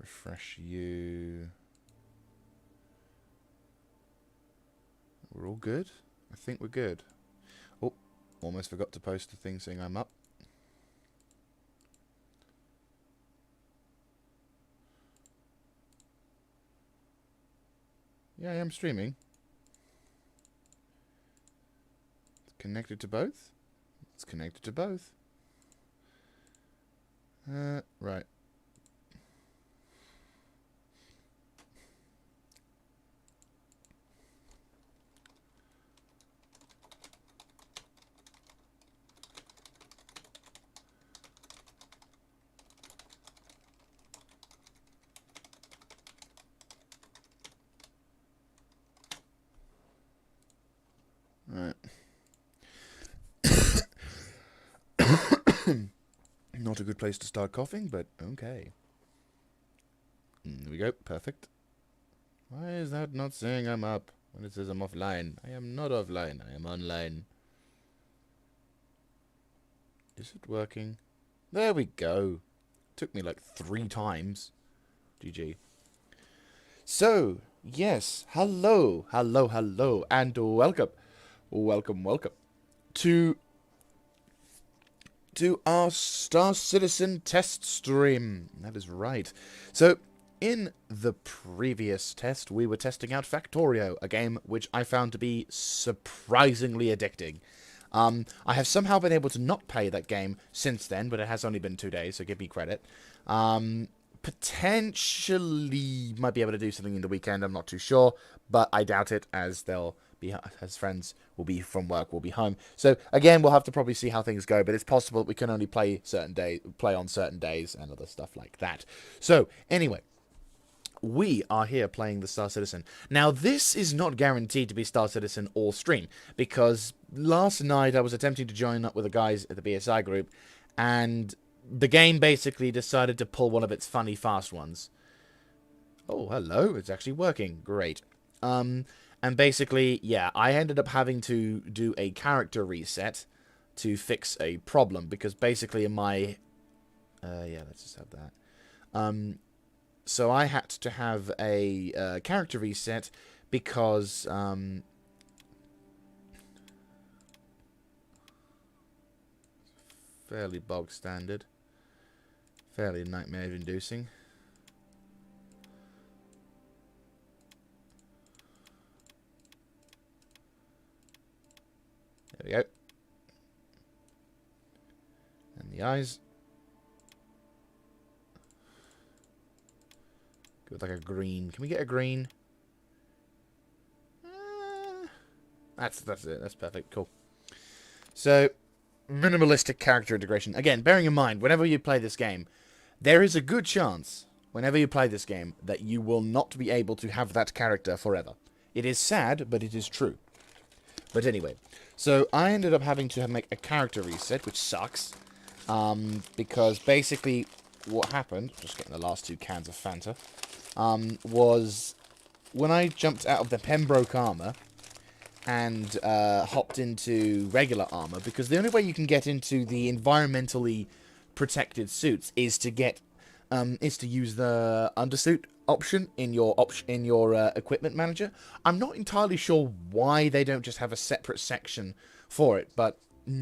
Refresh you. We're all good? I think we're good. Oh, almost forgot to post the thing saying I'm up. Yeah, I am streaming. It's connected to both? It's connected to both. Right. Right. Not a good place to start coughing, but okay. There we go. Perfect. Why is that not saying I'm up when it says I'm offline? I am not offline. I am online. Is it working? There we go. Took me like 3 times. GG. So, yes. Hello. Hello, hello. And welcome. Welcome to our Star Citizen test stream. That is right. So, in the previous test, we were testing out Factorio, a game which I found to be surprisingly addicting. I have somehow been able to not play that game since then, but it has only been 2 days, so give me credit. Potentially might be able to do something in the weekend, I'm not too sure, but I doubt it, as friends will be from work, will be home. So again, we'll have to probably see how things go, but it's possible we can only play on certain days and other stuff like that. So anyway, we are here playing the Star Citizen. Now, this is not guaranteed to be Star Citizen all stream, because last night I was attempting to join up with the guys at the BSI group, and the game basically decided to pull one of its funny fast ones. Oh, hello, it's actually working. Great. And basically, yeah, I ended up having to do a character reset to fix a problem, because basically in my... yeah, let's just have that. So I had to have a character reset because fairly bog standard, fairly nightmare-inducing. There we go. And the eyes. Go with like a green. Can we get a green? That's it. That's perfect. Cool. So, minimalistic character integration. Again, bearing in mind, whenever you play this game, there is a good chance, whenever you play this game, that you will not be able to have that character forever. It is sad, but it is true. But anyway, so I ended up having to make a character reset, which sucks. Because basically what happened, just getting the last 2 cans of Fanta, was when I jumped out of the Pembroke armor and hopped into regular armor, because the only way you can get into the environmentally protected suits is to use the undersuit option in your equipment manager. I'm not entirely sure why they don't just have a separate section for it, but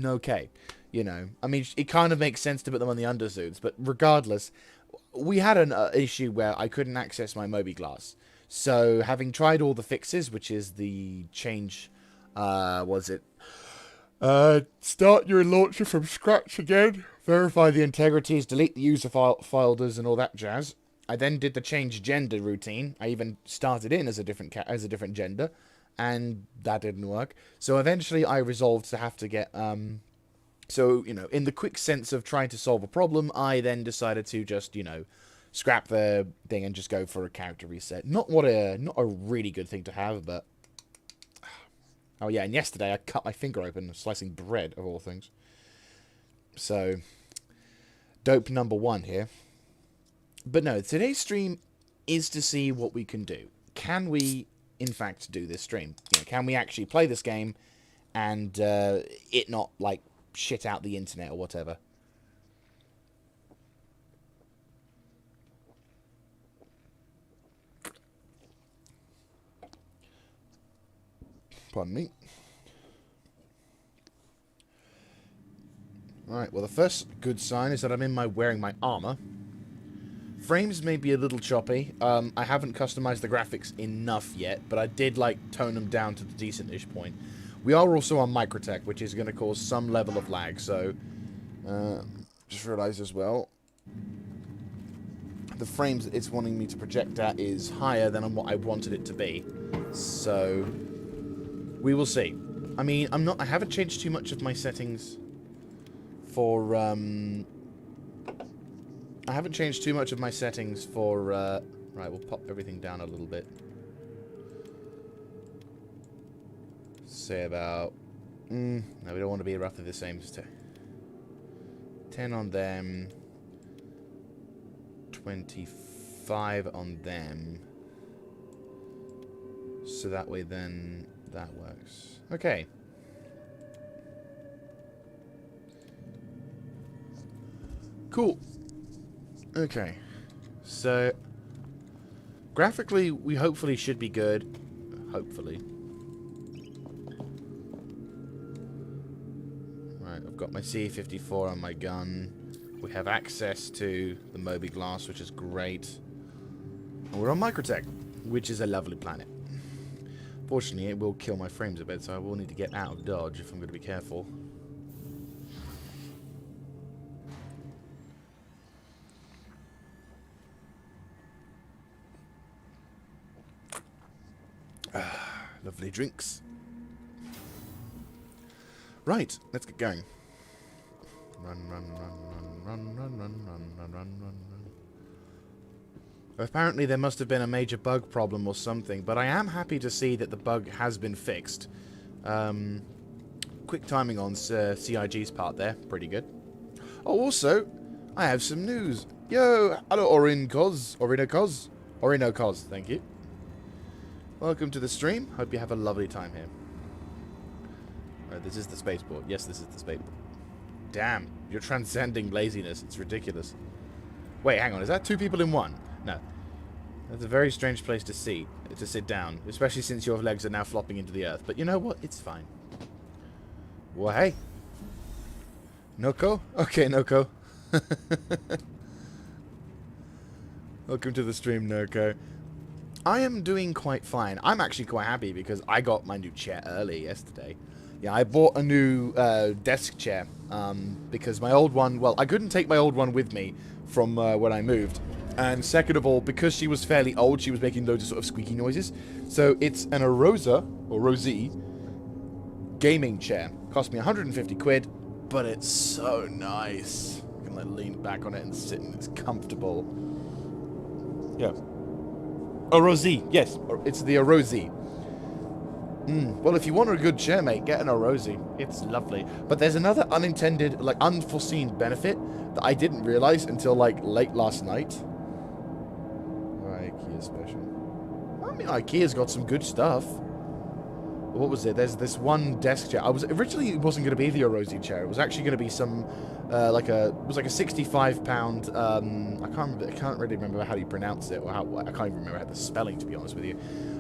okay. You know, I mean, it kind of makes sense to put them on the undersuits, but regardless, we had an issue where I couldn't access my Mobi-Glass. So, having tried all the fixes, which is the change, start your launcher from scratch again, verify the integrities, delete the user folders, and all that jazz. I then did the change gender routine. I even started in as a different gender, and that didn't work. So eventually, I resolved to have to get So, you know, in the quick sense of trying to solve a problem, I then decided to just, you know, scrap the thing and just go for a character reset. Not a really good thing to have, but... Oh, yeah, and yesterday I cut my finger open slicing bread, of all things. So, dope number 1 here. But no, today's stream is to see what we can do. Can we, in fact, do this stream? You know, can we actually play this game and it not, like, shit out the internet or whatever? Pardon me. Alright, well the first good sign is that I'm wearing my armor. Frames may be a little choppy. I haven't customized the graphics enough yet, but I did like tone them down to the decent-ish point. We are also on Microtech, which is going to cause some level of lag, so just realized as well, the frames it's wanting me to project at is higher than what I wanted it to be. So we will see. I mean, I haven't changed too much of my settings for right, we'll pop everything down a little bit. Say about no, we don't want to be roughly the same as 10 on them, 25 on them, so that way then that works. Okay. Cool. Okay. So graphically we hopefully should be good. Hopefully. Right, I've got my C54 on my gun. We have access to the Moby-Glass, which is great. And we're on Microtech, which is a lovely planet. Fortunately, it will kill my frames a bit, so I will need to get out of dodge if I'm going to be careful. Lovely drinks. Right, let's get going. Run, run, run, run, run, run, run, run, run, run, run. Apparently there must have been a major bug problem or something, but I am happy to see that the bug has been fixed. Quick timing on CIG's part there, pretty good. Oh, also, I have some news. Yo, hello Orinocoz, thank you. Welcome to the stream. Hope you have a lovely time here. Right, this is the spaceport. Yes, this is the spaceport. Damn, you're transcending laziness. It's ridiculous. Wait, hang on. Is that two people in one? No. That's a very strange place to sit down, especially since your legs are now flopping into the earth. But you know what? It's fine. Well, hey. Noko? Okay, Noko. Welcome to the stream, Noko. I am doing quite fine. I'm actually quite happy because I got my new chair early yesterday. Yeah, I bought a new desk chair because my old one, well, I couldn't take my old one with me from when I moved. And second of all, because she was fairly old, she was making loads of sort of squeaky noises. So it's an Arosa, or Rosie, gaming chair. Cost me 150 quid, but it's so nice. I can like lean back on it and sit and it's comfortable. Yeah. Orosi, yes, it's the Orosi. Well, if you want a good chair, mate, get an Orosi. It's lovely. But there's another unintended, like, unforeseen benefit that I didn't realize until, like, late last night. IKEA special. I mean, IKEA's got some good stuff. What was it? There's this one desk chair. Originally, it wasn't going to be the Orosi chair. It was actually going to be some, it was like a £65, I can't really remember how you pronounce it, or I can't even remember the spelling, to be honest with you.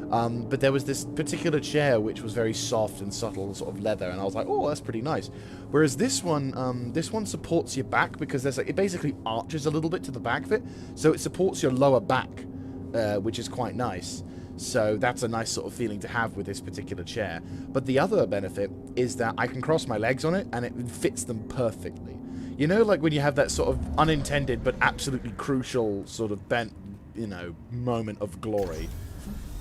But there was this particular chair which was very soft and subtle, sort of leather, and I was like, oh, that's pretty nice. Whereas this one supports your back because there's it basically arches a little bit to the back of it, so it supports your lower back, which is quite nice. So that's a nice sort of feeling to have with this particular chair. But the other benefit is that I can cross my legs on it and it fits them perfectly. You know, like when you have that sort of unintended but absolutely crucial sort of bent, you know, moment of glory.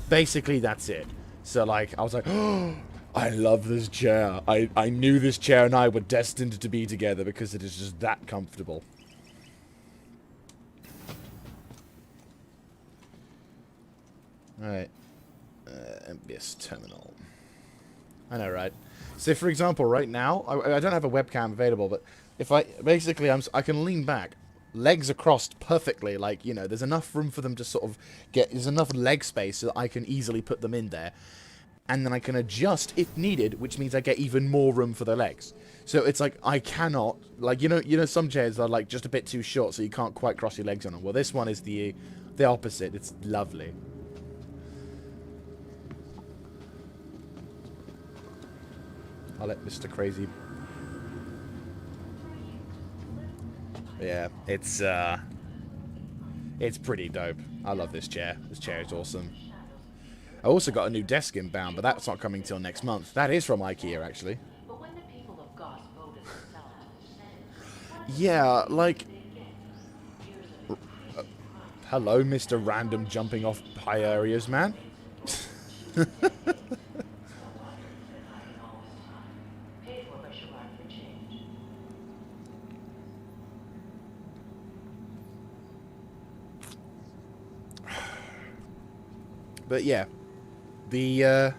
Basically, that's it. So, like, I was like, oh, I love this chair. I knew this chair and I were destined to be together because it is just that comfortable. Alright. MBS terminal. I know, right? So, for example, right now, I don't have a webcam available, but if I can lean back, legs are crossed perfectly, like, you know, there's enough room for them to sort of there's enough leg space so that I can easily put them in there. And then I can adjust if needed, which means I get even more room for the legs. So it's like, I cannot, like, you know, some chairs are like just a bit too short, so you can't quite cross your legs on them. Well, this one is the opposite. It's lovely. I'll let Mr. Crazy. Yeah, it's pretty dope. I love this chair. This chair is awesome. I also got a new desk inbound, but that's not coming till next month. That is from IKEA, actually. Yeah, like... hello, Mr. Random jumping off high areas, man. But yeah, the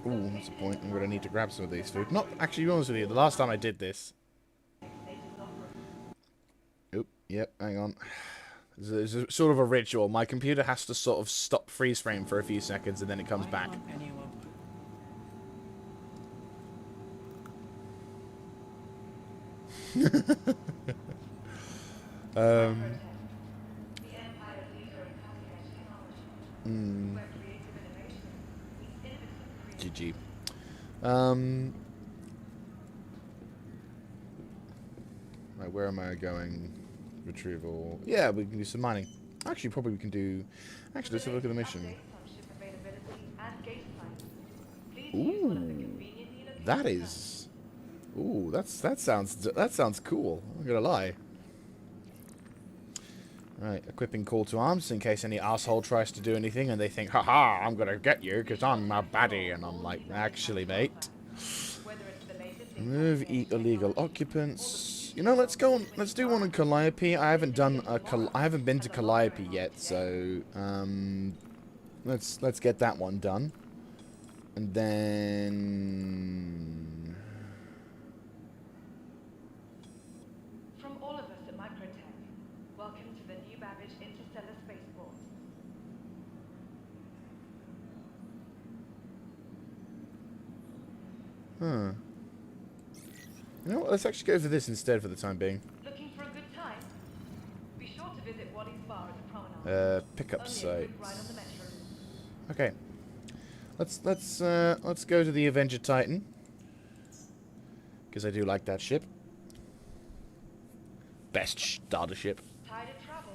ooh, that's a point. I'm gonna need to grab some of these food. Not actually, to be honest with you, the last time I did this. Oop, yep, hang on. There's a sort of a ritual. My computer has to sort of stop freeze frame for a few seconds and then it comes back. GG. Right, where am I going? Retrieval. Yeah, we can do some mining. Actually, probably we can do... Actually, let's have a look at the mission. Ooh. That is... Ooh, that sounds cool. I'm not gonna lie. Right, equipping call to arms in case any asshole tries to do anything and they think, haha, I'm gonna get you because I'm a baddie. And I'm like, actually, mate. Remove illegal occupants. You know, let's go on. Let's do one on Calliope. I haven't been to Calliope yet, so let's get that one done, and then. From all of us at Microtech, welcome to the new Babbage Interstellar Spaceport. Huh. You know what? Let's actually go for this instead for the time being. Looking for a good time? Be sure to visit Waddy's Bar at the promenade. Pickup site. Right on the metro. Okay. Let's go to the Avenger Titan. Because I do like that ship. Best starter ship. Tired of travel?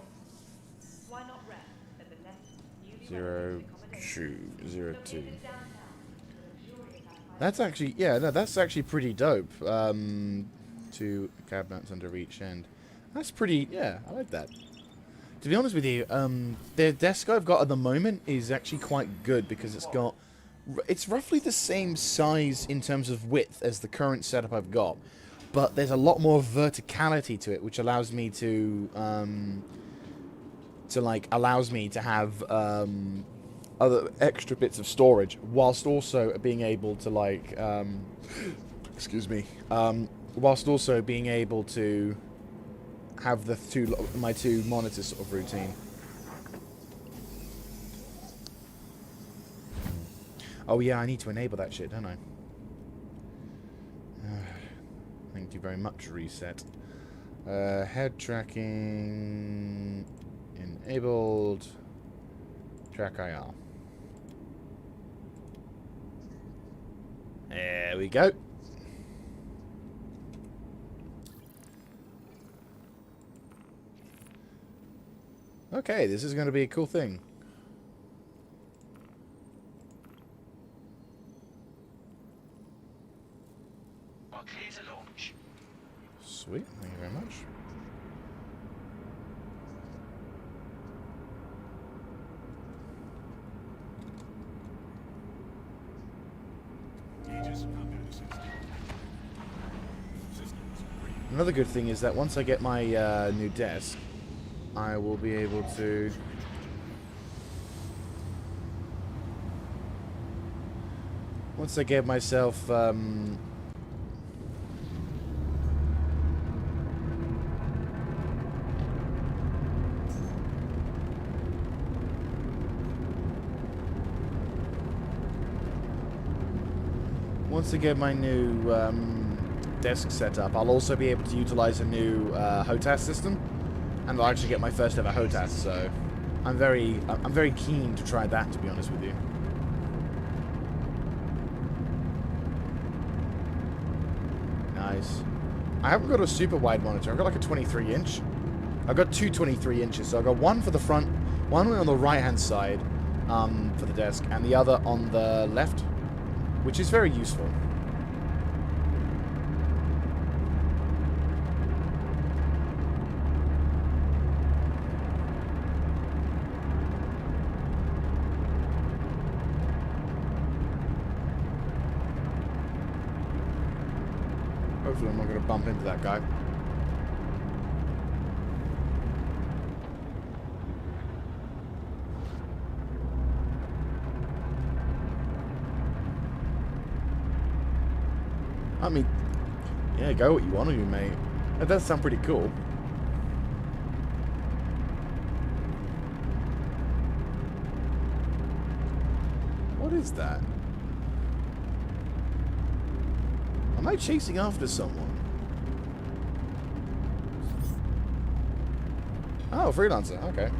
Why not rest at the Nest newly 0202. That's actually, yeah, no, that's actually pretty dope. Two cab mounts under each end. That's pretty, yeah, I like that. To be honest with you, the desk I've got at the moment is actually quite good because it's roughly the same size in terms of width as the current setup I've got, but there's a lot more verticality to it, which allows me to have other extra bits of storage, whilst also being able to excuse me, whilst also being able to have my two monitors sort of routine. Oh yeah, I need to enable that shit, don't I? Thank you very much, reset. Head tracking enabled. Track IR. There we go. Okay, this is going to be a cool thing. Clear to launch. Sweet, thank you very much. Another good thing is that once I get my new desk, I will be able to... Once I get myself... Once I get my new desk set up, I'll also be able to utilize a new HOTAS system, and I'll actually get my first ever HOTAS. So I'm very keen to try that, to be honest with you. nice. I haven't got a super wide monitor. I've got like a 23 inch. I've got two 23 inches. So I've got one for the front, one on the right hand side for the desk, and the other on the left, which is very useful. Hopefully I'm not going to bump into that guy. I mean, yeah, go what you want to do, mate. That does sound pretty cool. What is that? Am I chasing after someone? Oh, freelancer. Okay.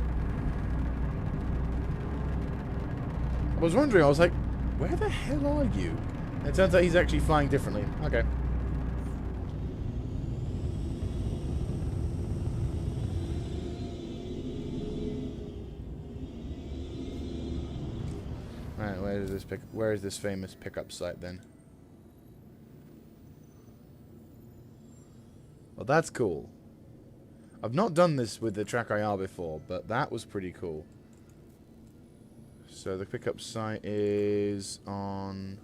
I was wondering, I was like, where the hell are you? And it turns out he's actually flying differently. Okay. Alright, where is this famous pickup site then? Well, that's cool. I've not done this with the Track IR before, but that was pretty cool. So the pickup site is on...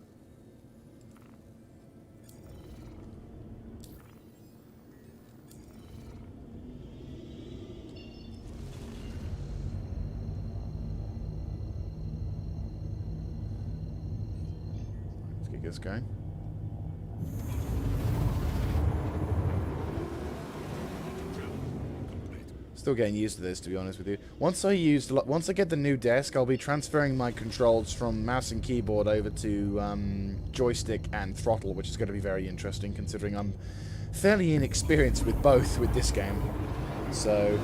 Let's get this going. Still getting used to this, to be honest with you. Once I get the new desk, I'll be transferring my controls from mouse and keyboard over to joystick and throttle, which is going to be very interesting, considering I'm fairly inexperienced with both with this game. So,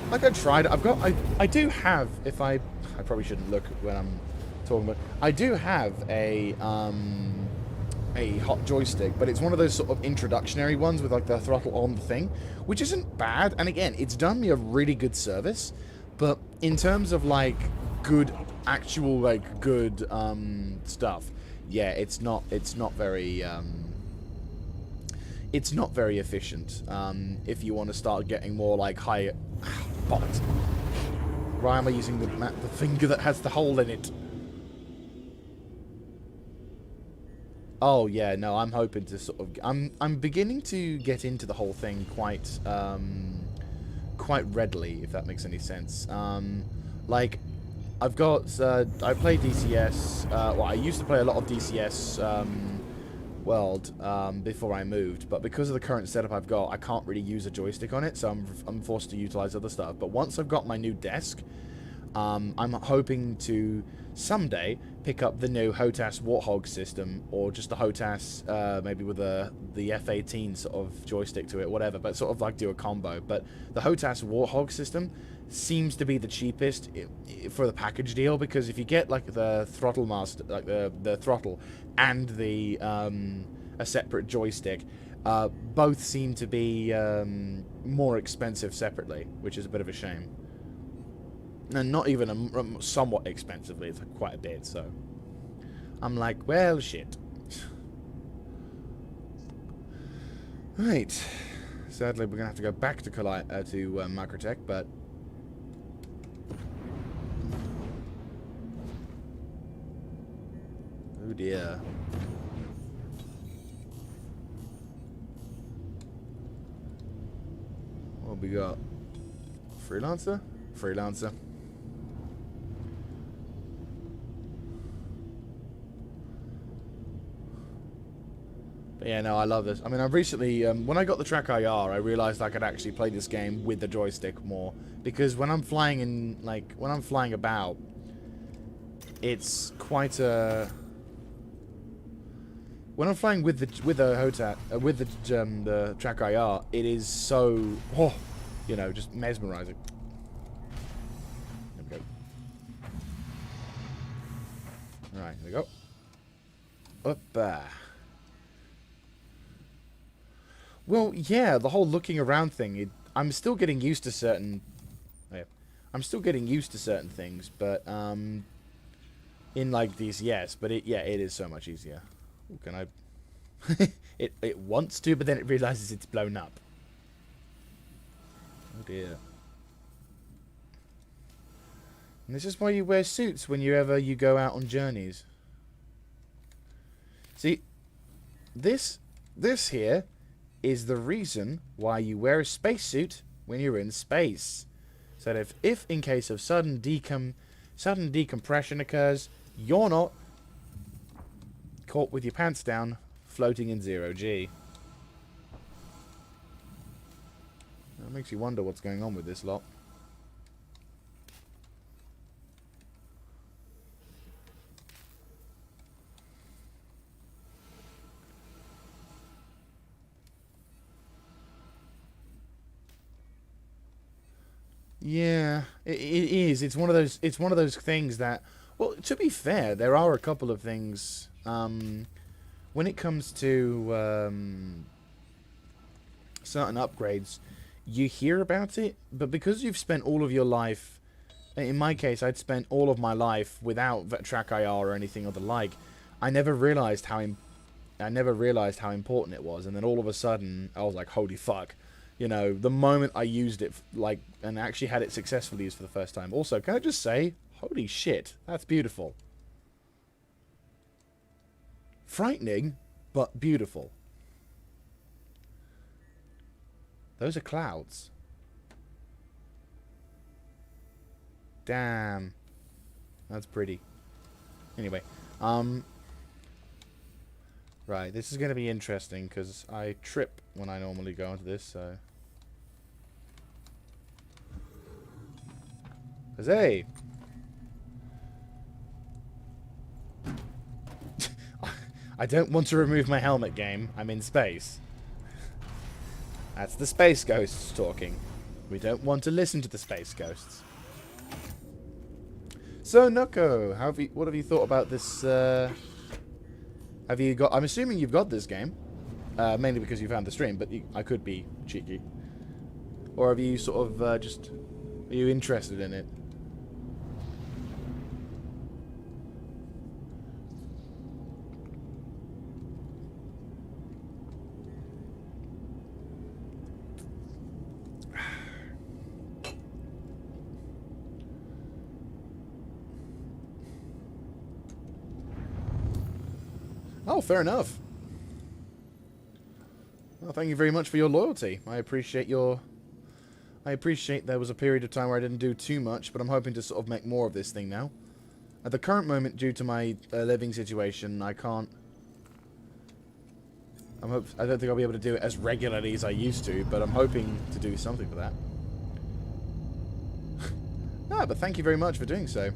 like I tried, I do have, I probably shouldn't look when I'm talking, but I do have a hot joystick, but it's one of those sort of introductionary ones with like the throttle on the thing, which isn't bad, and again, it's done me a really good service, but in terms of like good, actual like good stuff, yeah, it's not very efficient if you want to start getting more like high bollocks. Why am I using the finger that has the hole in it? Oh yeah, no, I'm hoping to sort of... I'm beginning to get into the whole thing quite readily, if that makes any sense. Like, I've got... I play DCS... well, I used to play a lot of DCS World before I moved, but because of the current setup I've got, I can't really use a joystick on it, so I'm forced to utilize other stuff. But once I've got my new desk, I'm hoping to someday pick up the new HOTAS Warthog system, or just the HOTAS maybe with the F18 sort of joystick to it, whatever, but sort of like do a combo. But the HOTAS Warthog system seems to be the cheapest for the package deal, because if you get like the throttle master, like the throttle and the a separate joystick, both seem to be more expensive separately, which is a bit of a shame. And not even somewhat expensively, it's like quite a bit, so I'm like, well, shit. Right. Sadly, we're going to have to go back to Microtech, but... Oh dear. What we got? Freelancer? Freelancer. But yeah, no, I love this. I mean, I've recently, when I got the Track IR, I realized I could actually play this game with the joystick more, because when I'm flying in, like, when I'm flying about, it's quite a... When I'm flying with the HOTAS, with the Track IR, it is so, oh, you know, just mesmerizing. There we go. Alright, here we go. Up. Well, yeah, the whole looking around thing. I'm still getting used to certain. Yeah, I'm still getting used to certain things, but in like these, yes, but it is so much easier. Ooh, can I? it wants to, but then it realizes it's blown up. Oh dear. And this is why you wear suits whenever you go out on journeys. See, this here is the reason why you wear a spacesuit when you're in space. So that if in case of sudden decompression occurs, you're not caught with your pants down, floating in 0G. That makes you wonder what's going on with this lot. Yeah, it is. It's one of those. It's one of those things that. Well, to be fair, there are a couple of things. When it comes to certain upgrades, you hear about it, but because you've spent all of your life. In my case, I'd spent all of my life without Track IR or anything of the like. I never realized how important it was, and then all of a sudden, I was like, "Holy fuck!" You know, the moment I used it, like, and actually had it successfully used for the first time. Also, can I just say, holy shit, that's beautiful. Frightening, but beautiful. Those are clouds. Damn. That's pretty. Anyway, right, this is going to be interesting, because I trip when I normally go into this, so... Hey! I don't want to remove my helmet, game. I'm in space. That's the space ghosts talking. We don't want to listen to the space ghosts. So, Nucko, what have you thought about this, Have you got... I'm assuming you've got this game. Mainly because you found the stream, but I could be cheeky. Or have you sort of just... Are you interested in it? Oh, fair enough. Well, thank you very much for your loyalty. I appreciate there was a period of time where I didn't do too much, but I'm hoping to sort of make more of this thing now. At the current moment, due to my living situation, I can't... I don't think I'll be able to do it as regularly as I used to, but I'm hoping to do something for that. But thank you very much for doing so.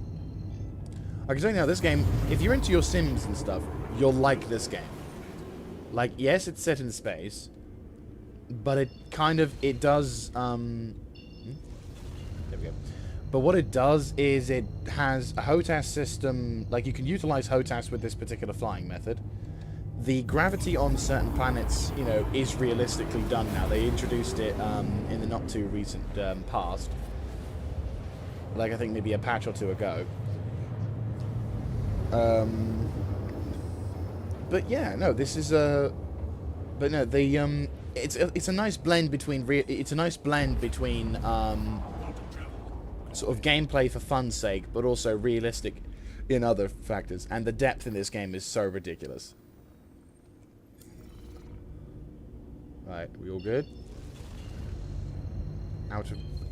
I can tell you now, this game, if you're into your Sims and stuff, you'll like this game. Like, yes, it's set in space, but it does, there we go. But what it does is it has a HOTAS system, like you can utilize HOTAS with this particular flying method. The gravity on certain planets, you know, is realistically done now. They introduced it in the not too recent past. Like, I think maybe a patch or two ago. But yeah, no, this is a... But no, the it's a nice blend between sort of gameplay for fun's sake, but also realistic in other factors. And the depth in this game is so ridiculous. Right, we all good?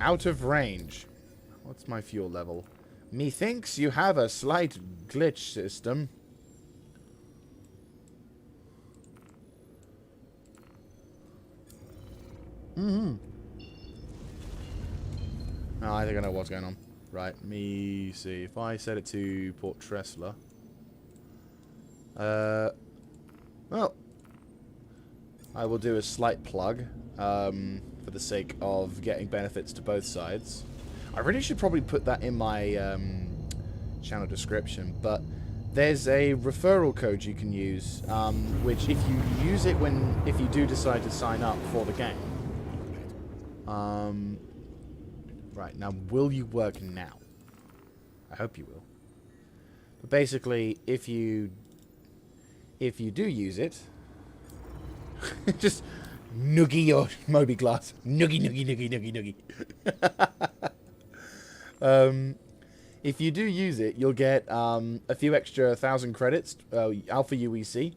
Out of range. What's my fuel level? Methinks you have a slight glitch system. Oh, I think I know what's going on. Right, me see. If I set it to Port Tressler. Well, I will do a slight plug for the sake of getting benefits to both sides. I really should probably put that in my channel description, but there's a referral code you can use, which if you use it if you do decide to sign up for the game. Right, now will you work now? I hope you will. But basically, if you do use it, just noogie your Moby Glass. Noogie, noogie, noogie, noogie, noogie. If you do use it, you'll get a few extra 1,000 credits, Alpha UEC,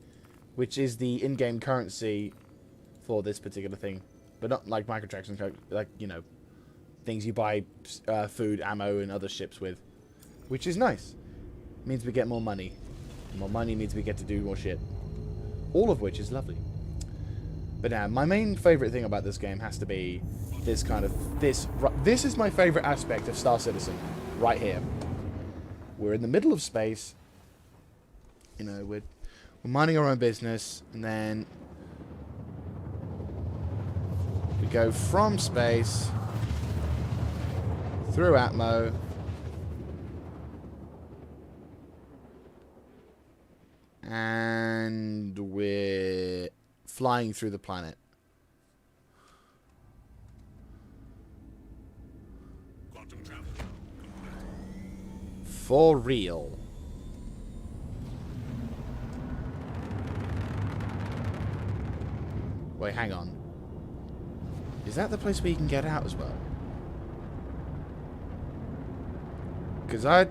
which is the in-game currency for this particular thing. But not like microtransactions, like, you know, things you buy food, ammo, and other ships with. Which is nice. It means we get more money. More money means we get to do more shit. All of which is lovely. But now, my main favourite thing about this game has to be this kind of... This is my favourite aspect of Star Citizen. Right here. We're in the middle of space. You know, we're minding our own business. And then... we go from space... through Atmo... and we're flying through the planet. For real. Wait, hang on. Is that the place where you can get out as well? Because I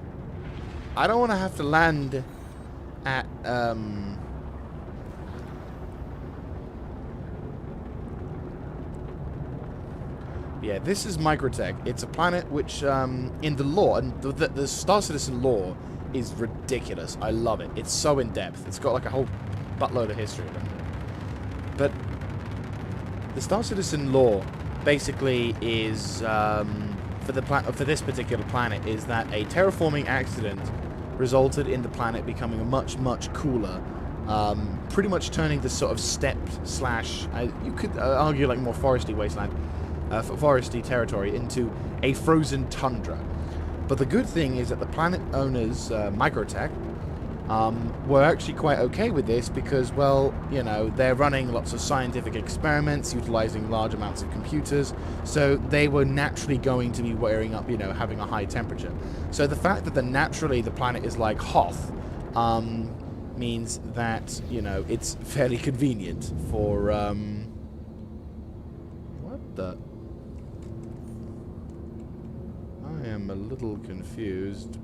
don't want to have to land at, yeah, this is Microtech. It's a planet which, in the lore, and the Star Citizen lore is ridiculous. I love it. It's so in-depth. It's got, like, a whole buttload of history around it. But the Star Citizen lore basically is, for this particular planet, is that a terraforming accident resulted in the planet becoming a much, much cooler, pretty much turning this sort of steppe slash, you could argue like more foresty wasteland, foresty territory into a frozen tundra. But the good thing is that the planet owners, Microtech, were actually quite okay with this because, well, you know, they're running lots of scientific experiments, utilizing large amounts of computers, so they were naturally going to be wearing up, you know, having a high temperature. So the fact that naturally the planet is like Hoth means that, you know, it's fairly convenient for, what the... I am a little confused.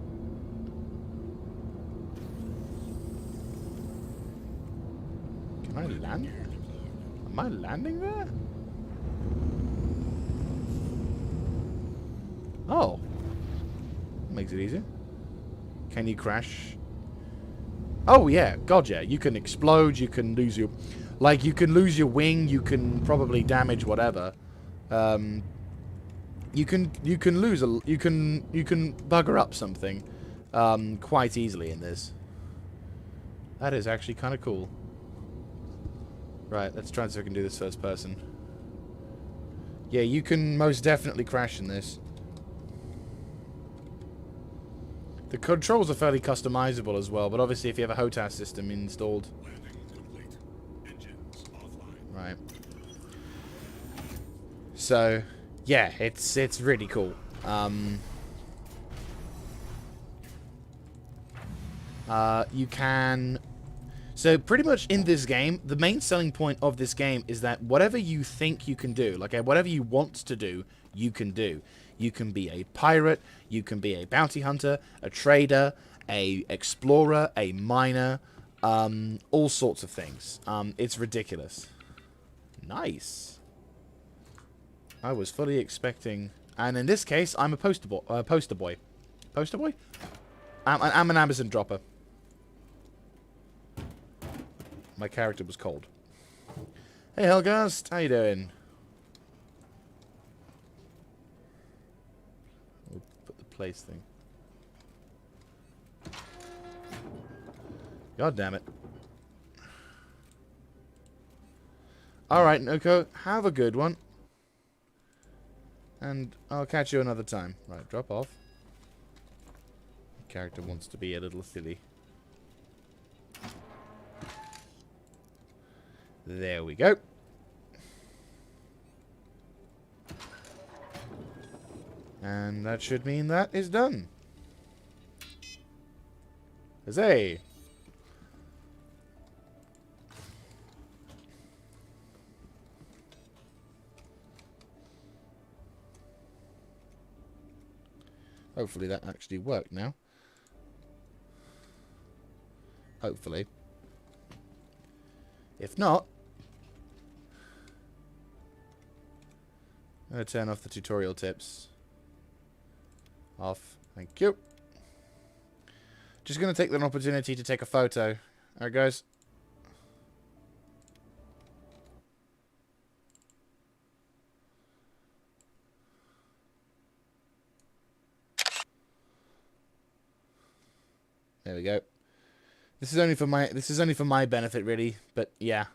Can I land? Am I landing there? Oh. Makes it easier. Can you crash? Oh, yeah. God, yeah. You can explode. You can lose your... like, you can lose your wing. You can probably damage whatever. You can lose a... You can bugger up something quite easily in this. That is actually kind of cool. Right, let's try and see if I can do this first person. Yeah, you can most definitely crash in this. The controls are fairly customizable as well, but obviously if you have a HOTAS system installed... right. So, yeah, it's really cool. You can... so pretty much in this game, the main selling point of this game is that whatever you think you can do, like whatever you want to do, you can do. You can be a pirate, you can be a bounty hunter, a trader, a explorer, a miner, all sorts of things. It's ridiculous. Nice. I was fully expecting, and in this case, I'm a poster boy. Poster boy? I'm an Amazon dropper. My character was cold. Hey, Helgast, how you doing? We'll put the place thing. God damn it. Alright, Noko, have a good one. And I'll catch you another time. Right, drop off. Character wants to be a little silly. There we go. And that should mean that is done. Huzzay! Hopefully that actually worked now. Hopefully. If not, I'm going to turn off the tutorial tips. Off. Thank you. Just going to take that opportunity to take a photo. Alright, guys. There we go. This is only for my benefit, really, but yeah.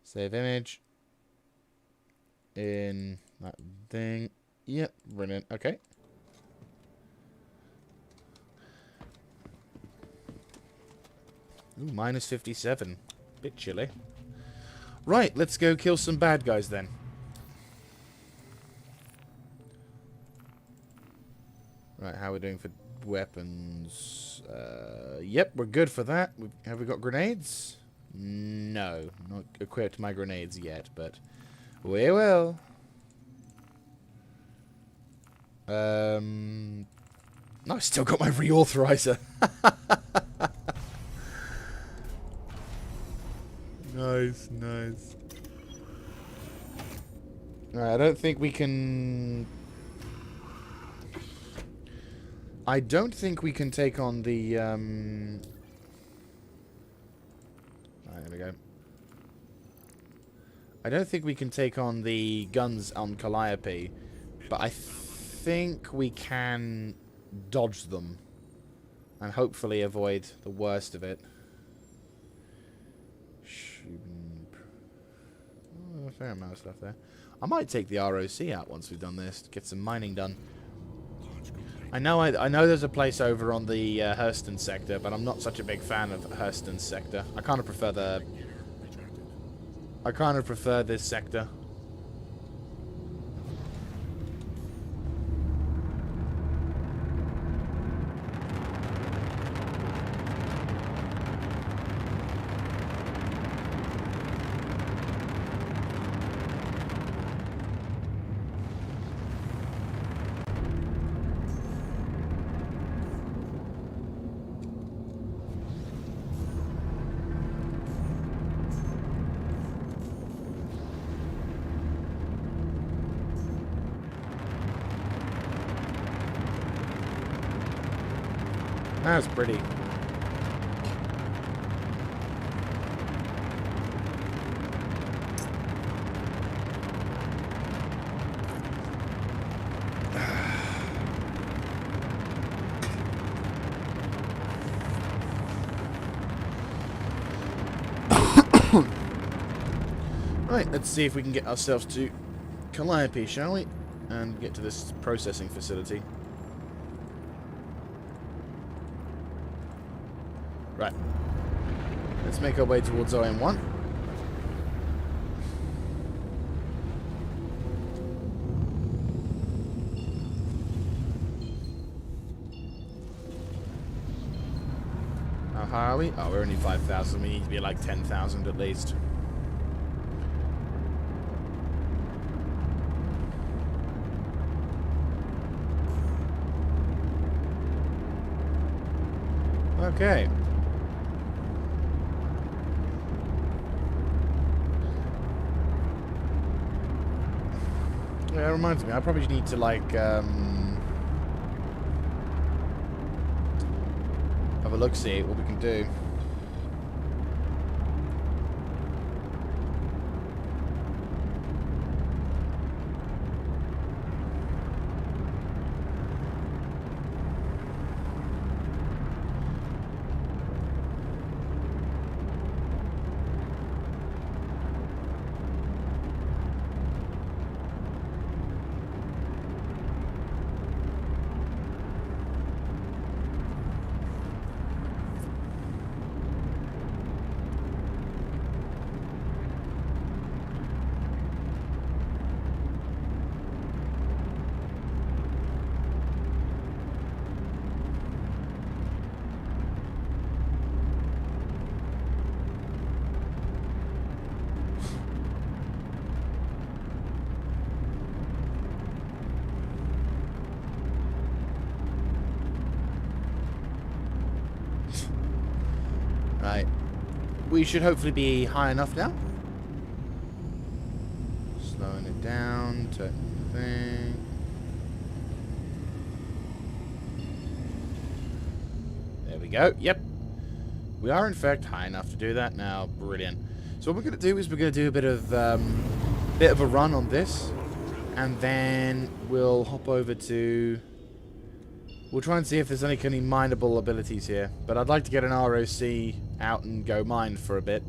Save image. In that thing. Yep, brilliant. Okay. Ooh, minus 57. Bit chilly. Right, let's go kill some bad guys then. Right, how are we doing for weapons? Yep, we're good for that. Have we got grenades? No, not equipped my grenades yet, but we will. No, I still got my reauthorizer. Nice, nice. Alright, I don't think we can... I don't think we can take on the, Alright, there we go. I don't think we can take on the guns on Calliope, but I think we can dodge them and hopefully avoid the worst of it. Oh, a fair amount of stuff there. I might take the ROC out once we've done this to get some mining done. I know there's a place over on the Hurston sector, but I'm not such a big fan of Hurston sector. I kind of prefer this sector. That's pretty. Right, let's see if we can get ourselves to Calliope, shall we? And get to this processing facility. Right. Let's make our way towards OM1. How high are we? Oh, we're only 5,000. We need to be like 10,000 at least. Okay. Yeah, it reminds me, I probably need to, like, have a look, see what we can do. Right. We should hopefully be high enough now. Slowing it down, turning the thing. There we go. Yep. We are in fact high enough to do that now. Brilliant. So what we're going to do is we're going to do a bit of a run on this, and then we'll hop over to. We'll try and see if there's any mineable abilities here. But I'd like to get an ROC out and go mine for a bit.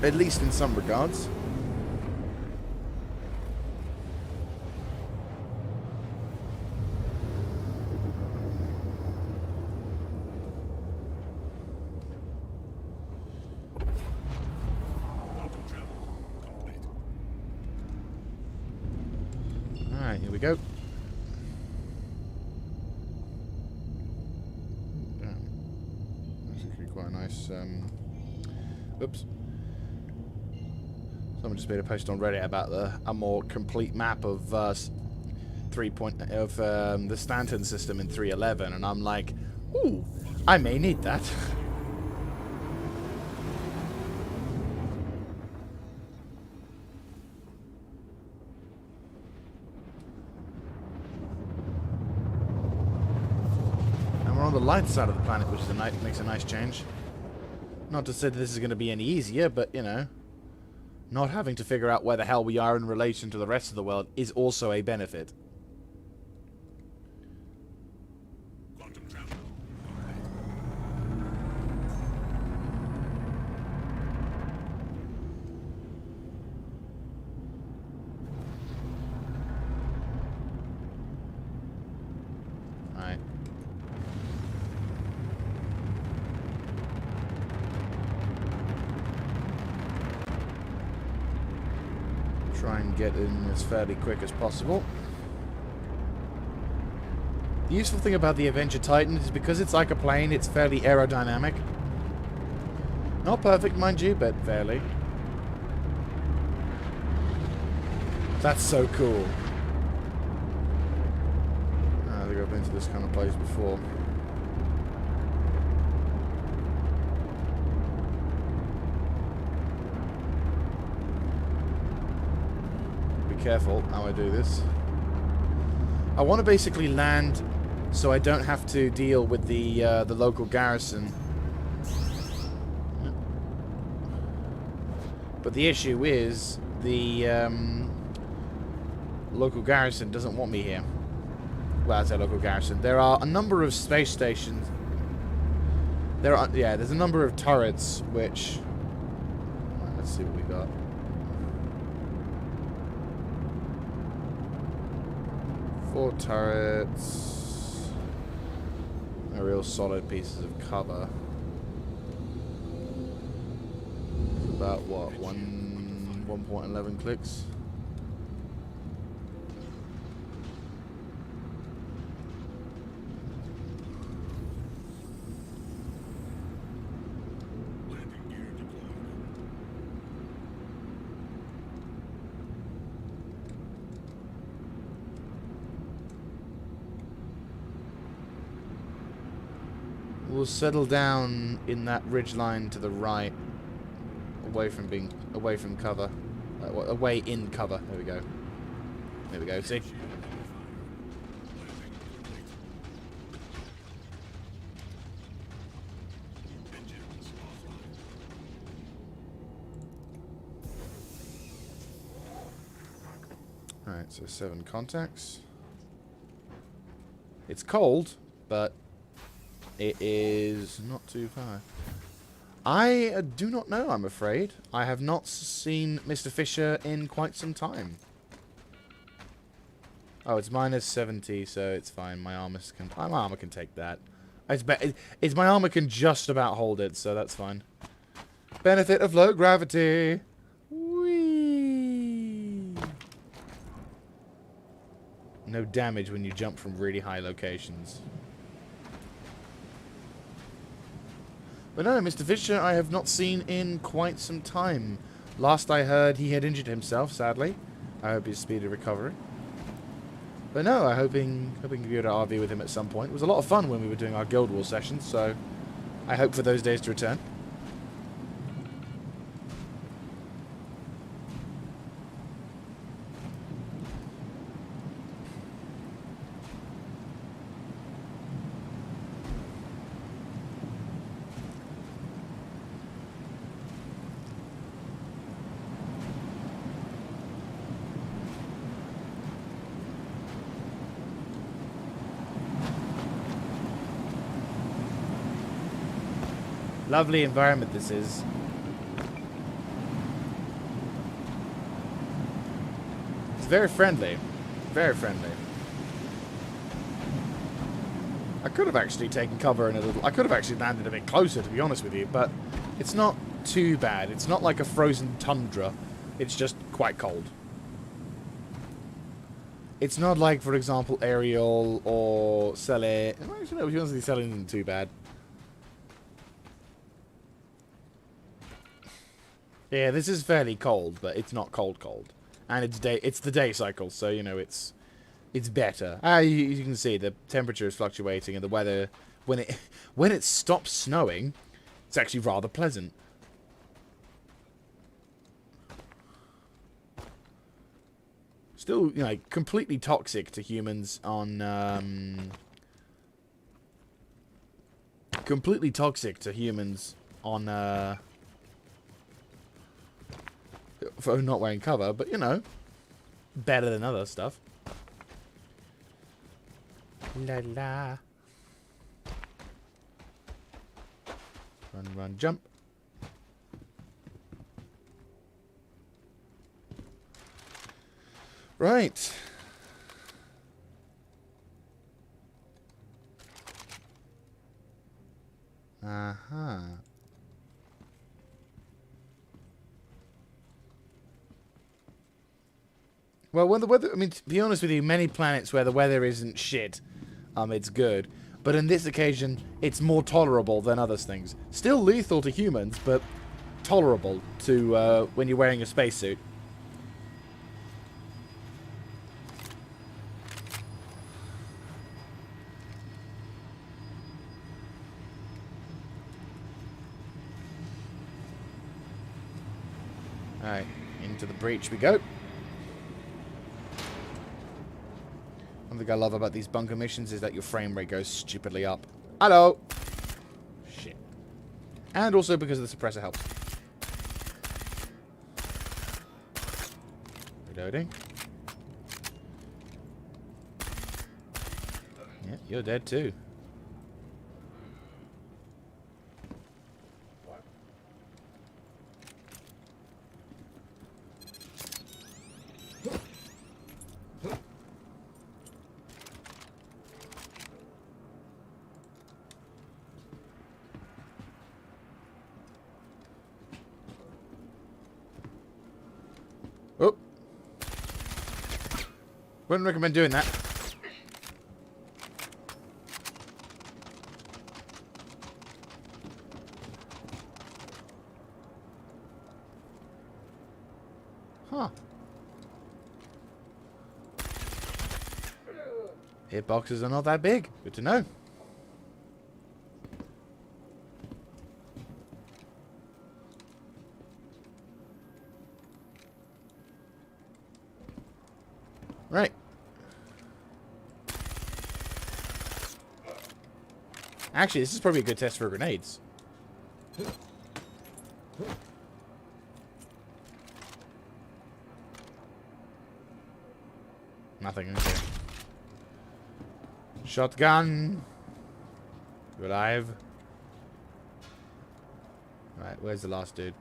At least in some regards. Alright, here we go. That's actually quite a nice, oops. Someone just made a post on Reddit about a more complete map of the Stanton system in 3.11, and I'm like, ooh, I may need that. On the light side of the planet, which is makes a nice change. Not to say that this is going to be any easier, but, you know, not having to figure out where the hell we are in relation to the rest of the world is also a benefit. Alright. Try and get in as fairly quick as possible. The useful thing about the Avenger Titan is because it's like a plane, it's fairly aerodynamic. Not perfect, mind you, but fairly. That's so cool. I think I've been to this kind of place before. Careful how I do this. I want to basically land so I don't have to deal with the local garrison. But the issue is the local garrison doesn't want me here. Well, I say local garrison. There are a number of space stations. There's a number of turrets which. Let's see what we got. Four turrets. A real solid pieces of cover. About what? 1.11 clicks. We'll settle down in that ridgeline to the right, away from cover, away in cover. There we go. There we go. See. All right. So 7 contacts. It's cold, but it is not too far. I do not know, I'm afraid. I have not seen Mr. Fisher in quite some time. Oh, it's minus 70, so it's fine. My armor can take that. My armor can just about hold it, so that's fine. Benefit of low gravity. Whee! No damage when you jump from really high locations. But no, Mr. Fisher I have not seen in quite some time. Last I heard, he had injured himself, sadly. I hope he's speedy recovery. But no, I'm hoping to be able to RV with him at some point. It was a lot of fun when we were doing our Guild Wars sessions, so I hope for those days to return. Lovely environment this is. It's very friendly. Very friendly. I could have actually taken cover in a little... I could have actually landed a bit closer, to be honest with you, but it's not too bad. It's not like a frozen tundra. It's just quite cold. It's not like, for example, Ariel or Cele. Actually, no, honestly, Cele isn't too bad. Yeah, this is fairly cold, but it's not cold. And it's the day cycle, so you know it's better. You can see the temperature is fluctuating, and the weather when it stops snowing, it's actually rather pleasant. Still, you know, completely toxic to humans on completely toxic to humans on for not wearing cover, but you know, better than other stuff. La la. Run, run, jump. Right. Uh-huh. Well, when the weather... I mean, to be honest with you, many planets where the weather isn't shit, it's good. But in this occasion, it's more tolerable than other things. Still lethal to humans, but tolerable to when you're wearing a spacesuit. Alright, into the breach we go. One thing I love about these bunker missions is that your frame rate goes stupidly up. Hello! Shit. And also because the suppressor helps. Reloading. Yeah, you're dead too. Oh. Wouldn't recommend doing that. Huh. Hitboxes are not that big. Good to know. Right. Actually, this is probably a good test for grenades. Nothing. Okay. Shotgun. You alive? Right, where's the last dude?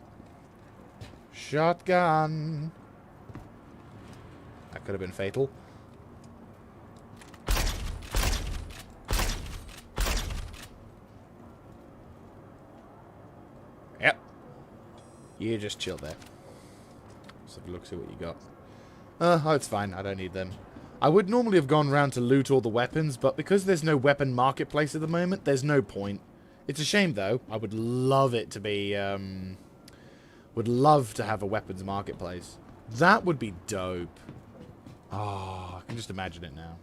Shotgun. That could have been fatal. Yep. You just chill there. Let's have a look, see what you got. Oh, it's fine. I don't need them. I would normally have gone round to loot all the weapons, but because there's no weapon marketplace at the moment, there's no point. It's a shame, though. I would love it to be, would love to have a weapons marketplace. That would be dope. Oh, I can just imagine it now.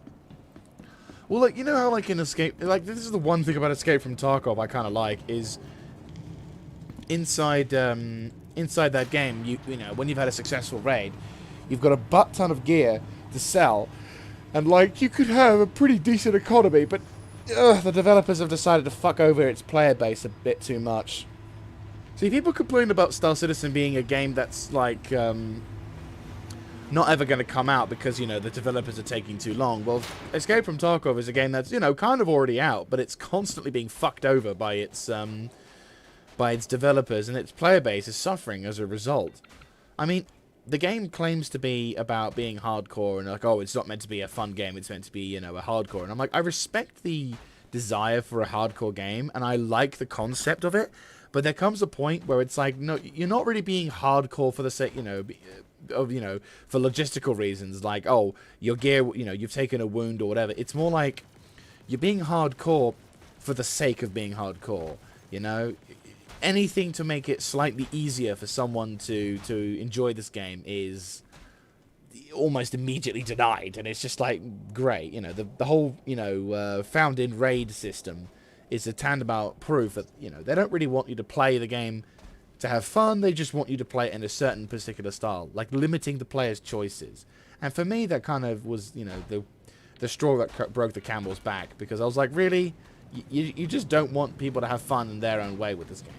Well, like, you know how, like, in Escape... Like, this is the one thing about Escape from Tarkov I kind of like, is... Inside that game, you know, when you've had a successful raid, you've got a butt ton of gear to sell, and, like, you could have a pretty decent economy, but the developers have decided to fuck over its player base a bit too much. See, people complain about Star Citizen being a game that's, like, not ever going to come out because, you know, the developers are taking too long. Well, Escape from Tarkov is a game that's, you know, kind of already out, but it's constantly being fucked over by its developers, and its player base is suffering as a result. I mean, the game claims to be about being hardcore, and like, oh, it's not meant to be a fun game, it's meant to be, you know, a hardcore. And I'm like, I respect the desire for a hardcore game, and I like the concept of it, but there comes a point where it's like, no, you're not really being hardcore for the sake, you know, for logistical reasons, like, oh, your gear, you know, you've taken a wound or whatever. It's more like you're being hardcore for the sake of being hardcore, you know? Anything to make it slightly easier for someone to enjoy this game is almost immediately denied, and it's just like, great, you know, the whole, you know, found in raid system is a tantamount proof that, you know, they don't really want you to play the game to have fun, they just want you to play it in a certain particular style, like limiting the player's choices. And for me, that kind of was, you know, the straw that broke the camel's back, because I was like, really? You just don't want people to have fun in their own way with this game.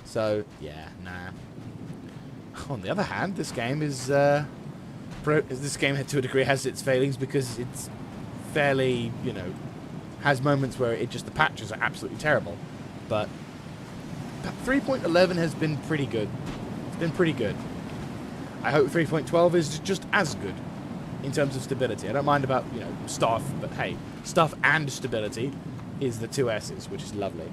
So, yeah, nah. On the other hand, this game is, this game to a degree has its failings, because it's fairly, you know, has moments where the patches are absolutely terrible. But 3.11 has been pretty good. It's been pretty good. I hope 3.12 is just as good in terms of stability. I don't mind about, you know, stuff, but hey, stuff and stability is the two S's, which is lovely.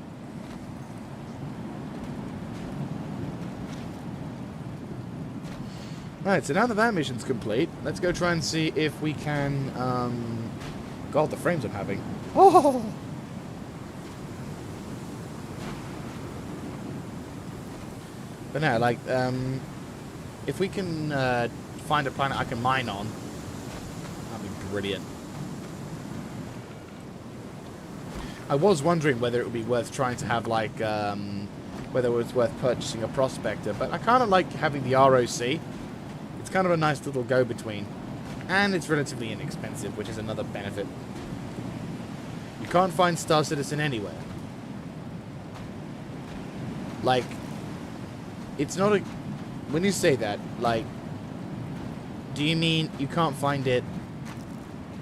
Right, so now that mission's complete, let's go try and see if we can, God, the frames I'm having. Oh! But no, like, if we can, find a planet I can mine on, that'd be brilliant. I was wondering whether it would be worth trying to have, like, whether it was worth purchasing a prospector, but I kind of like having the ROC. It's kind of a nice little go-between. And it's relatively inexpensive, which is another benefit. You can't find Star Citizen anywhere. Like, it's not a... When you say that, like, do you mean you can't find it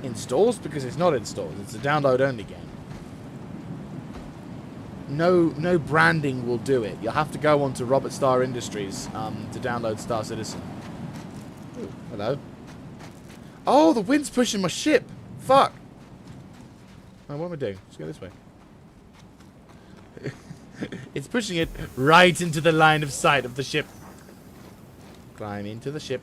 in stores? Because it's not in stores. It's a download-only game. No branding will do it. You'll have to go onto Robert Star Industries to download Star Citizen. Ooh, hello. Oh, the wind's pushing my ship. Fuck. Oh, what am I doing? Let's go this way. It's pushing it right into the line of sight of the ship. Climb into the ship.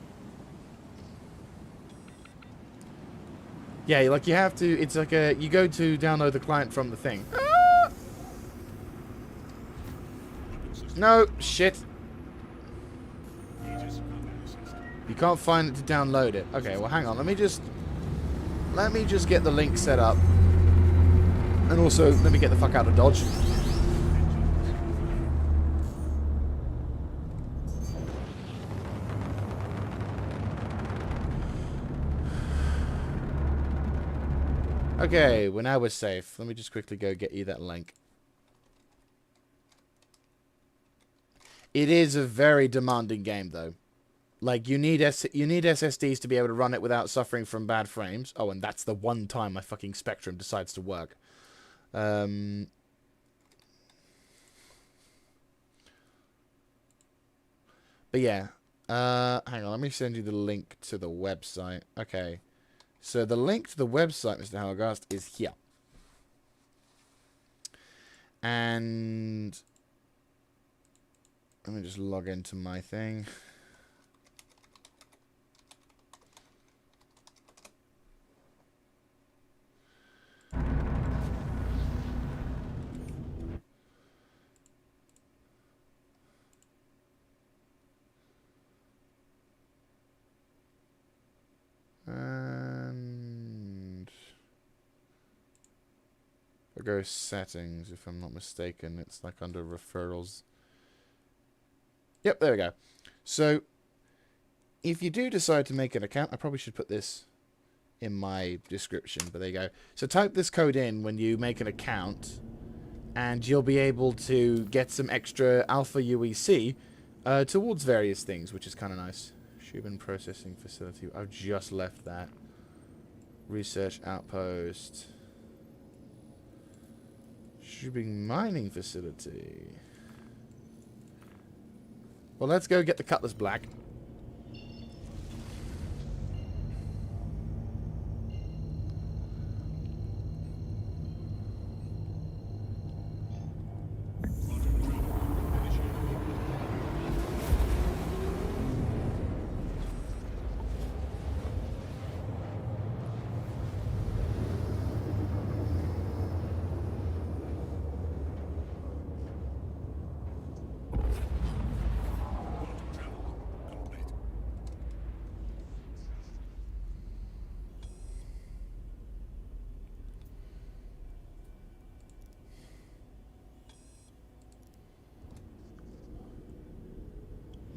Yeah, like you have to, it's like a, you go to download the client from the thing. Ah! No, shit. You can't find it to download it. Okay, well hang on, let me just get the link set up. And also, let me get the fuck out of Dodge. Okay, well now we're safe. Let me just quickly go get you that link. It is a very demanding game, though. Like, you need SSDs to be able to run it without suffering from bad frames. Oh, and that's the one time my fucking Spectrum decides to work. But yeah. Hang on, let me send you the link to the website. Okay. So the link to the website, Mr. Hauergast, is here. And let me just log into my thing. Cargo settings, if I'm not mistaken. It's like under referrals. Yep, there we go. So, if you do decide to make an account, I probably should put this in my description, but there you go. So type this code in when you make an account, and you'll be able to get some extra Alpha UEC towards various things, which is kind of nice. Shubin Processing Facility. I've just left that. Research Outpost. Shubin Mining Facility. Well, let's go get the Cutlass Black.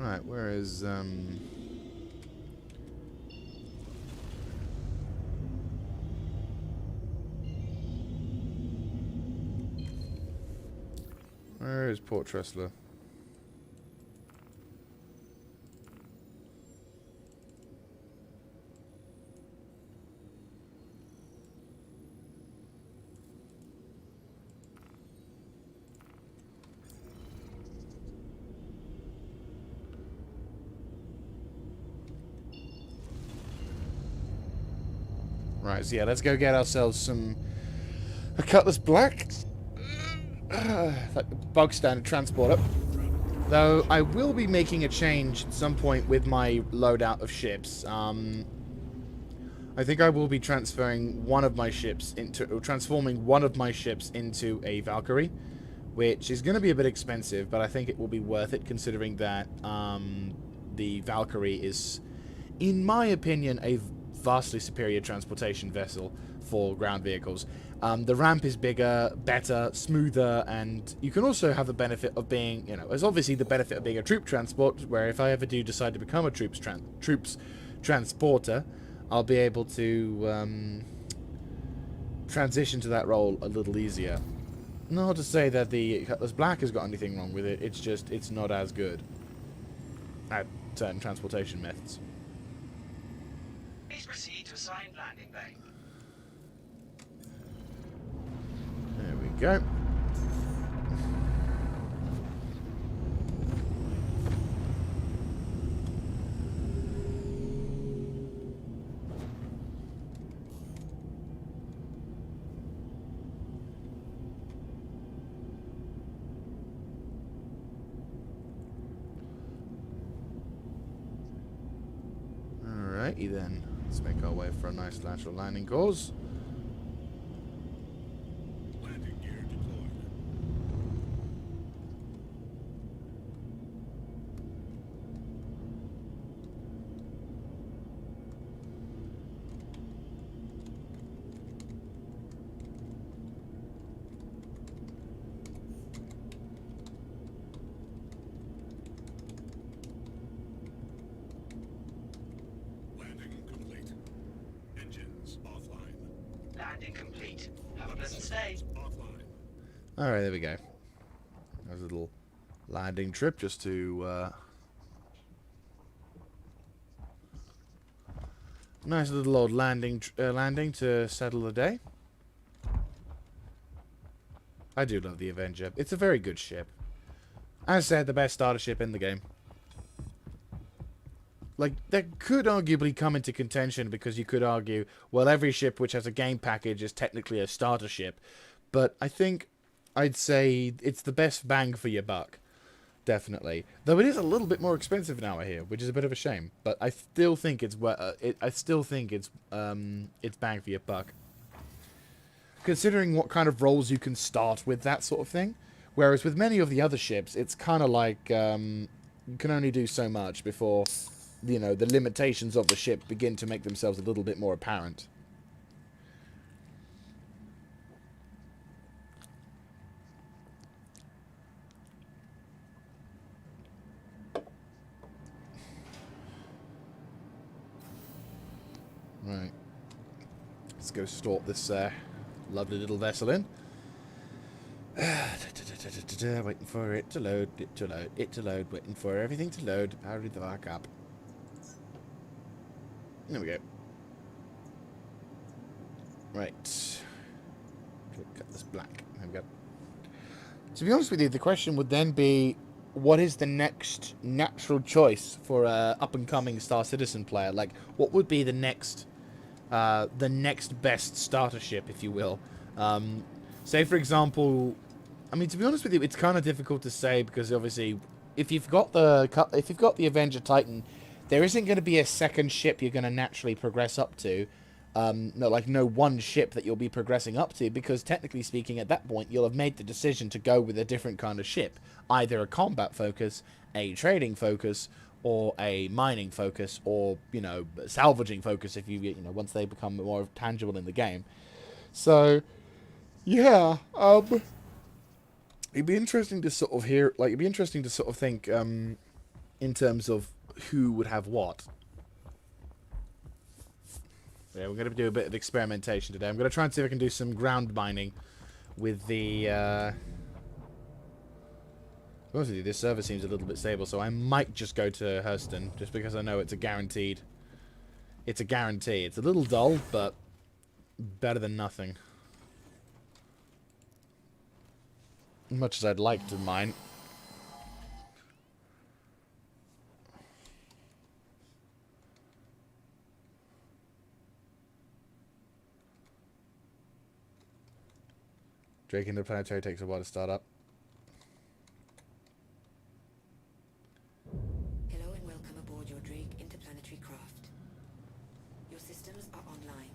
Right, where is, where is Port Tressler? Right, so yeah, let's go get ourselves a Cutlass Black. Like the bog standard transporter. Though I will be making a change at some point with my loadout of ships. I think I will be transforming one of my ships into a Valkyrie, which is going to be a bit expensive, but I think it will be worth it considering that the Valkyrie is, in my opinion, a vastly superior transportation vessel for ground vehicles. The ramp is bigger, better, smoother, and you can also have the benefit of being, there's obviously the benefit of being a troop transport, where if I ever do decide to become a troops transporter, I'll be able to transition to that role a little easier. Not to say that the Cutlass Black has got anything wrong with it, it's just, it's not as good at certain transportation methods. Please proceed to assigned landing bay. There we go. Alrighty then. Let's make our way for a nice lateral landing course. Landing gear deployed. Landing complete. Engines offline. Landing complete. Have a pleasant stay. Offline. Alright, there we go. There's a little landing trip just to nice little old landing to settle the day. I do love the Avenger. It's a very good ship. As said, the best starter ship in the game. Like, that could arguably come into contention because you could argue, well, every ship which has a game package is technically a starter ship. But I think I'd say it's the best bang for your buck. Definitely. Though it is a little bit more expensive now, I hear, which is a bit of a shame. But I still think it's it's bang for your buck. Considering what kind of roles you can start with, that sort of thing. Whereas with many of the other ships, it's kind of like you can only do so much before, the limitations of the ship begin to make themselves a little bit more apparent. Right. Let's go sort this lovely little vessel in. Waiting for it to load, waiting for everything to load. Hurry the fuck up. There we go. Right. Cut this black. There we go. To be honest with you, the question would then be, what is the next natural choice for a up-and-coming Star Citizen player? Like, what would be the next best starter ship, if you will? Say, for example, I mean, to be honest with you, it's kind of difficult to say because obviously, if you've got the Avenger Titan, there isn't going to be a second ship you're going to naturally progress up to. No one ship that you'll be progressing up to, because technically speaking, at that point, you'll have made the decision to go with a different kind of ship, either a combat focus, a trading focus, or a mining focus, or salvaging focus if you once they become more tangible in the game. So, yeah, it'd be interesting to sort of hear, like, it'd be interesting to sort of think, in terms of who would have what. Yeah, we're going to do a bit of experimentation today. I'm going to try and see if I can do some ground mining with the, honestly, this server seems a little bit stable, so I might just go to Hurston, just because I know it's a guaranteed. It's a guarantee. It's a little dull, but better than nothing. As much as I'd like to mine. Drake Interplanetary takes a while to start up. Hello and welcome aboard your Drake Interplanetary craft. Your systems are online.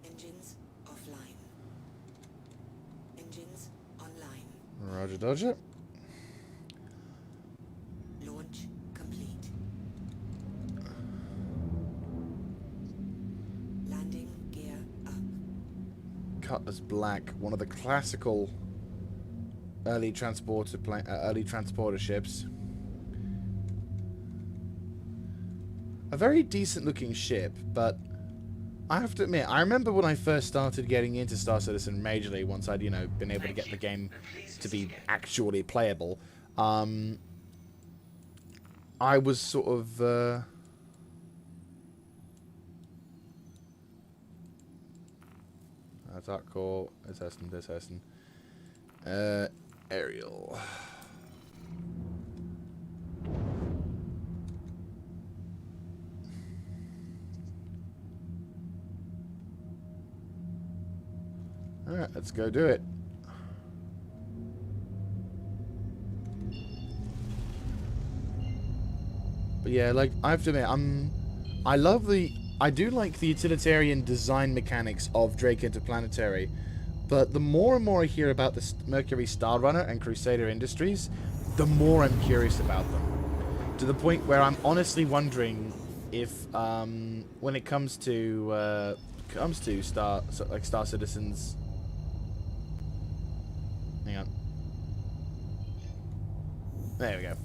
Engines offline. Engines online. Roger, Dodger. Launch complete. Landing gear up. Cutlass Black, one of the classical early transporter ships. A very decent looking ship, but I have to admit, I remember when I first started getting into Star Citizen majorly, once I'd, been able to get the game to be actually playable, I was sort of, Dark Core, this Hurston. Aerial. Alright, let's go do it. But yeah, like, I have to admit, I do like the utilitarian design mechanics of Drake Interplanetary, but the more and more I hear about the Mercury Star Runner and Crusader Industries, the more I'm curious about them. To the point where I'm honestly wondering if, when it comes to Star Citizen's... Hang on. There we go.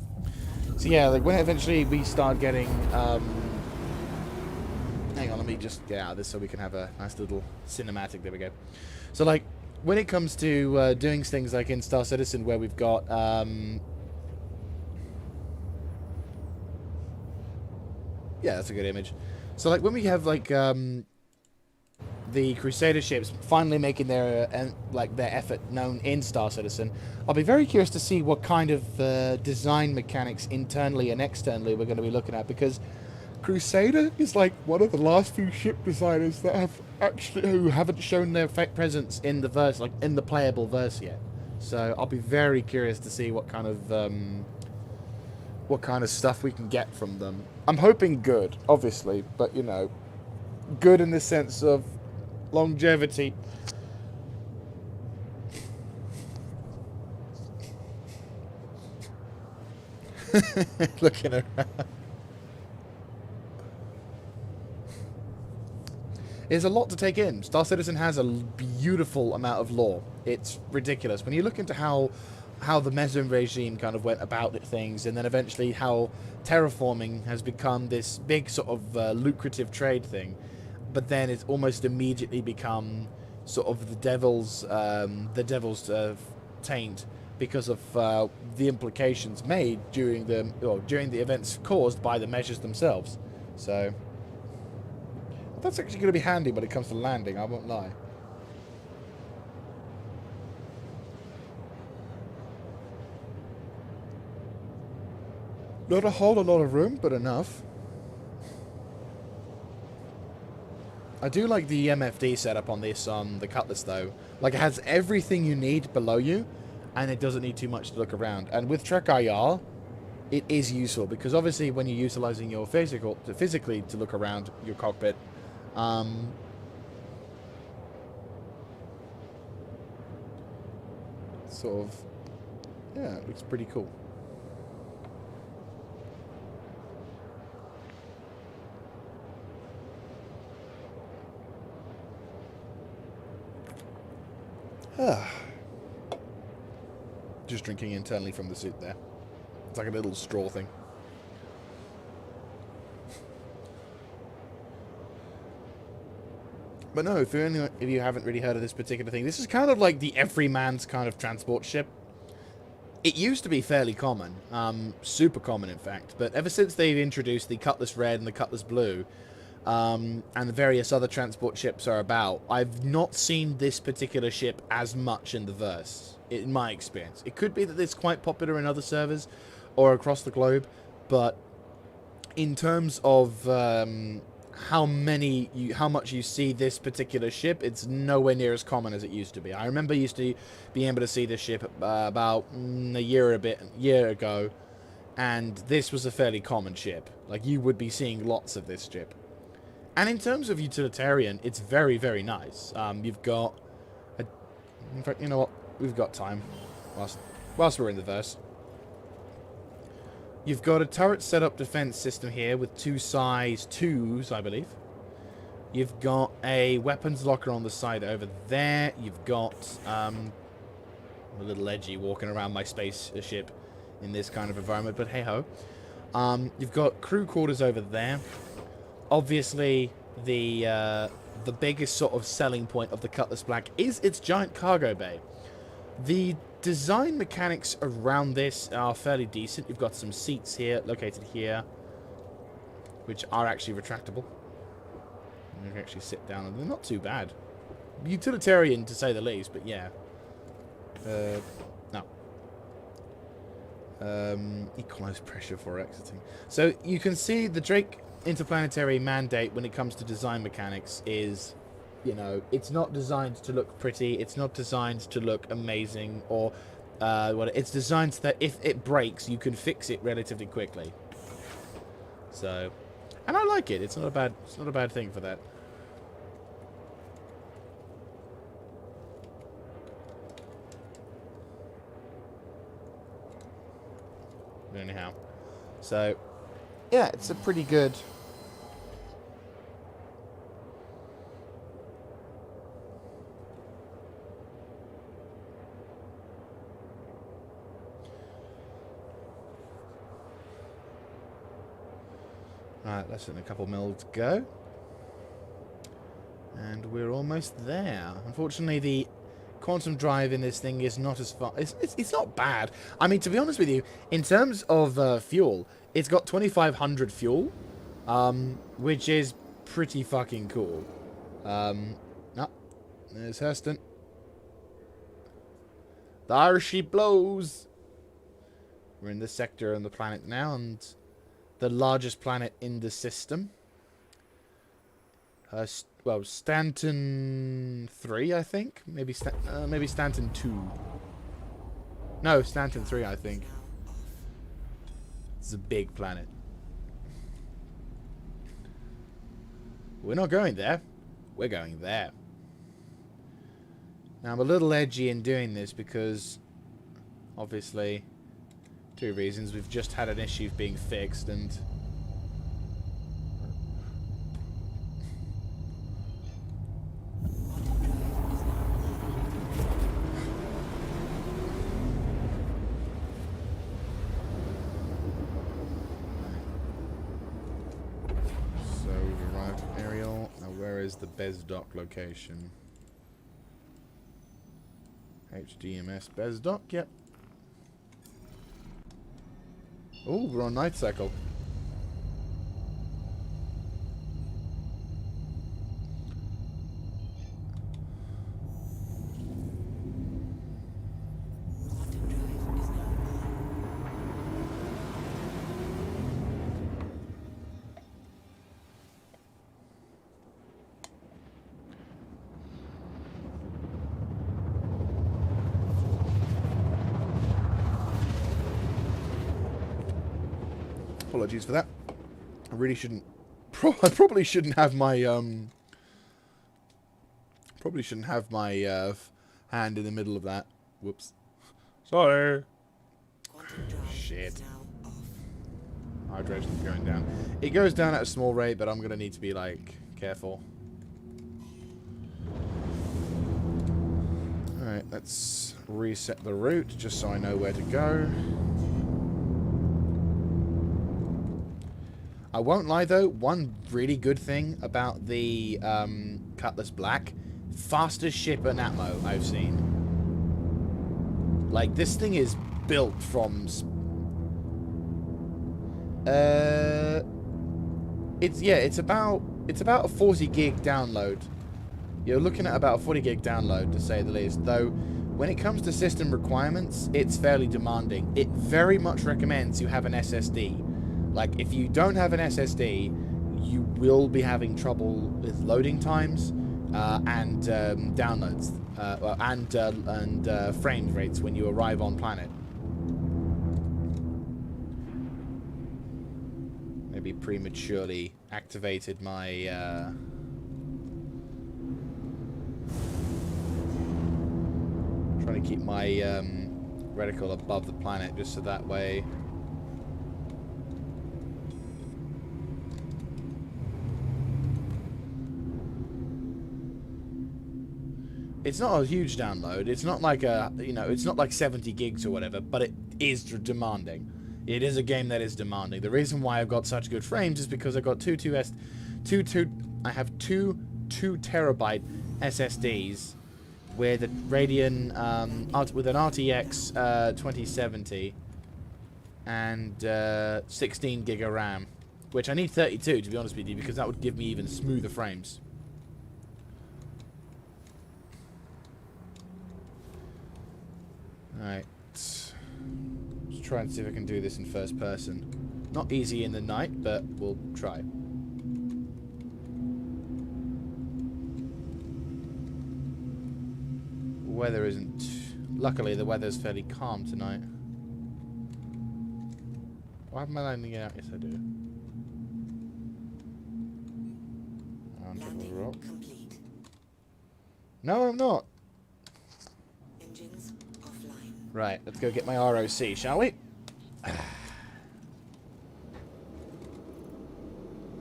So yeah, like when eventually we start getting, hang on, let me just get out of this so we can have a nice little cinematic. There we go. So like, when it comes to doing things like in Star Citizen where we've got, yeah, that's a good image. So like when we have like, the Crusader ships finally making their effort known in Star Citizen, I'll be very curious to see what kind of design mechanics internally and externally we're going to be looking at, because Crusader is like one of the last few ship designers that have who haven't shown their presence in the verse, like in the playable verse yet. So I'll be very curious to see what kind of stuff we can get from them. I'm hoping good, obviously, but good in the sense of longevity. Looking around. There's a lot to take in. Star Citizen has a beautiful amount of lore. It's ridiculous. When you look into how how the Meson regime kind of went about things, and then eventually how terraforming has become this big sort of lucrative trade thing, but then it's almost immediately become sort of the devil's taint because of the implications made during the events caused by the measures themselves. So that's actually going to be handy when it comes to landing, I won't lie. Not a whole lot of room, but enough. I do like the MFD setup on this the Cutlass though. Like, it has everything you need below you, and it doesn't need too much to look around. And with Trek IR, it is useful because obviously when you're utilizing your physically to look around your cockpit, sort of, yeah, it looks pretty cool. Just drinking internally from the suit there. It's like a little straw thing. But no, if you haven't really heard of this particular thing, this is kind of like the everyman's kind of transport ship. It used to be fairly common, super common in fact, but ever since they've introduced the Cutlass Red and the Cutlass Blue, and the various other transport ships are about, I've not seen this particular ship as much in the verse, in my experience. It could be that it's quite popular in other servers or across the globe, but in terms of how much you see this particular ship, it's nowhere near as common as it used to be. I remember used to being able to see this ship about a year ago, and this was a fairly common ship. Like, you would be seeing lots of this ship. And in terms of utilitarian, it's very, very nice. You've got... in fact, you know what? We've got time whilst we're in the verse. You've got a turret setup defense system here with two size 2s, I believe. You've got a weapons locker on the side over there. You've got... I'm a little edgy walking around my spaceship in this kind of environment, but hey-ho. You've got crew quarters over there. Obviously, the biggest sort of selling point of the Cutlass Black is its giant cargo bay. The design mechanics around this are fairly decent. You've got some seats here, located here, which are actually retractable. You can actually sit down, and they're not too bad. Utilitarian, to say the least, but yeah. No. Equalize pressure for exiting. So you can see the Drake interplanetary mandate when it comes to design mechanics is, you know, it's not designed to look pretty, it's not designed to look amazing, or it's designed so that if it breaks, you can fix it relatively quickly. So, and I like it. It's not a bad thing for that. Anyhow, so yeah, it's a pretty good. Alright, less than a couple mil to go. And we're almost there. Unfortunately, the quantum drive in this thing is not as far. It's not bad. I mean, to be honest with you, in terms of fuel, it's got 2,500 fuel, which is pretty fucking cool. No, there's Hurston. There she blows. We're in the sector on the planet now, and the largest planet in the system. Well, Stanton 3, I think. Maybe Stanton 2. No, Stanton 3, I think. It's a big planet. We're not going there. We're going there. Now, I'm a little edgy in doing this because, obviously, 2 reasons. We've just had an issue being fixed, and is the Bezdok location? HDMS Bezdok, yep. Oh, we're on Night Cycle. Quantum drive is now on. Apologies for that. I really shouldn't. I probably shouldn't have my Probably shouldn't have my hand in the middle of that. Whoops. Sorry. Quantum drive Shit. is now off. Hydration's going down. It goes down at a small rate, but I'm gonna need to be like careful. Alright, let's reset the route just so I know where to go. I won't lie though, one really good thing about the Cutlass Black, fastest ship and ammo I've seen. Like, this thing is built from... it's about a 40 gig download. You're looking at about a 40 gig download, to say the least. Though, when it comes to system requirements, it's fairly demanding. It very much recommends you have an SSD. Like, if you don't have an SSD, you will be having trouble with loading times and downloads and frame rates when you arrive on planet. Maybe prematurely activated my trying to keep my reticle above the planet just so that way. It's not a huge download. It's not like a, it's not like 70 gigs or whatever, but it is demanding. It is a game that is demanding. The reason why I've got such good frames is because I've got I have two 2 terabyte SSDs with a Radeon with an RTX 2070 and 16 gig of RAM, which I need 32 to be honest with you, because that would give me even smoother frames. Alright, let's try and see if I can do this in first person. Not easy in the night, but we'll try. Weather isn't... Luckily, the weather's fairly calm tonight. Why am I landing it out? Yes, I do. Landing complete. No, I'm not. Engines offline. Right, let's go get my ROC, shall we? I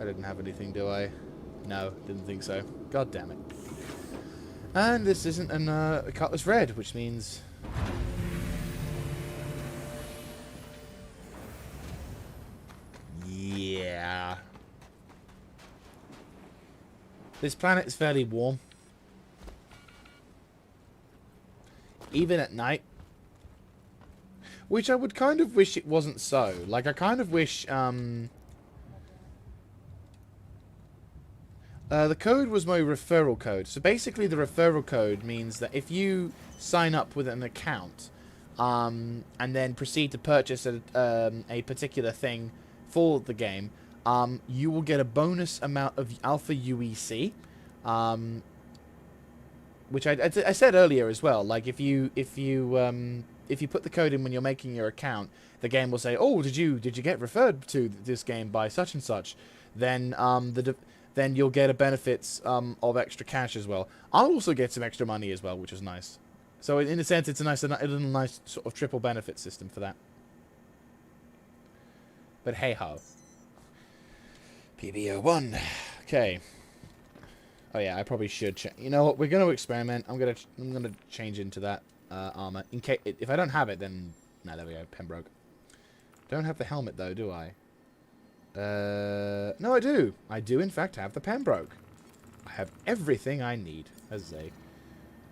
didn't have anything, do I? No, didn't think so. God damn it. And this isn't a Cutlass Red, which means... Yeah. This planet is fairly warm. Even at night. Which I would kind of wish it wasn't so. Like, I kind of wish, the code was my referral code. So basically the referral code means that if you sign up with an account, and then proceed to purchase a particular thing for the game, you will get a bonus amount of Alpha UEC, which I said earlier as well. Like, if you put the code in when you're making your account, the game will say, "Oh, did you get referred to this game by such and such?" Then then you'll get a benefits of extra cash as well. I'll also get some extra money as well, which is nice. So in a sense, it's a little nice sort of triple benefit system for that. But hey ho. PBO1. Okay. Oh yeah, I probably should check. You know what? We're going to experiment. I'm gonna change into that armor in case if I don't have it, then no. There we go. Pembroke. Don't have the helmet though, do I? No, I do. I do in fact have the Pembroke. I have everything I need, as they.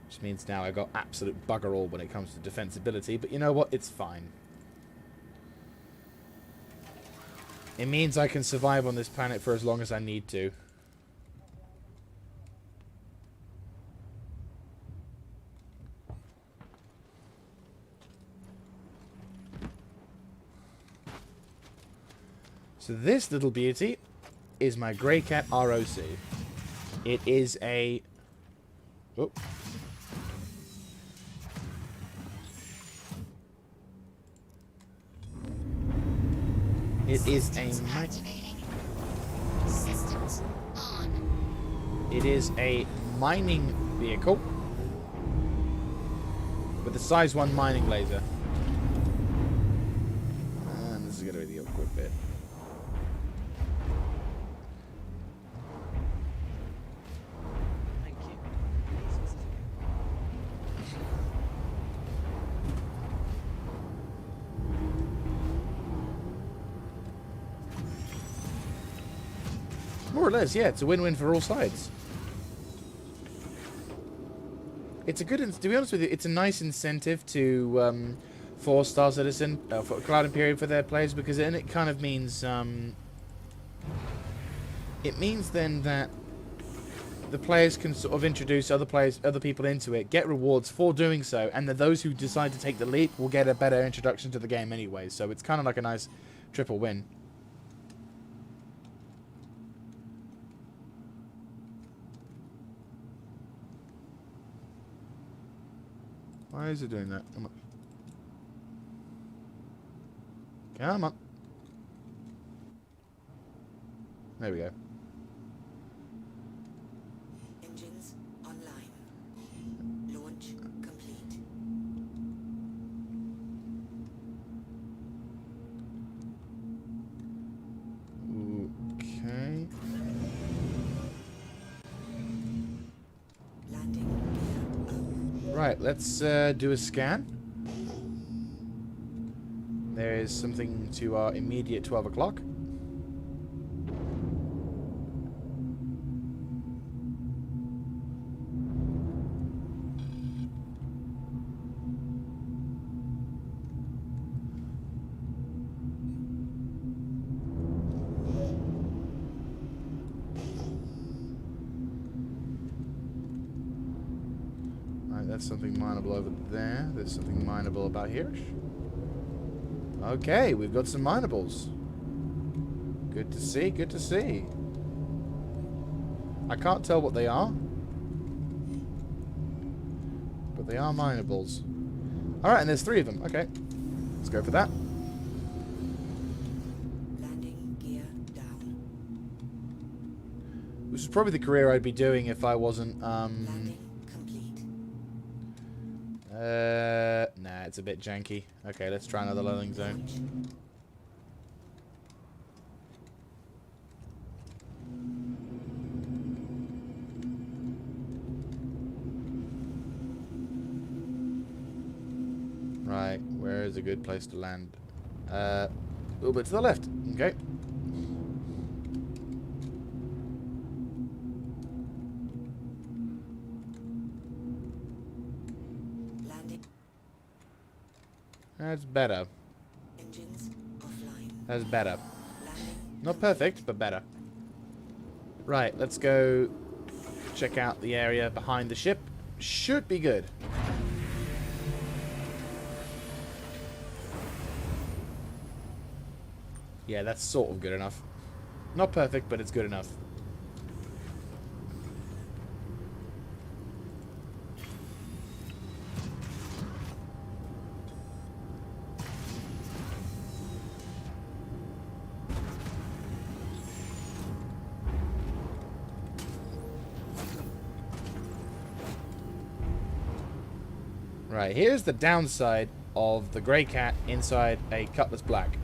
Which means now I got absolute bugger all when it comes to defensibility, but you know what? It's fine. It means I can survive on this planet for as long as I need to. So this little beauty is my Grey Cat ROC. It is a... Oh. It is a... Systems on. It is a mining vehicle with a size 1 mining laser. And this is going to be the awkward bit. Thank you. Please visit again. More or less, yeah, it's a win-win for all sides. It's a good, to be honest with you, it's a nice incentive to for Star Citizen, for Cloud Imperium for their players, because then it kind of means, it means then that the players can sort of introduce other people into it, get rewards for doing so, and that those who decide to take the leap will get a better introduction to the game anyway. So it's kind of like a nice triple win. Why is it doing that? Come on. Come on. There we go. Engines online. Launch complete. Okay. Landing gear up. Right, let's do a scan. There is something to our immediate 12 o'clock. That's something mineable over there. There's something mineable about here. Okay, we've got some minables. Good to see, good to see. I can't tell what they are, but they are minables. Alright, and there's 3 of them. Okay, let's go for that. Landing gear down. This is probably the career I'd be doing if I wasn't, Landing complete. nah, it's a bit janky. Okay, let's try another loading zone. Right, where is a good place to land? A little bit to the left. Okay. Landing. That's better. Engines offline. That's better. Landing. Not perfect, but better. Right, let's go check out the area behind the ship. Should be good. Yeah, that's sort of good enough. Not perfect, but it's good enough. Right, here's the downside of the Grey Cat inside a Cutlass Black.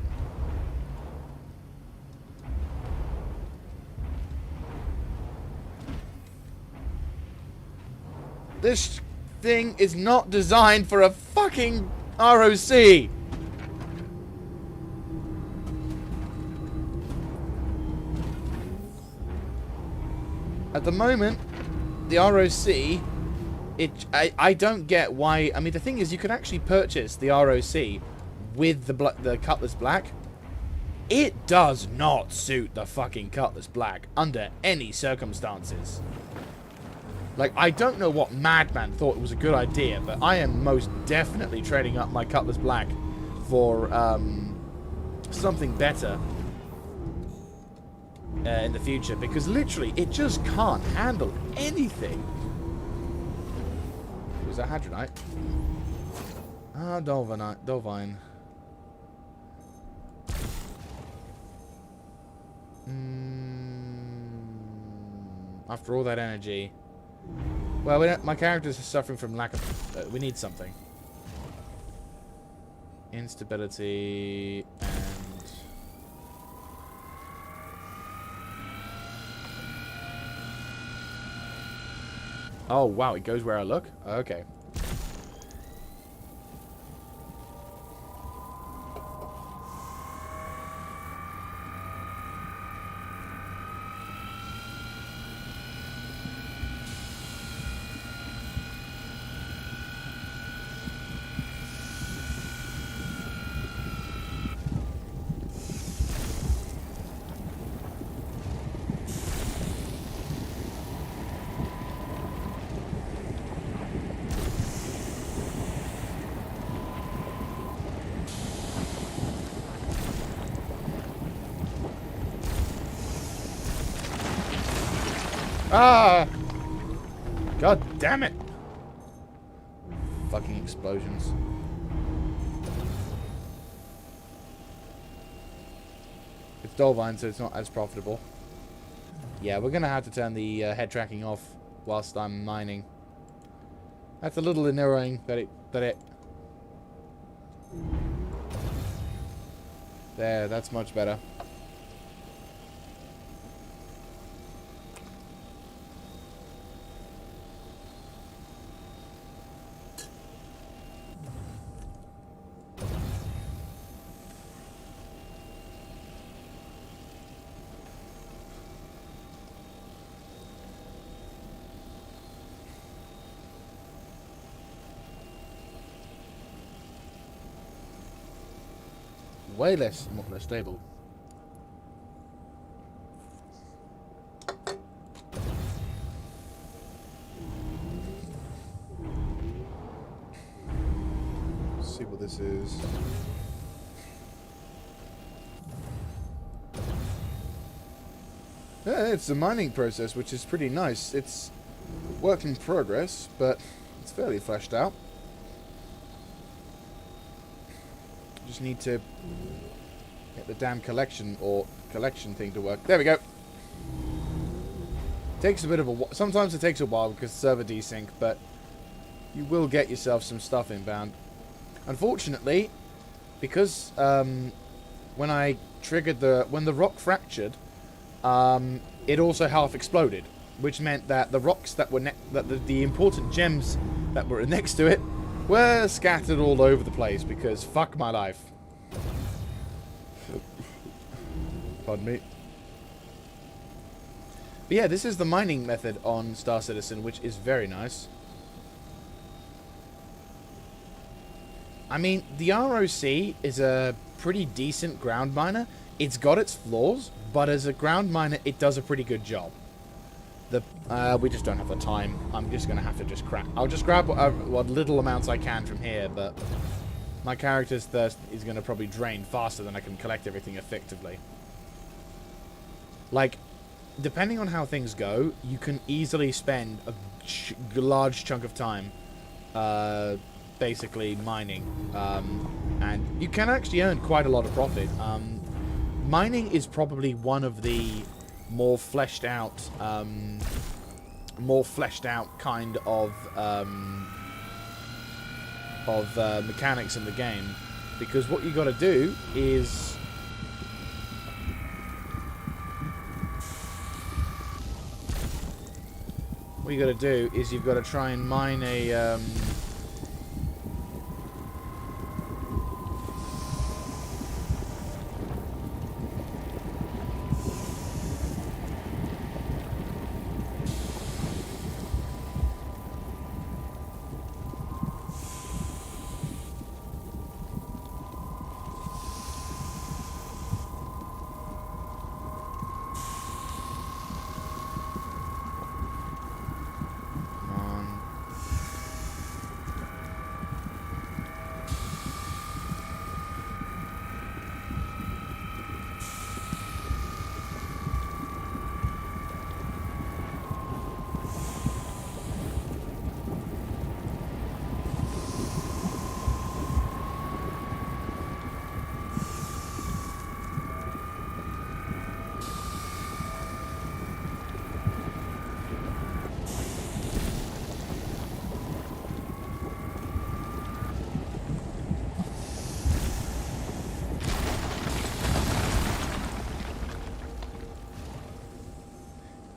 This thing is not designed for a fucking ROC. At the moment, the ROC, I don't get why. I mean, the thing is, you can actually purchase the ROC with the Cutlass Black. It does not suit the fucking Cutlass Black under any circumstances. Like, I don't know what madman thought it was a good idea, but I am most definitely trading up my Cutlass Black for something better in the future, because literally it just can't handle anything. Was that Hadronite? Ah, Dolvine. After all that energy. Well, my characters are suffering from lack of... we need something. Instability and... Oh, wow, it goes where I look? Okay. Ah! God damn it! Fucking explosions. It's Dolvine, so it's not as profitable. Yeah, we're gonna have to turn the head tracking off whilst I'm mining. That's a little annoying that it... There, that's much better. Way less stable. Let's see what this is. Yeah, it's a mining process, which is pretty nice. It's work in progress, but it's fairly fleshed out. Just need to get the damn collection thing to work. There we go. Takes a bit of a... Sometimes it takes a while because server desync, but you will get yourself some stuff inbound. Unfortunately, because when I triggered when the rock fractured, it also half exploded, which meant that the rocks that were the important gems that were next to it were scattered all over the place, because fuck my life. Pardon me. But yeah, this is the mining method on Star Citizen, which is very nice. I mean, the ROC is a pretty decent ground miner. It's got its flaws, but as a ground miner, it does a pretty good job. We just don't have the time. I'm just going to have to just crack. I'll just grab what little amounts I can from here, but my character's thirst is going to probably drain faster than I can collect everything effectively. Like, depending on how things go, you can easily spend a large chunk of time basically mining. And you can actually earn quite a lot of profit. Mining is probably one of the more fleshed out kind of mechanics in the game, because what you got to do is you've got to try and mine a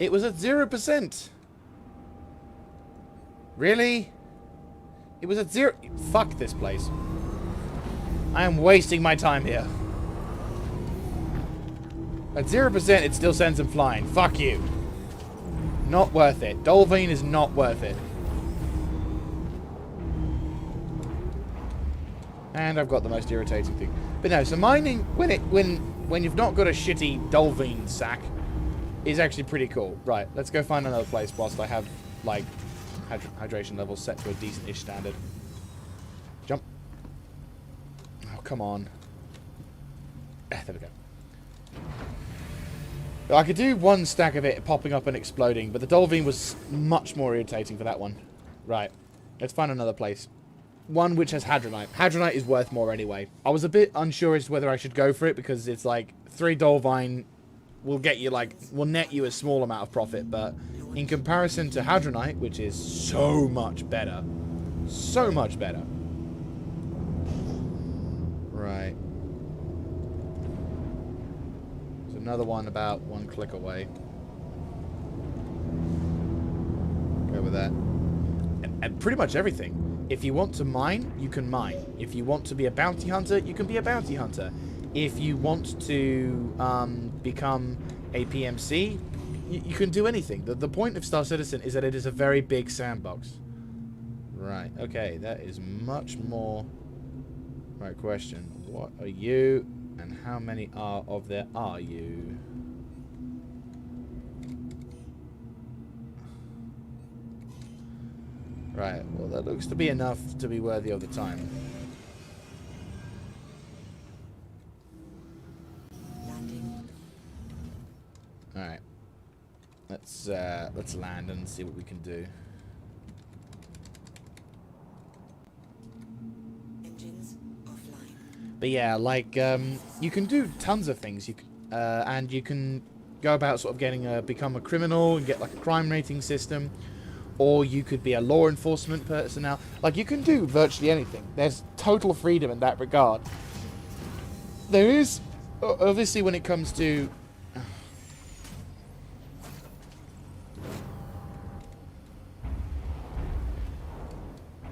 It was at 0%. Really? It was at 0... Fuck this place. I am wasting my time here. At 0%, it still sends them flying. Fuck you. Not worth it. Dolvine is not worth it. And I've got the most irritating thing. But no, so mining, when you've not got a shitty Dolvine sack, is actually pretty cool. Right, let's go find another place whilst I have, like, hydration levels set to a decent-ish standard. Jump. Oh, come on. There we go. I could do one stack of it popping up and exploding, but the Dolvine was much more irritating for that one. Right. Let's find another place. One which has Hadronite. Hadronite is worth more anyway. I was a bit unsure as to whether I should go for it, because it's like 3 Dolvine will get you, like, will net you a small amount of profit, but in comparison to Hadronite, which is so much better. So much better. Right. Another one about 1 click away. Go with that. And pretty much everything. If you want to mine, you can mine. If you want to be a bounty hunter, you can be a bounty hunter. If you want to become a PMC, you can do anything. The point of Star Citizen is that it is a very big sandbox. Right, okay, that is much more... Right, question. What are you... And how many of there are you? Right, well that looks to be enough to be worthy of the time. Alright. Let's land and see what we can do. But yeah, like, you can do tons of things. And you can go about sort of become a criminal and get like a crime rating system. Or you could be a law enforcement personnel. Like, you can do virtually anything. There's total freedom in that regard. There is, obviously, when it comes to...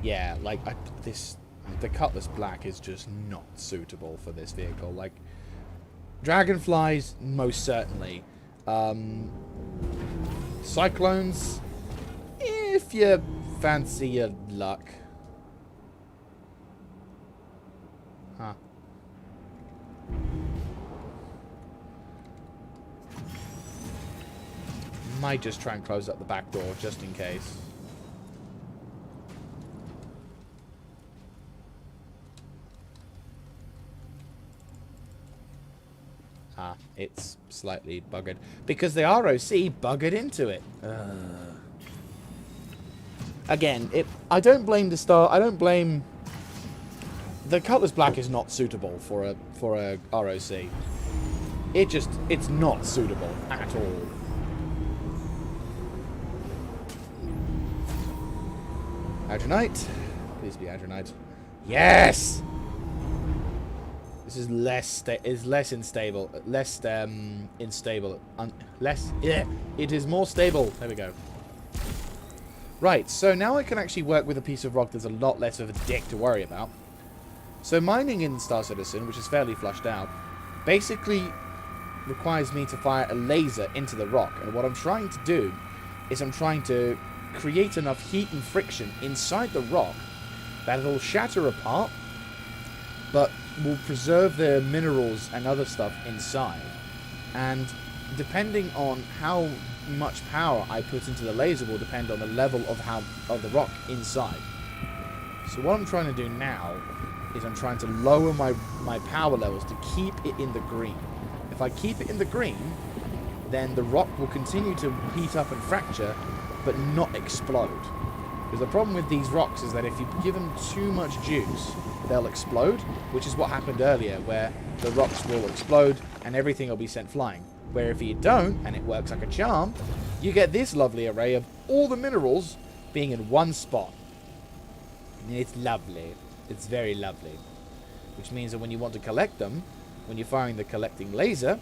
Yeah, like, the Cutlass Black is just not suitable for this vehicle. Like, Dragonflies, most certainly. Cyclones, if you fancy your luck. Huh. Might just try and close up the back door, just in case. Ah, it's slightly buggered. Because the ROC buggered into it. Again, I don't blame the Cutlass Black is not suitable for a ROC. It's not suitable at all. Hadronite. Please be Hadronite. Yes! This is less unstable. It is more stable. There we go. Right, so now I can actually work with a piece of rock that's a lot less of a dick to worry about. So mining in Star Citizen, which is fairly flushed out, basically requires me to fire a laser into the rock. And what I'm trying to do is I'm trying to create enough heat and friction inside the rock that it'll shatter apart, but will preserve the minerals and other stuff inside. And depending on how much power I put into the laser will depend on the level of the rock inside. So what I'm trying to do now is I'm trying to lower my power levels to keep it in the green. If I keep it in the green, then the rock will continue to heat up and fracture, but not explode. Because the problem with these rocks is that if you give them too much juice, they'll explode, which is what happened earlier, where the rocks will explode and everything will be sent flying. Where if you don't, and it works like a charm, you get this lovely array of all the minerals being in one spot. And it's lovely. It's very lovely. Which means that when you want to collect them, when you're firing the collecting laser,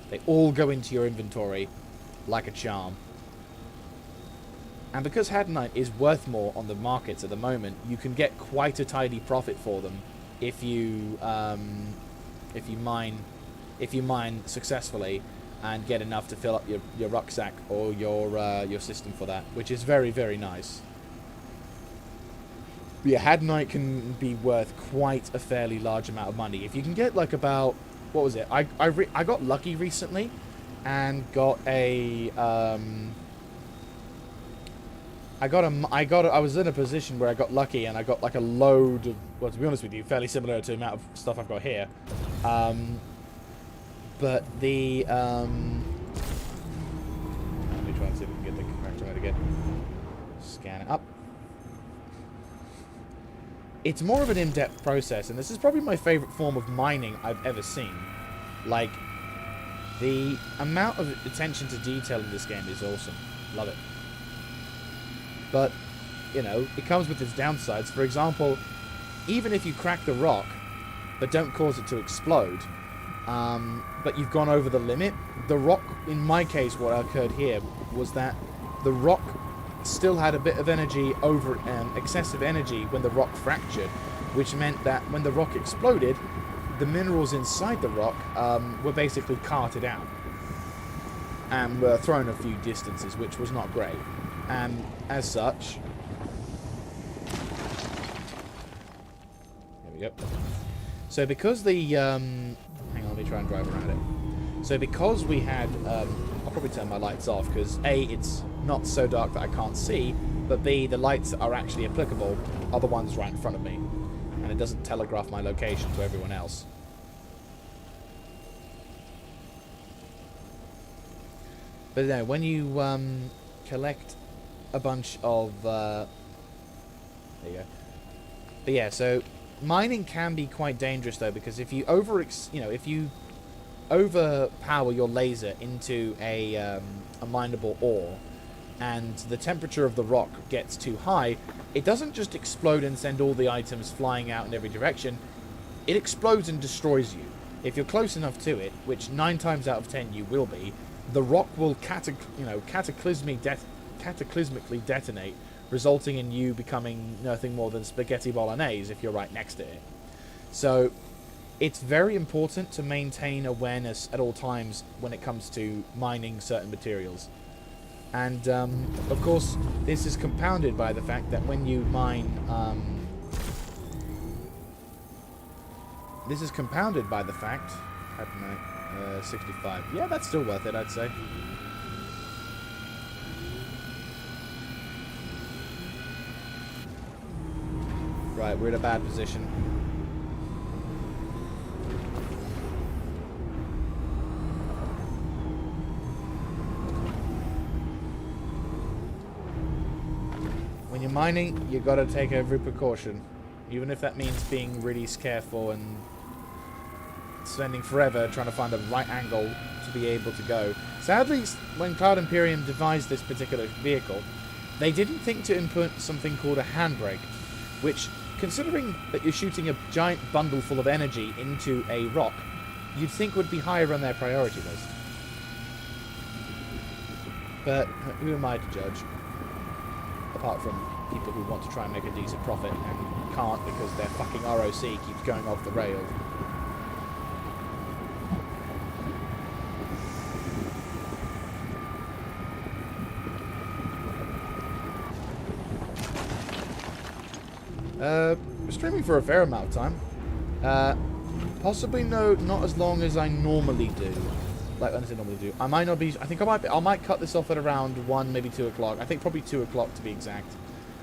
they all go into your inventory like a charm. And because Hadanite is worth more on the markets at the moment, you can get quite a tidy profit for them if you mine successfully and get enough to fill up your rucksack or your system for that, which is very, very nice. But yeah, Hadanite can be worth quite a fairly large amount of money. If you can get like about, what was it? I got lucky recently and got a I was in a position where I got lucky and I got like a load of, well, to be honest with you, fairly similar to the amount of stuff I've got here. But the let me try and see if we can get the character out again. Scan it up. It's more of an in-depth process, and this is probably my favorite form of mining I've ever seen. Like, the amount of attention to detail in this game is awesome. Love it. But, you know, it comes with its downsides. For example, even if you crack the rock, but don't cause it to explode, but you've gone over the limit, the rock, in my case, what occurred here was that the rock still had a bit of energy over, excessive energy when the rock fractured, which meant that when the rock exploded, the minerals inside the rock were basically carted out and were thrown a few distances, which was not great. And as such, there we go. So because the hang on, let me try and drive around it. So because we had I'll probably turn my lights off because A, it's not so dark that I can't see, but B, the lights that are actually applicable are the ones right in front of me, and it doesn't telegraph my location to everyone else. But no, when you collect a bunch of there you go. But yeah, so mining can be quite dangerous though, because if you if you overpower your laser into a mineable ore, and the temperature of the rock gets too high, it doesn't just explode and send all the items flying out in every direction. It explodes and destroys you. If you're close enough to it, which 9 times out of 10 you will be, the rock will cataclysmically detonate, resulting in you becoming nothing more than spaghetti bolognese if you're right next to it. So it's very important to maintain awareness at all times when it comes to mining certain materials. And of course, this is compounded by the fact that when you mine 65. Yeah, that's still worth it, I'd say. Right, we're in a bad position. When you're mining, you gotta take every precaution. Even if that means being really careful and spending forever trying to find the right angle to be able to go. Sadly, when Cloud Imperium devised this particular vehicle, they didn't think to input something called a handbrake, which, considering that you're shooting a giant bundle full of energy into a rock, you'd think would be higher on their priority list. But who am I to judge? Apart from people who want to try and make a decent profit and can't because their fucking ROC keeps going off the rails. Streaming for a fair amount of time. Possibly not as long as I normally do. Like, I normally do. I might not be. I think I might cut this off at around 1, maybe 2 o'clock. I think probably 2 o'clock to be exact.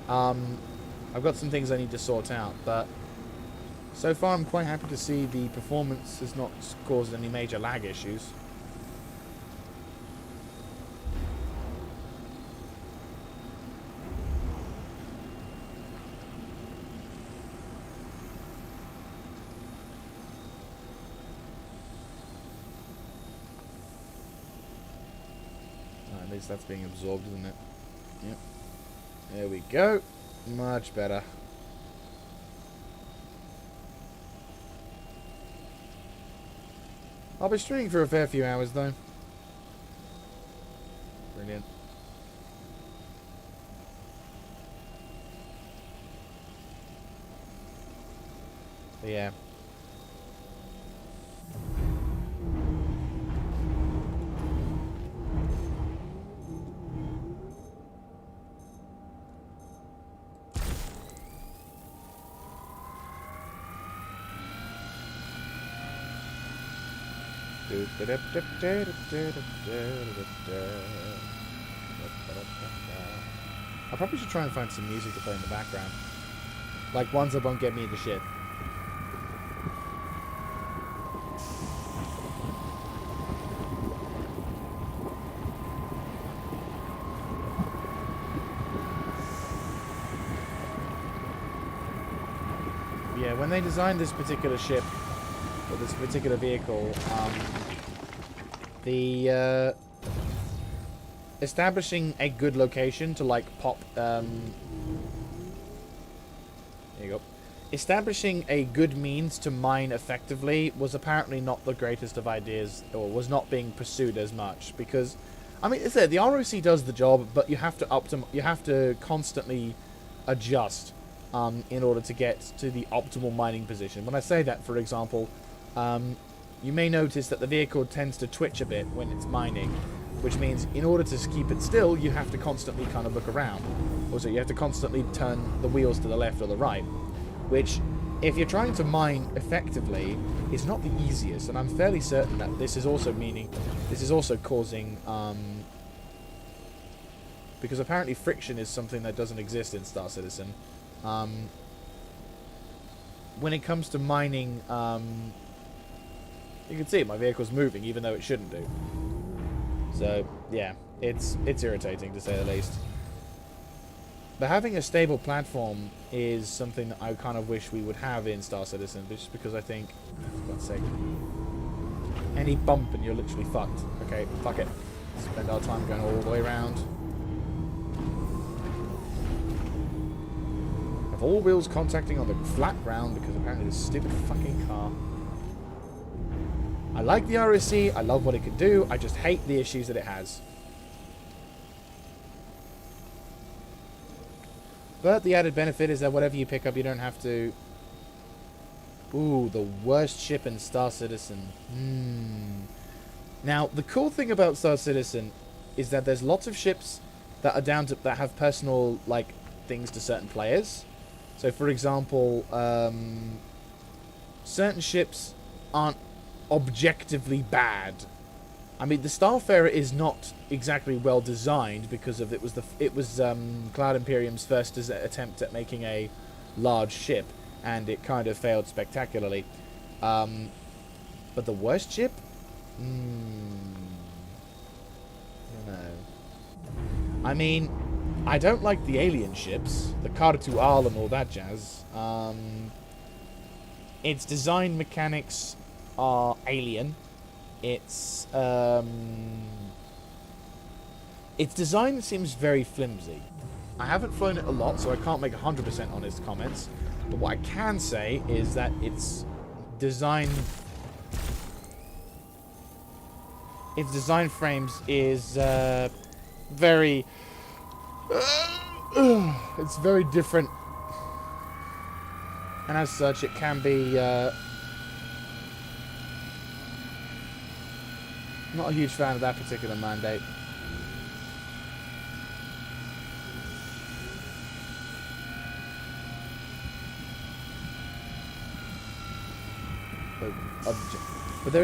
I've got some things I need to sort out, but so far I'm quite happy to see the performance has not caused any major lag issues. At least that's being absorbed, isn't it? Yep. There we go. Much better. I'll be streaming for a fair few hours, though. Brilliant. But yeah. I probably should try and find some music to play in the background. Like ones that won't get me into shit. Yeah, when they designed this particular ship, or this particular vehicle, the establishing a good location to like pop there you go. Establishing a good means to mine effectively was apparently not the greatest of ideas, or was not being pursued as much, because I mean, it's there, the ROC does the job, but you have to constantly adjust in order to get to the optimal mining position. When I say that, for example, you may notice that the vehicle tends to twitch a bit when it's mining, which means in order to keep it still, you have to constantly kind of look around. Also, you have to constantly turn the wheels to the left or the right, which, if you're trying to mine effectively, is not the easiest. And I'm fairly certain that this is also causing, because apparently friction is something that doesn't exist in Star Citizen. When it comes to mining, you can see my vehicle's moving even though it shouldn't do. So yeah, it's irritating to say the least. But having a stable platform is something that I kind of wish we would have in Star Citizen, just because I think, for God's sake, any bump and you're literally fucked. Okay, fuck it. Spend our time going all the way around. Have all wheels contacting on the flat ground because apparently this stupid fucking car. I like the RSC, I love what it can do, I just hate the issues that it has. But the added benefit is that whatever you pick up, you don't have to... Ooh, the worst ship in Star Citizen. Now, the cool thing about Star Citizen is that there's lots of ships that are that have personal, like, things to certain players. So, for example, certain ships aren't objectively bad. I mean, the Starfarer is not exactly well designed because of it was Cloud Imperium's first attempt at making a large ship, and it kind of failed spectacularly. But the worst ship, I don't know. I mean, I don't like the alien ships, the Kar-2-Al and all that jazz. Its design mechanics are alien. Its design seems very flimsy. I haven't flown it a lot, so I can't make 100% honest comments. But what I can say is that its design frames is very it's very different, and as such it can be not a huge fan of that particular mandate. But there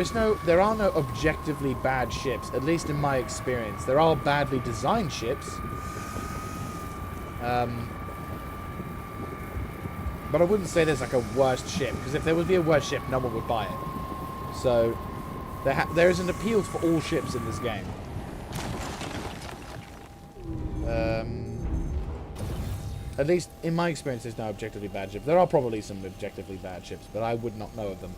are no objectively bad ships, at least in my experience. There are badly designed ships. But I wouldn't say there's like a worst ship, because if there would be a worst ship, no one would buy it. So there is an appeal for all ships in this game. At least in my experience, there's no objectively bad ships. There are probably some objectively bad ships, but I would not know of them.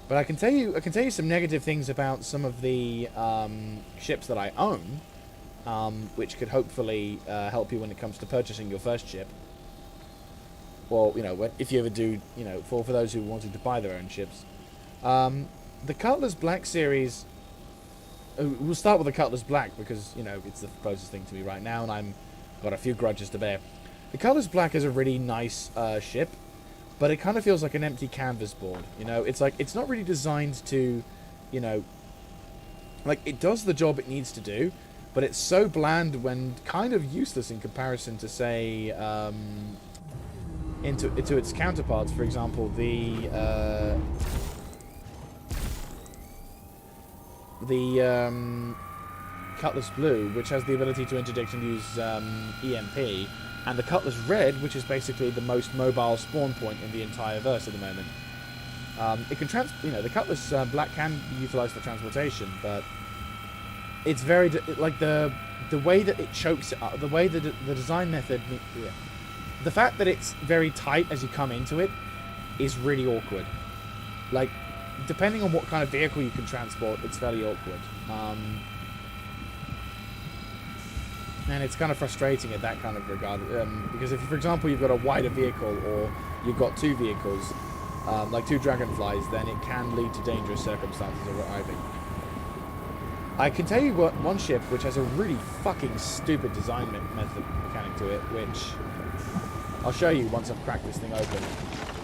But I can tell you some negative things about some of the ships that I own, which could hopefully help you when it comes to purchasing your first ship. Well, you know, if you ever do, you know, for those who wanted to buy their own ships. The Cutlass Black Series we'll start with the Cutlass Black because, you know, it's the closest thing to me right now, and I'm got a few grudges to bear. The Cutlass Black is a really nice ship, but it kind of feels like an empty canvas board. You know, it's like it's not really designed to, you know, like it does the job it needs to do, but it's so bland when kind of useless in comparison to, say, into its counterparts. For example, the Cutlass Blue, which has the ability to interdict and use EMP, and the Cutlass Red, which is basically the most mobile spawn point in the entire verse at the moment. It can the Cutlass Black can be utilized for transportation, but it's very like the way that it chokes it up, the way that the design method, the fact that it's very tight as you come into it is really awkward. Like, depending on what kind of vehicle you can transport, it's fairly awkward. And it's kind of frustrating at that kind of regard, because if, for example, you've got a wider vehicle or you've got two vehicles, like two Dragonflies, then it can lead to dangerous circumstances of arriving. I can tell you one ship which has a really fucking stupid design mechanic to it, which I'll show you once I've cracked this thing open.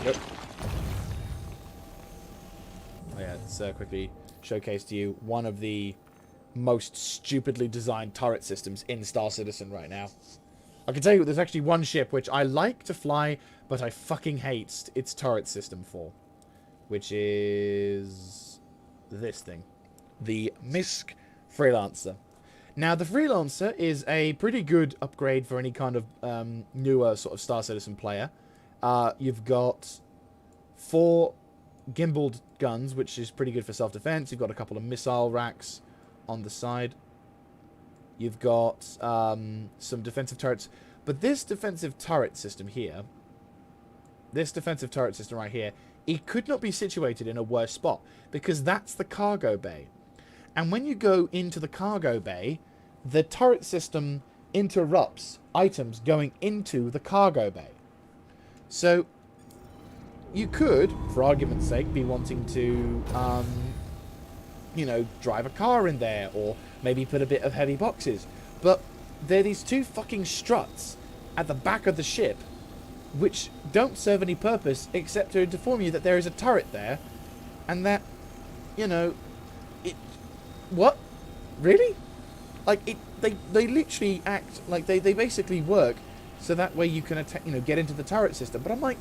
Yep. Oh yeah, let's quickly showcase to you one of the most stupidly designed turret systems in Star Citizen right now. I can tell you there's actually one ship which I like to fly, but I fucking hate its turret system for, which is this thing, the Misk Freelancer. Now, the Freelancer is a pretty good upgrade for any kind of newer sort of Star Citizen player. You've got 4 gimbaled guns, which is pretty good for self-defense. You've got a couple of missile racks on the side. You've got some defensive turrets. But this defensive turret system here, right here, it could not be situated in a worse spot, because that's the cargo bay. And when you go into the cargo bay, the turret system interrupts items going into the cargo bay. So you could, for argument's sake, be wanting to, you know, drive a car in there, or maybe put a bit of heavy boxes. But there are these 2 fucking struts at the back of the ship, which don't serve any purpose except to inform you that there is a turret there, and that, you know, what? Really? Like, they literally act like they basically work so that way you can attack, you know, get into the turret system. But I'm like,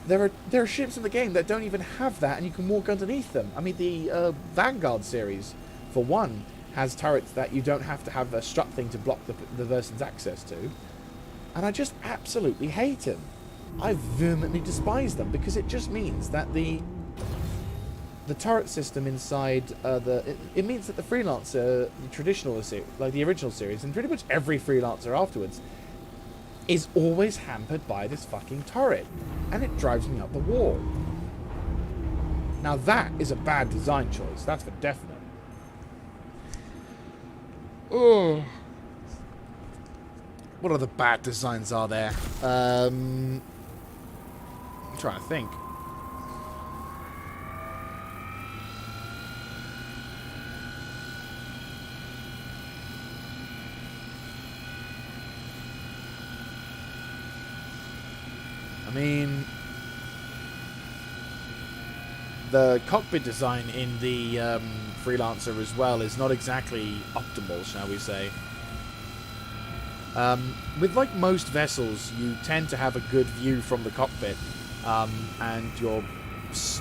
there are ships in the game that don't even have that, and you can walk underneath them. I mean, the Vanguard series, for one, has turrets that you don't have to have a strut thing to block the person's access to. And I just absolutely hate them. I vehemently despise them, because it just means that the turret system inside it means that the Freelancer, the traditional series, like the original series, and pretty much every Freelancer afterwards, is always hampered by this fucking turret, and it drives me up the wall. Now that is a bad design choice, that's for definite. Oh, what other bad designs are there? I'm trying to think. I mean, the cockpit design in the Freelancer as well is not exactly optimal, shall we say. With like most vessels, you tend to have a good view from the cockpit, and you're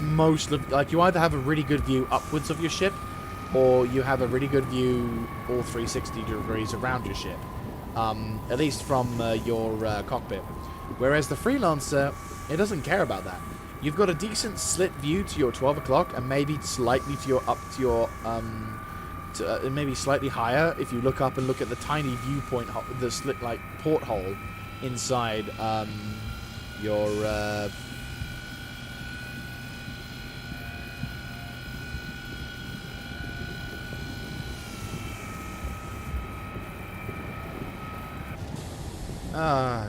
most like you either have a really good view upwards of your ship, or you have a really good view all 360 degrees around your ship, at least from your cockpit. Whereas the Freelancer, it doesn't care about that. You've got a decent slit view to your 12 o'clock, and maybe slightly to your maybe slightly higher if you look up and look at the tiny viewpoint, the slit like porthole inside your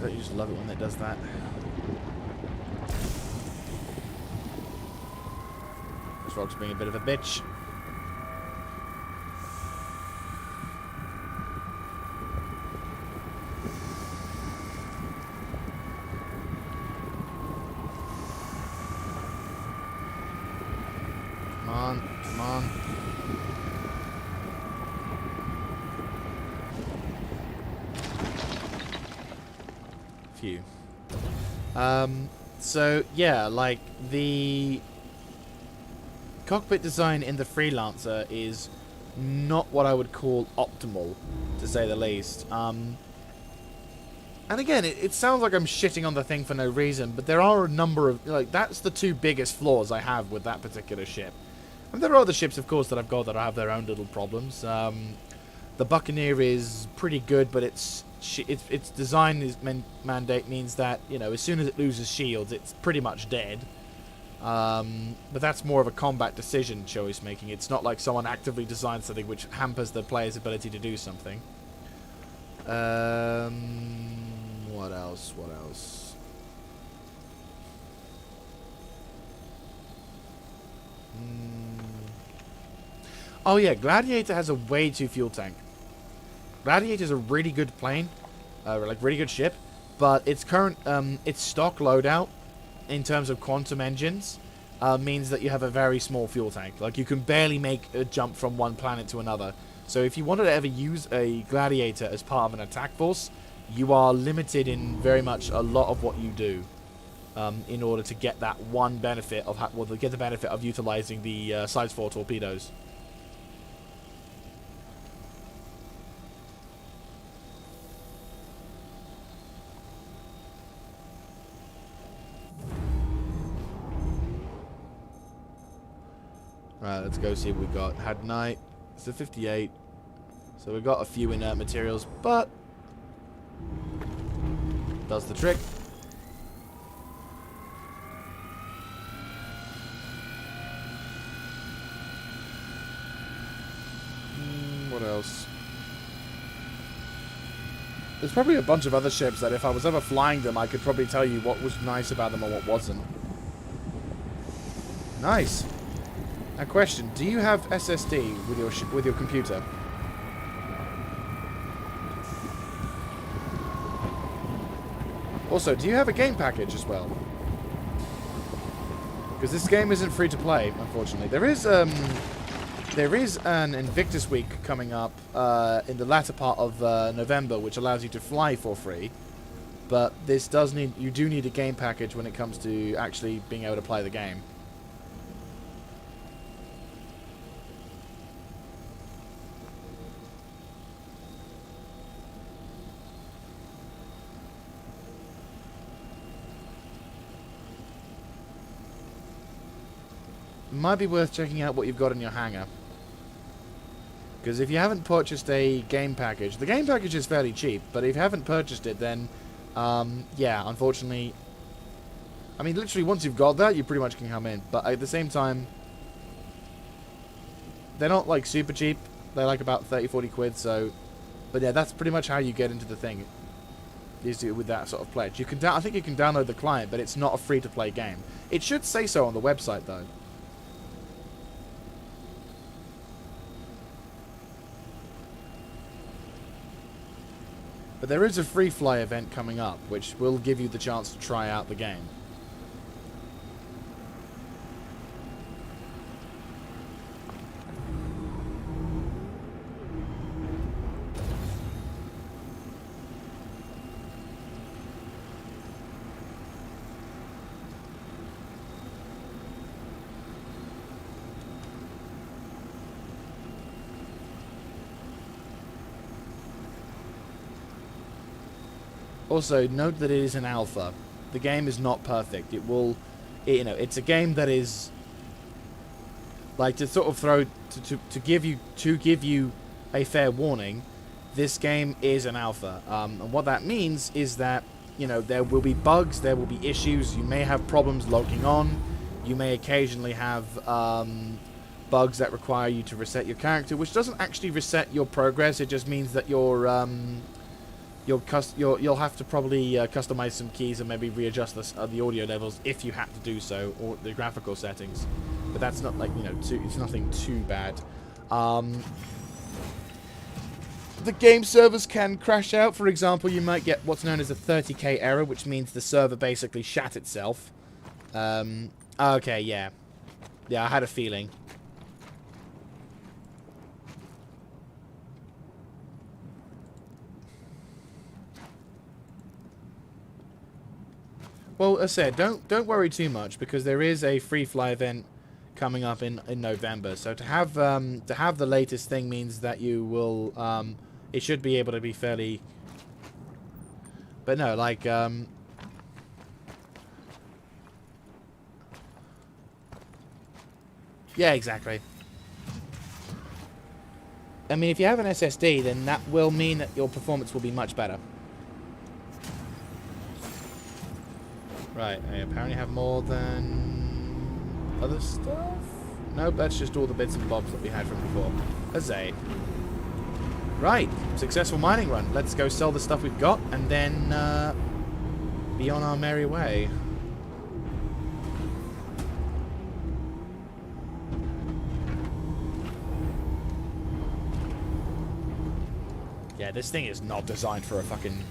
don't you just love it when it does that? This rock's being a bit of a bitch. few. So, yeah, like, the cockpit design in the Freelancer is not what I would call optimal, to say the least. And again, it sounds like I'm shitting on the thing for no reason, but there are a number of... Like, that's the two biggest flaws I have with that particular ship. And there are other ships, of course, that I've got that have their own little problems. The Buccaneer is pretty good, but its design mandate means that, you know, as soon as it loses shields, it's pretty much dead. But that's more of a combat decision choice making. It's not like someone actively designed something which hampers the player's ability to do something. What else? What else? Oh yeah, Gladiator has a way too fuel tank. Gladiator is a really good plane, like really good ship, but its current, its stock loadout in terms of quantum engines means that you have a very small fuel tank. Like, you can barely make a jump from one planet to another. So if you wanted to ever use a Gladiator as part of an attack force, you are limited in very much a lot of what you do in order to get that one benefit of get the benefit of utilizing the Size 4 torpedoes. Right, let's go see what we got. Had night. It's a 58. So we've got a few inert materials, but does the trick. What else? There's probably a bunch of other ships that if I was ever flying them, I could probably tell you what was nice about them or what wasn't. Nice. A question: do you have SSD with your computer? Also, do you have a game package as well? Because this game isn't free to play, unfortunately. There is an Invictus Week coming up in the latter part of November, which allows you to fly for free. But this does need you do need a game package when it comes to actually being able to play the game. Might be worth checking out what you've got in your hangar. Because if you haven't purchased a game package, the game package is fairly cheap, but if you haven't purchased it, then, yeah, unfortunately, I mean, literally, once you've got that, you pretty much can come in. But at the same time, they're not, like, super cheap. They're, like, about 30, 40 quid, so, but yeah, that's pretty much how you get into the thing, is with that sort of pledge. You can, I think you can download the client, but it's not a free-to-play game. It should say so on the website, though. But there is a free fly event coming up, which will give you the chance to try out the game. Also, note that it is an alpha. The game is not perfect. It will, you know, it's a game that is like to sort of throw to give you a fair warning. This game is an alpha, and what that means is that, you know, there will be bugs, there will be issues. You may have problems logging on. You may occasionally have bugs that require you to reset your character, which doesn't actually reset your progress. It just means that you'll have to probably customize some keys and maybe readjust the audio levels if you have to do so, or the graphical settings. But that's not, like, you know, it's nothing too bad. The game servers can crash out. For example, you might get what's known as a 30k error, which means the server basically shat itself. Okay, yeah. Yeah, I had a feeling. Well, as I said, don't worry too much because there is a free fly event coming up in November. So to have the latest thing means that you will it should be able to be fairly. But no, like yeah, exactly. I mean, if you have an SSD, then that will mean that your performance will be much better. Right, I apparently have more than other stuff? Nope, that's just all the bits and bobs that we had from before. Huzzay. Right, successful mining run. Let's go sell the stuff we've got and then be on our merry way. Yeah, this thing is not designed for a fucking...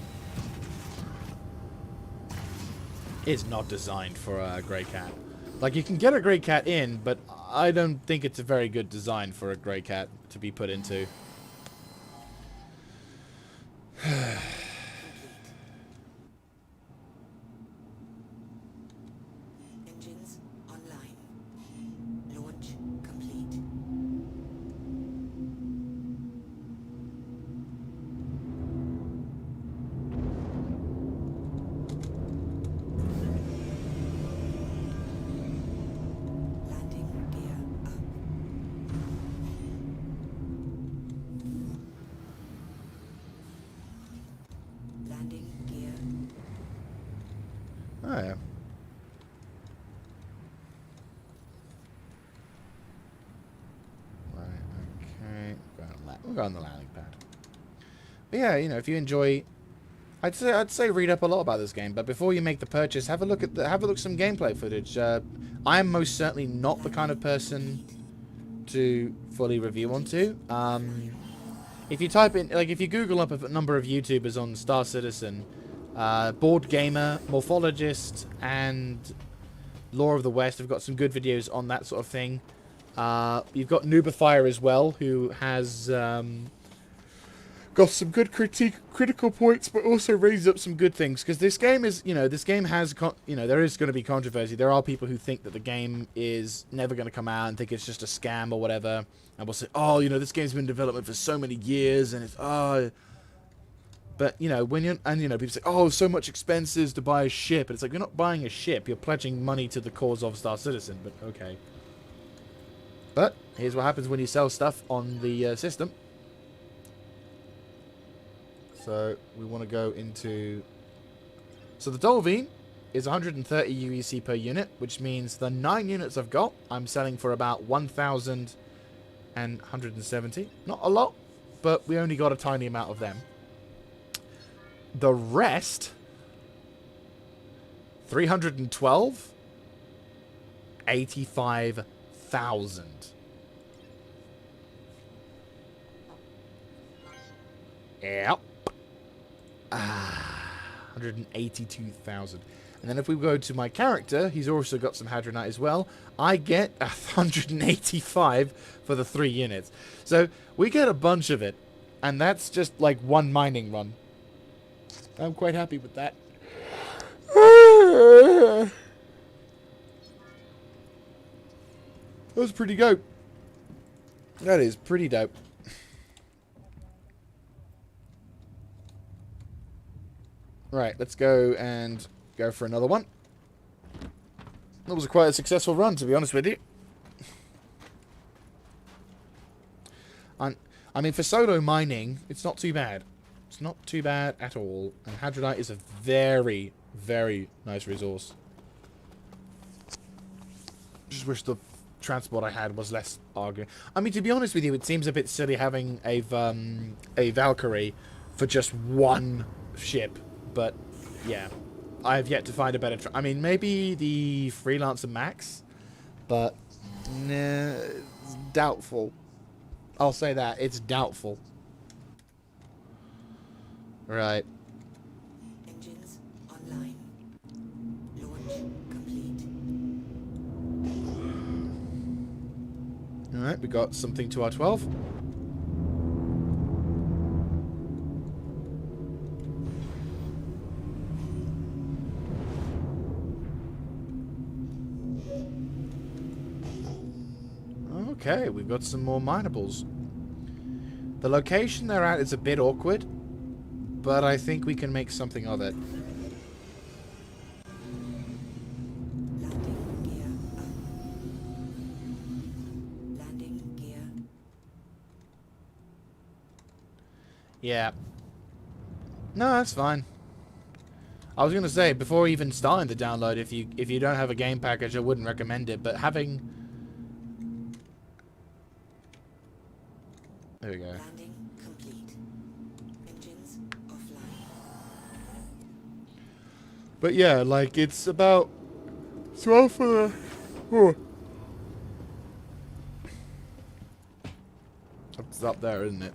It's not designed for a grey cat. Like, you can get a grey cat in, but I don't think it's a very good design for a grey cat to be put into. Engines online. Launch complete. Landing gear up. Landing gear. Oh, yeah. Right, okay. We'll go on the landing pad. But yeah, you know, if you enjoy... I'd say read up a lot about this game, but before you make the purchase, have a look at some gameplay footage. I am most certainly not the kind of person to fully review onto. If you type in, like, if you Google up a number of YouTubers on Star Citizen, Board Gamer, Morphologist, and Lore of the West have got some good videos on that sort of thing. You've got Noobifier as well, who has got some good critical points, but also raises up some good things. Because this game is, you know, there is going to be controversy. There are people who think that the game is never going to come out and think it's just a scam or whatever. And will say, oh, you know, this game's been in development for so many years, and it's, oh... But, you know, people say, oh, so much expenses to buy a ship. And it's like, you're not buying a ship. You're pledging money to the cause of Star Citizen. But, okay. But, here's what happens when you sell stuff on the system. So, we want to go into... So, the Dolvine is 130 UEC per unit, which means the 9 units I've got, I'm selling for about 1,170. Not a lot, but we only got a tiny amount of them. The rest, 312, 85,000. Yep. 182,000. And then if we go to my character, he's also got some Hadronite as well. I get 185 for the 3 units. So we get a bunch of it. And that's just like one mining run. I'm quite happy with that. That was pretty dope. That is pretty dope. Right, let's go and go for another one. That was quite a successful run, to be honest with you. I mean, for solo mining, it's not too bad. It's not too bad at all. And Hadronite is a very, very nice resource. Just wish the transport I had was less arguing. I mean, to be honest with you, it seems a bit silly having a Valkyrie for just one ship. But, yeah. I have yet to find a better... I mean, maybe the Freelancer Max. But, nah, it's doubtful. I'll say that. It's doubtful. Right. Engines online. Launch complete. Alright, we got something to our 12. Okay, we've got some more minables. The location they're at is a bit awkward, but I think we can make something of it. Landing gear up. Landing gear. Yeah. No, that's fine. I was gonna say, before even starting the download, if you don't have a game package, I wouldn't recommend it, but having... There we go. Landing complete. Engines offline. But yeah, like, it's about 12 for the... Oh. It's up there, isn't it?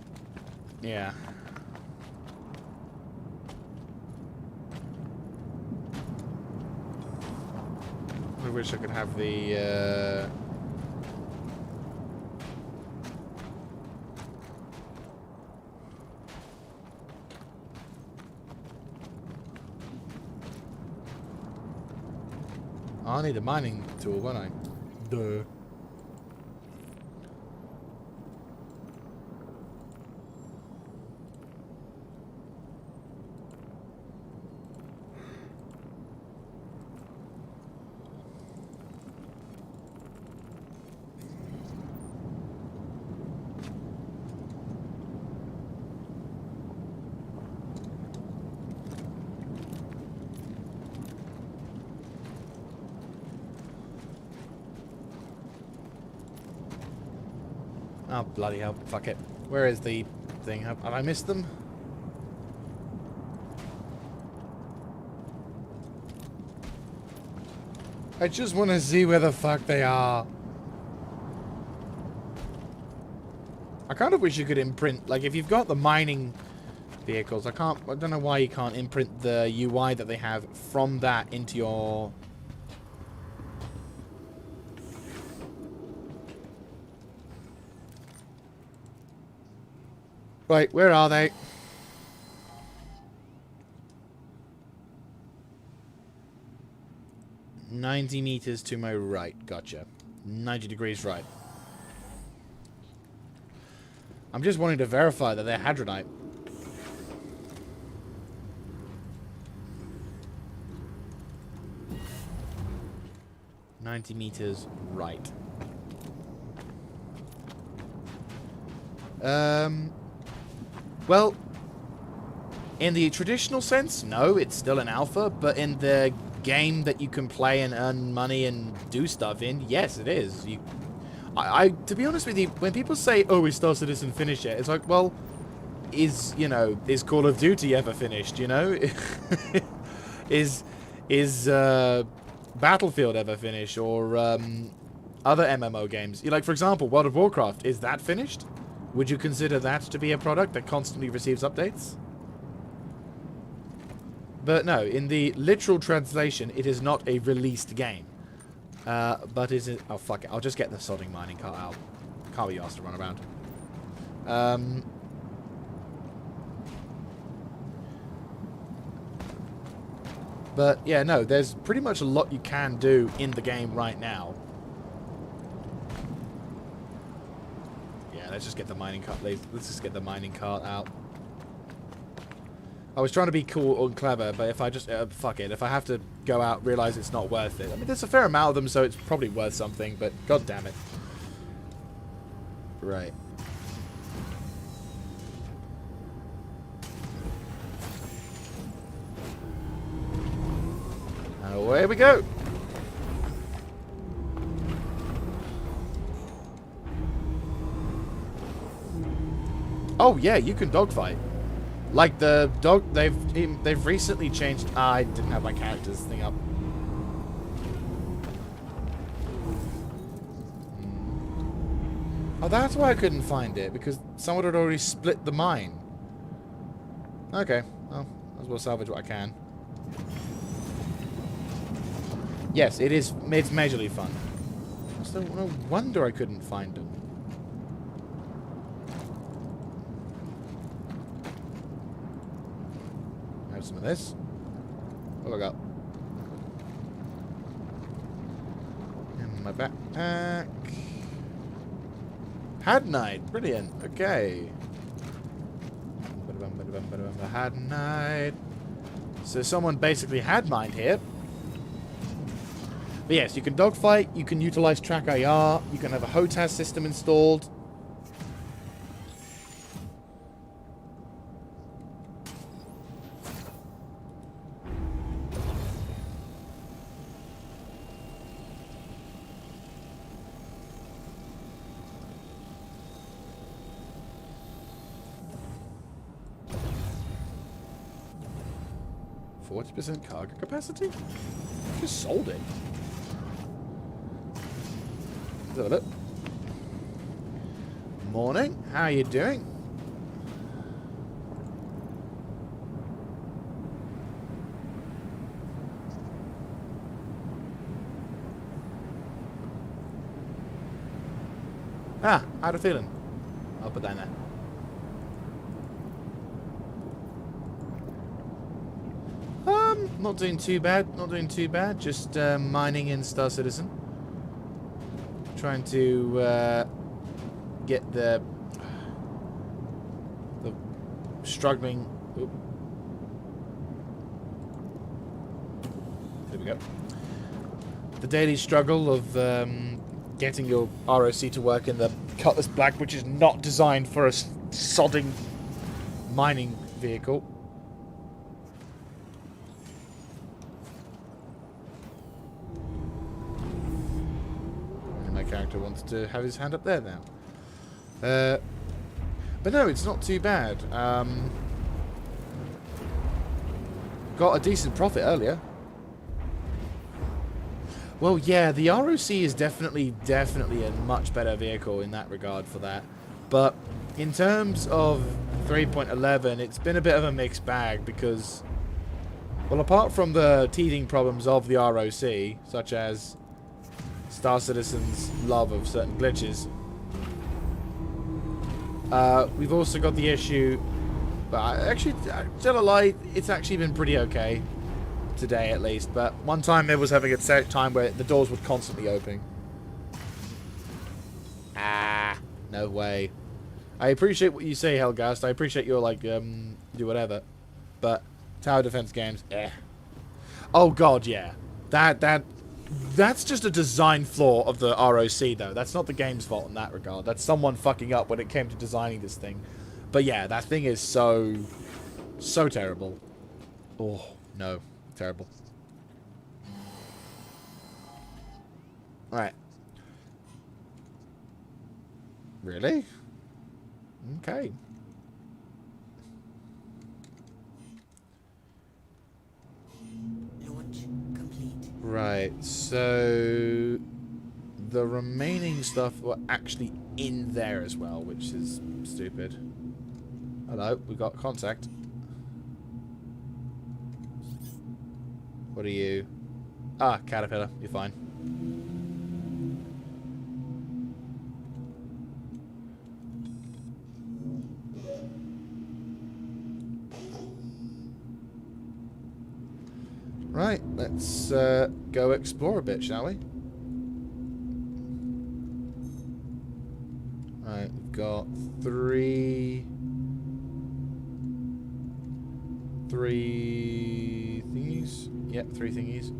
Yeah. I wish I could have the, I'll need a mining tool, won't I? Duh. Oh, bloody hell. Fuck it. Where is the thing? Have I missed them? I just want to see where the fuck they are. I kind of wish you could imprint, like, if you've got the mining vehicles, I don't know why you can't imprint the UI that they have from that into your... Right, where are they? "90 meters to my right." Gotcha. 90 degrees right. I'm just wanting to verify that they're hadronite. "90 meters right." Well, in the traditional sense, no, it's still an alpha, but in the game that you can play and earn money and do stuff in, yes, it is. To be honest with you, when people say, "Oh, we started this and finished it," it's like, well, is Call of Duty ever finished, you know? is Battlefield ever finished, or other MMO games? Like, for example, World of Warcraft, is that finished? Would you consider that to be a product that constantly receives updates? But no, in the literal translation, it is not a released game. But is it... Oh, fuck it. I'll just get the sodding mining cart out. Can't be asked to run around. But, yeah, no, there's pretty much a lot you can do in the game right now. Yeah, let's just get the mining cart. Let's just get the mining cart out. I was trying to be cool and clever, but if I just... fuck it. If I have to go out, realize it's not worth it. I mean, there's a fair amount of them, so it's probably worth something, but god damn it. Right. Away we go. Oh yeah, you can dogfight. Like the dog, they've recently changed. I didn't have my characters thing up. Oh, that's why I couldn't find it, because someone had already split the mine. Okay, well, might as well salvage what I can. Yes, it is. It's majorly fun. So no wonder I couldn't find them. Have some of this. What have I got? In my backpack. Hadnite. Brilliant. Okay. Hadnite. So someone basically had mined here. But yes, you can dogfight, you can utilize track IR, you can have a HOTAS system installed. %40 cargo capacity? Just sold it. Let's have a look. Morning. How are you doing? Ah, how the feeling? I'll put that in there. Not doing too bad. Not doing too bad. Just mining in Star Citizen. Trying to get the struggling. Oop. There we go. The daily struggle of getting your ROC to work in the Cutlass Black, which is not designed for a sodding mining vehicle. Character wants to have his hand up there now. But no, it's not too bad. Got a decent profit earlier. Well, yeah, the ROC is definitely a much better vehicle in that regard for that. But in terms of 3.11, it's been a bit of a mixed bag because, well, apart from the teething problems of the ROC, such as Star Citizen's love of certain glitches, we've also got the issue, but actually, tell a lie, it's actually been pretty okay today at least, but one time it was having a set time where the doors were constantly opening. Ah, no way. I appreciate what you say, Helgast. I appreciate your, like, do whatever, but tower defense games, eh. Oh god, yeah. That's just a design flaw of the ROC, though. That's not the game's fault in that regard. That's someone fucking up when it came to designing this thing. But yeah, that thing is so terrible. Oh, no. Terrible. Alright. Really? Okay. Right, so the remaining stuff were actually in there as well, which is stupid. Hello, we got contact. What are you? Ah, Caterpillar, you're fine. Right, let's go explore a bit, shall we? Right, we've got three thingies. Yep, 3 thingies.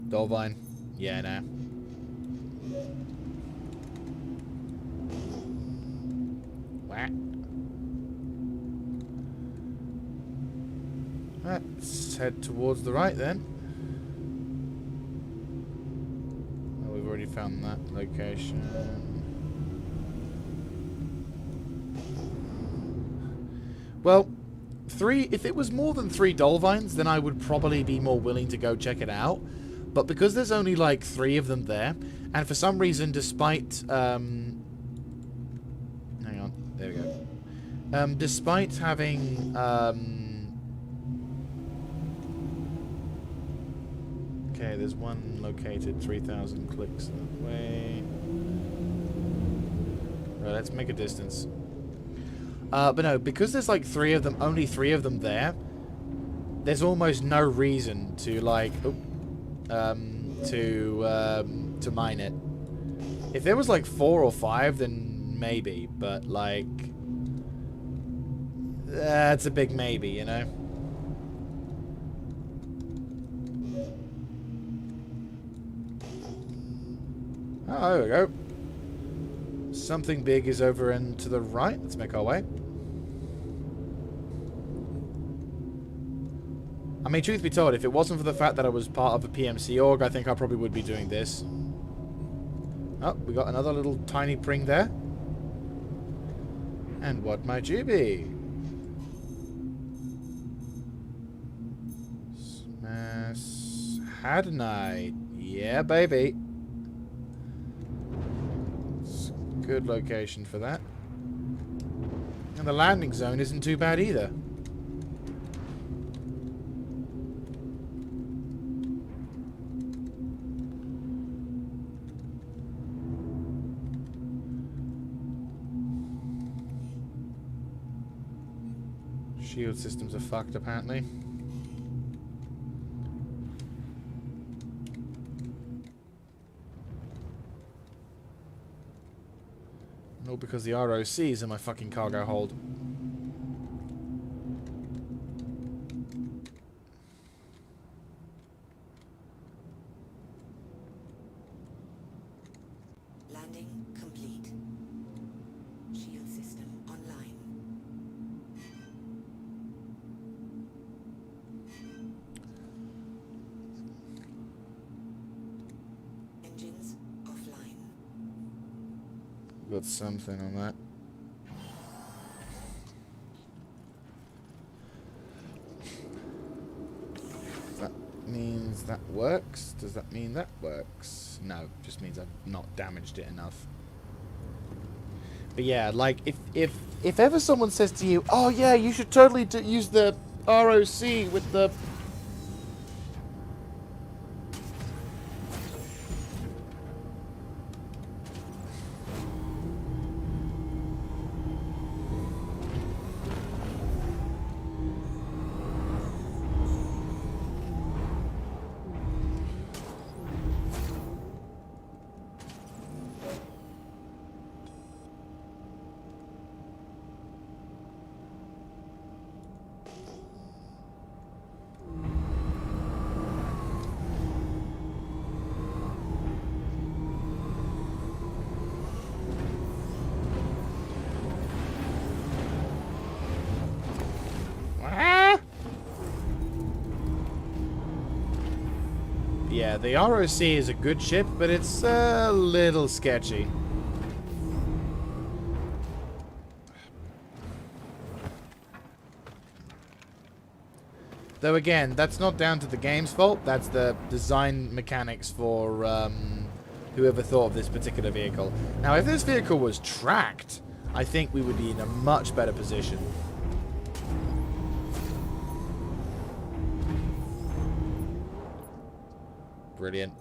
Dolvine. Yeah, nah. Whack. Let's head towards the right then. Oh, we've already found that location. Well, if it was more than 3 Dolvines, then I would probably be more willing to go check it out. But because there's only like 3 of them there, and for some reason, despite hang on, there we go. Despite having okay, there's one located 3,000 clicks that way. Right, let's make a distance. But no, because there's like 3 of them, only 3 of them there, there's almost no reason to like... Oh, to mine it. If there was like 4 or 5, then maybe. But like, that's a big maybe, you know. Oh, there we go. Something big is over and to the right. Let's make our way. I mean, truth be told, if it wasn't for the fact that I was part of a PMC org, I think I probably would be doing this. Oh, we got another little tiny pring there. And what might you be? Smash Hadnite. Yeah, baby. It's a good location for that. And the landing zone isn't too bad either. Shield systems are fucked, apparently. All because the ROC's in my fucking cargo hold. Landing complete. Shield system online. Engines offline. Got something on that. That means that works. Does that mean that works? No, just means I've not damaged it enough. But yeah, like if ever someone says to you, "Oh yeah, you should totally use the ROC with the..." Yeah, the ROC is a good ship, but it's a little sketchy. Though again, that's not down to the game's fault, that's the design mechanics for whoever thought of this particular vehicle. Now, if this vehicle was tracked, I think we would be in a much better position. Brilliant.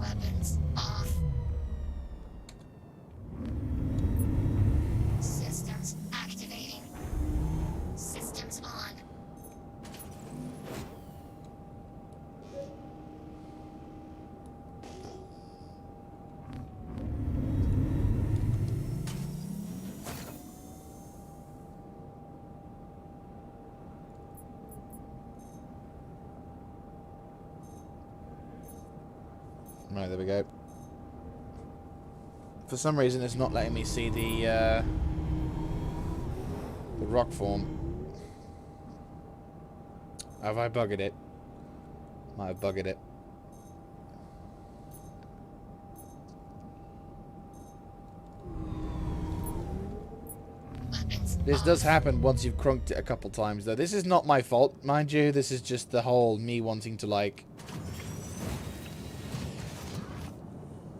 Weapons off. Systems activating. Systems on. Right, there we go. For some reason, it's not letting me see the rock form. Have I buggered it? Might have buggered it. This does happen once you've crunked it a couple times, though. This is not my fault, mind you. This is just the whole me wanting to, like...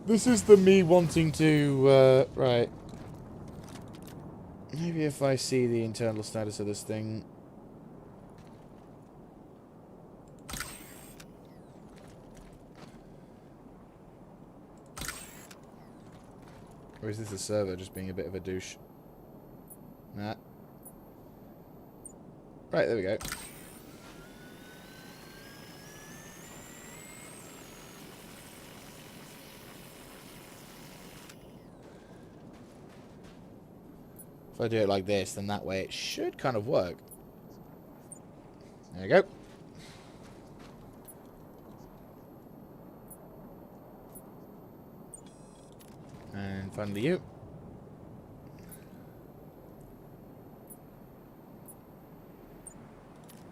This is the me wanting to, right. Maybe if I see the internal status of this thing... Or is this the server just being a bit of a douche? Nah. Right, there we go. If I do it like this, then that way it should kind of work. There you go. And finally you.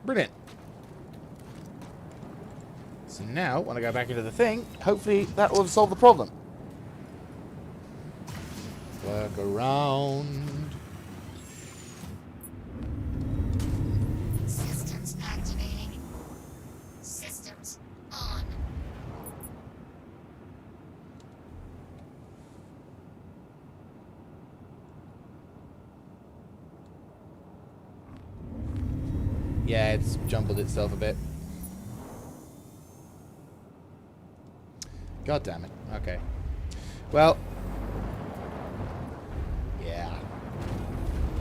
Brilliant. So now, when I go back into the thing, hopefully that will solve the problem. Work around. Systems activating. Systems on. Yeah, it's jumbled itself a bit. God damn it. Okay. Well. Yeah.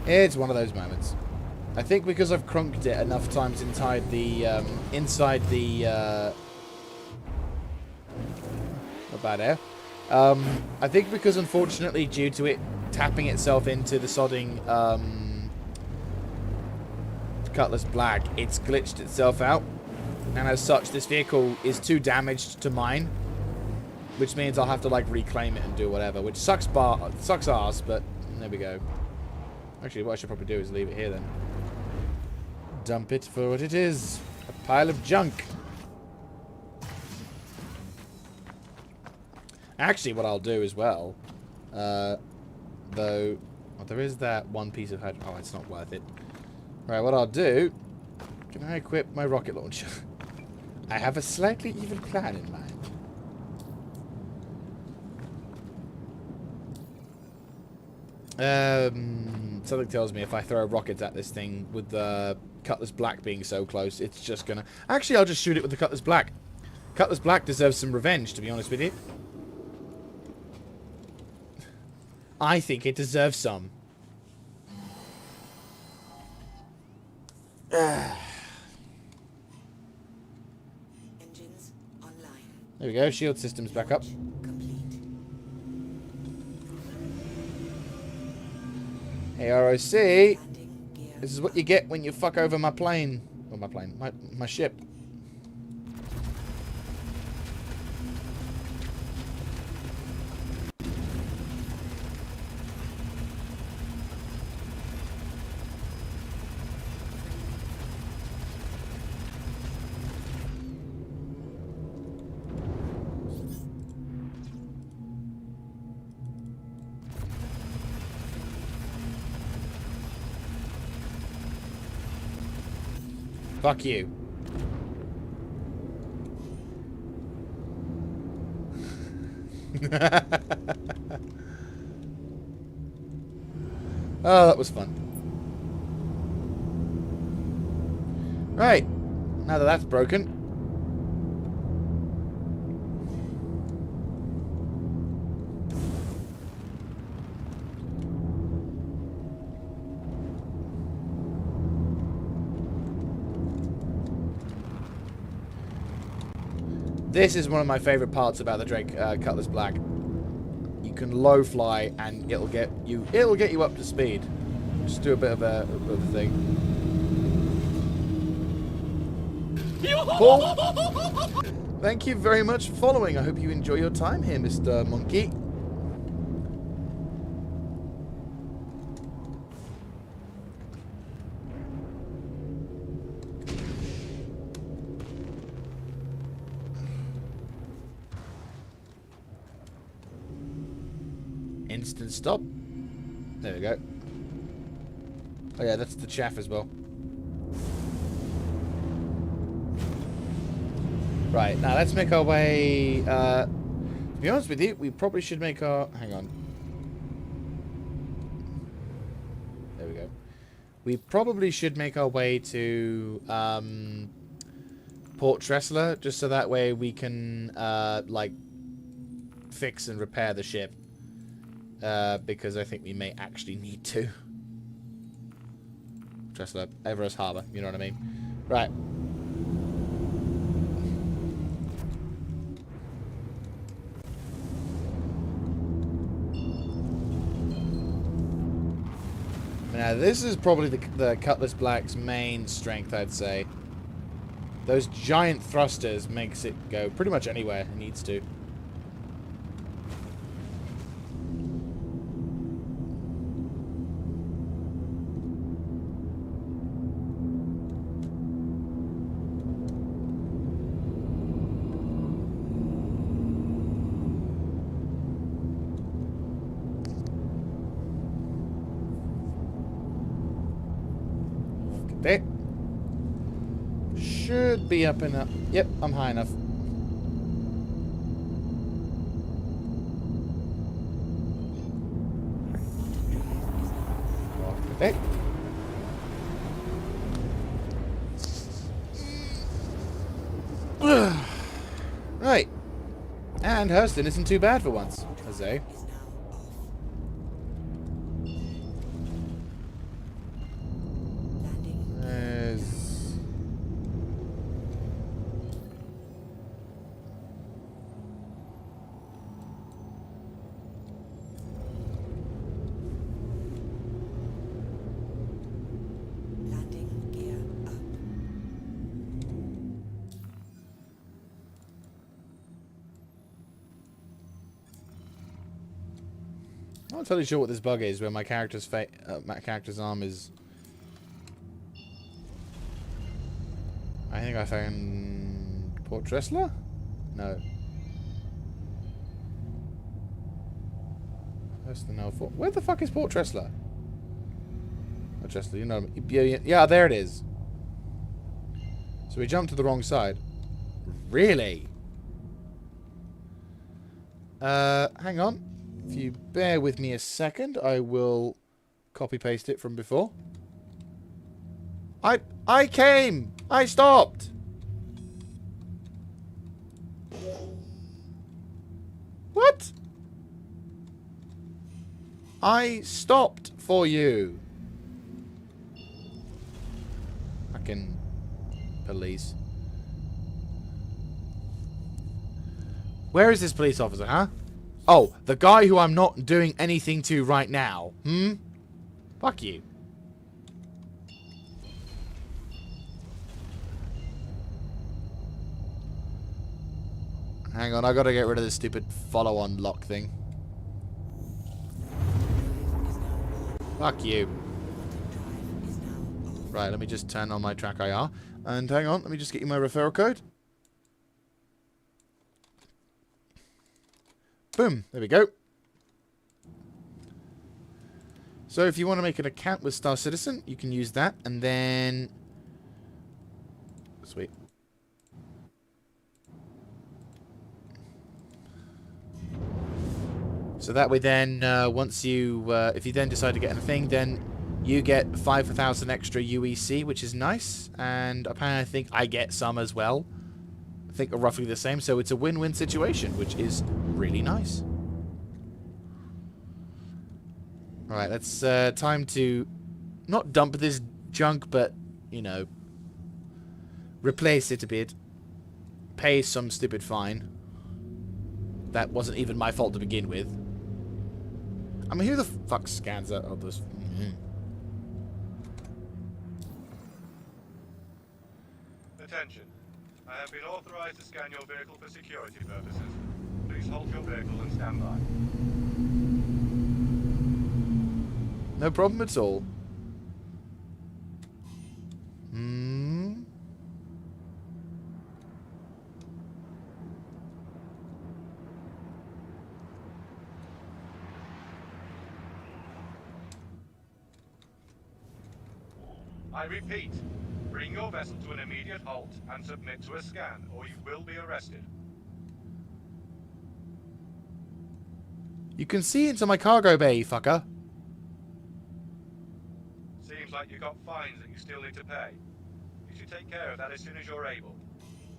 It's one of those moments. I think because I've crunked it enough times inside the, not bad air. I think because unfortunately due to it tapping itself into the sodding, Cutlass Black, it's glitched itself out, and as such this vehicle is too damaged to mine, which means I'll have to like reclaim it and do whatever, which sucks arse, but there we go. Actually, what I should probably do is leave it here then. Dump it for what it is, a pile of junk. Actually, what I'll do as well, though, well, there is that one piece of hydrogen. Oh, it's not worth it. Right, what I'll do... Can I equip my rocket launcher? I have a slightly evil plan in mind. Something tells me if I throw rockets at this thing with the Cutlass Black being so close, it's just gonna... Actually, I'll just shoot it with the Cutlass Black. Cutlass Black deserves some revenge, to be honest with you. I think it deserves some. Engines online. There we go. Shield systems back up. Complete. Hey, ROC. Landing gear. This is what you get when you fuck over my plane. Or my ship. Fuck you. Oh, that was fun. Right. Now that that's broken. This is one of my favorite parts about the Drake Cutlass Black. You can low fly and it'll get you up to speed. Just do a bit of a thing. Paul, thank you very much for following. I hope you enjoy your time here, Mr. Monkey. Instant stop. There we go. Oh yeah, that's the chaff as well. Right, now let's make our way... to be honest with you, we probably should make our... Hang on. There we go. We probably should make our way to Port Tressler, just so that way we can, like, fix and repair the ship. Because I think we may actually need to. Dressler, Everest Harbor, you know what I mean? Right. Now, this is probably the Cutlass Black's main strength, I'd say. Those giant thrusters makes it go pretty much anywhere it needs to. Okay. Should be up enough. Yep, I'm high enough. Okay. Right. And Hurston isn't too bad for once, Jose. Is now off. Landing. There's... Landing gear up. I'm not totally sure what this bug is, where my character's arm is... I think I found... Port Dressler? No. That's the no for. Where the fuck is Port Dressler? Oh, Dressler, you know... Yeah, there it is. So we jumped to the wrong side. Really? Hang on. If you bear with me a second, I will copy-paste it from before. I came! I stopped! What? I stopped for you. Fucking police. Where is this police officer, huh? Oh, the guy who I'm not doing anything to right now. Hmm? Fuck you. Hang on, I gotta get rid of this stupid follow-on lock thing. Fuck you. Drive is now off. Right, let me just turn on my track IR. And hang on, let me just get you my referral code. Boom, there we go. So if you want to make an account with Star Citizen, you can use that, and then... Sweet. So that way then, once you, if you then decide to get anything, then you get 5,000 extra UEC, which is nice. And apparently I think I get some as well. I think are roughly the same, so it's a win-win situation, which is really nice. Alright, that's time to not dump this junk, but, you know, replace it a bit. Pay some stupid fine. That wasn't even my fault to begin with. I mean, who the fuck scans out of this? Attention. I have been authorized to scan your vehicle for security purposes. Please hold your vehicle and stand by. No problem at all. I repeat, bring your vessel to an immediate halt and submit to a scan, or you will be arrested. You can see into my cargo bay, fucker. Seems like you got fines that you still need to pay. You should take care of that as soon as you're able.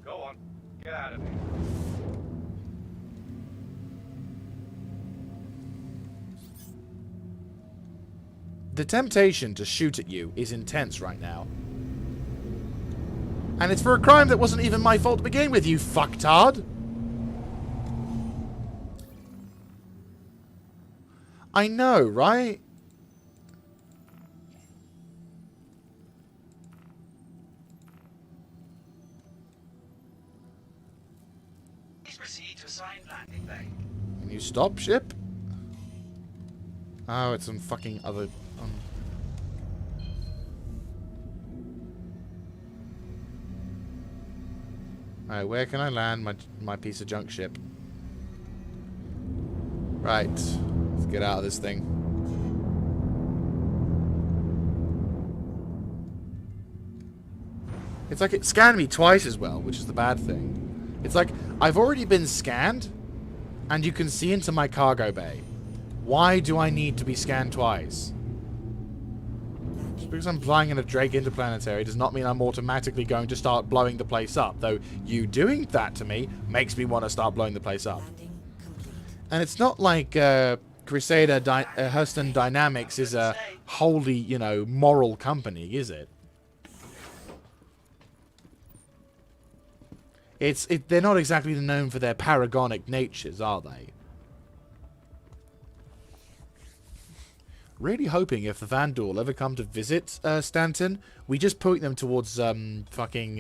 Go on, get out of here. The temptation to shoot at you is intense right now. And it's for a crime that wasn't even my fault to begin with, you fucktard! I know, right? Please proceed to assigned landing bay. Can you stop, ship? Oh, it's on fucking other... Alright, where can I land my piece of junk ship? Right. Let's get out of this thing. It's like it scanned me twice as well, which is the bad thing. It's like, I've already been scanned, and you can see into my cargo bay. Why do I need to be scanned twice? Just because I'm flying in a Drake interplanetary does not mean I'm automatically going to start blowing the place up. Though you doing that to me makes me want to start blowing the place up. Landing complete. And it's not like Crusader Hurston Dynamics is a wholly, you know, moral company, is it? They're not exactly known for their paragonic natures, are they? Really hoping if the Vanduul ever come to visit Stanton, we just point them towards fucking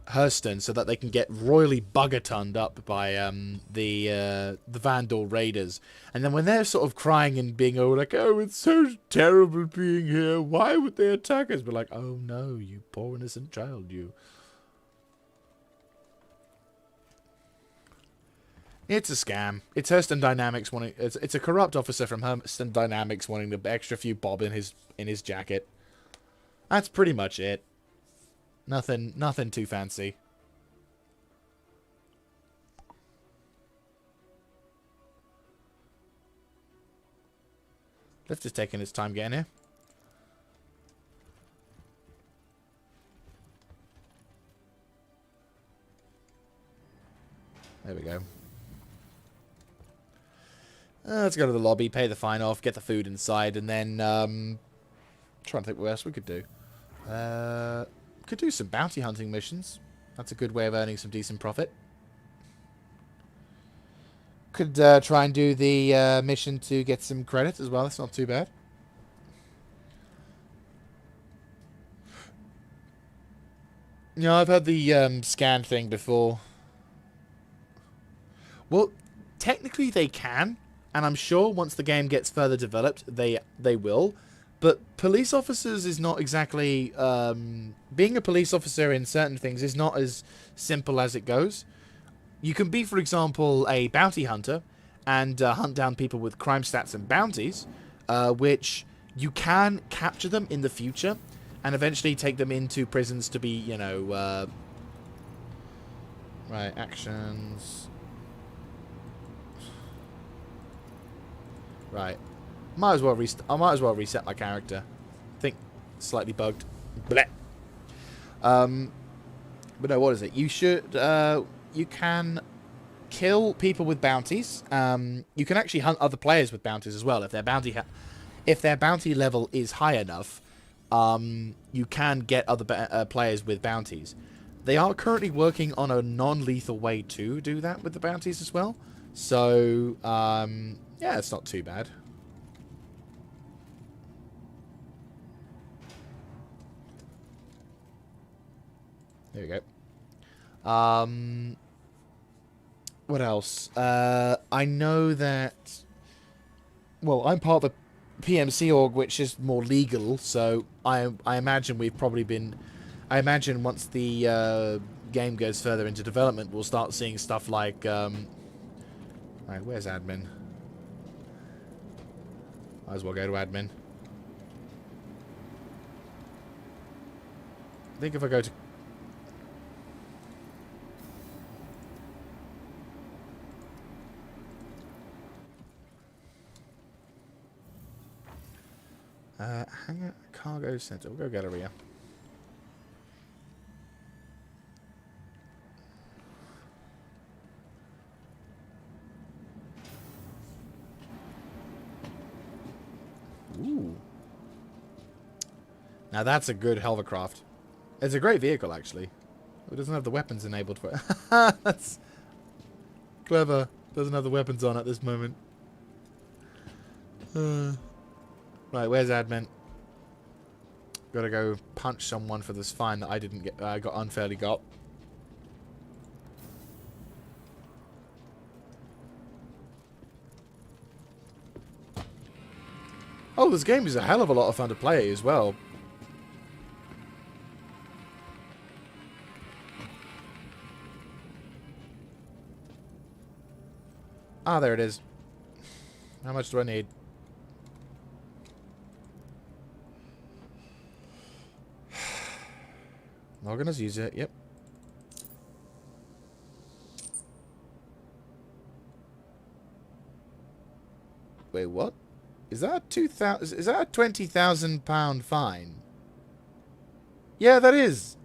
Hurston so that they can get royally bugger-tunned up by the Vanduul raiders. And then when they're sort of crying and being like, oh, it's so terrible being here, why would they attack us? We're like, oh no, you poor innocent child, you. It's a scam. It's Hurston Dynamics wanting. It's a corrupt officer from Hurston Dynamics wanting the extra few bob in his jacket. That's pretty much it. Nothing too fancy. Lift is taking its time getting here. There we go. Let's go to the lobby, pay the fine off, get the food inside, and then trying to think what else we could do. Could do some bounty hunting missions. That's a good way of earning some decent profit. Could try and do the mission to get some credit as well. That's not too bad. You know, I've had the scan thing before. Well, technically they can. And I'm sure once the game gets further developed, they will. But police officers is not exactly... being a police officer in certain things is not as simple as it goes. You can be, for example, a bounty hunter and hunt down people with crime stats and bounties, which you can capture them in the future and eventually take them into prisons to be, you know... right, actions... Right. I might as well reset my character. I think slightly bugged. Blech. But no, what is it? You should you can kill people with bounties. You can actually hunt other players with bounties as well if their bounty level is high enough. You can get other players with bounties. They are currently working on a non-lethal way to do that with the bounties as well. So, yeah, it's not too bad. There we go. What else? I know that... Well, I'm part of the PMC org, which is more legal, so I imagine we've probably been... I imagine once the game goes further into development, we'll start seeing stuff like... Right, where's admin? Might as well go to admin. I think if I go to... Hangar Cargo Center. We'll go Galleria. Now that's a good hovercraft. It's a great vehicle, actually. It doesn't have the weapons enabled for it. That's clever. Doesn't have the weapons on at this moment. Right, where's admin? Gotta go punch someone for this fine that I didn't get. I got unfairly got. Oh, this game is a hell of a lot of fun to play as well. Ah, there it is. How much do I need? Not gonna use it. Yep. Wait, what? Is that a 2,000? Is that a £20,000 fine? Yeah, that is.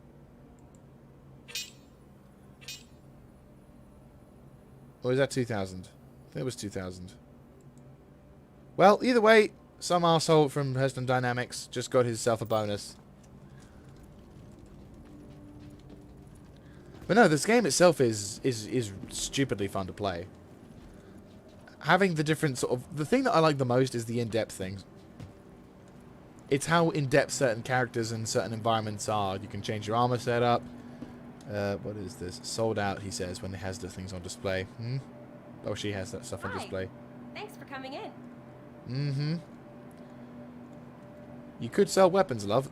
Or is that 2,000? I think it was 2,000. Well, either way, some arsehole from Hearthstone Dynamics just got himself a bonus. But no, this game itself is stupidly fun to play. Having the different sort of... The thing that I like the most is the in-depth things. It's how in-depth certain characters and certain environments are. You can change your armor setup. What is this? Sold out, he says, when he has the things on display. Hmm? Oh, she has that stuff on display. Thanks for coming in. Mm-hmm. You could sell weapons, love.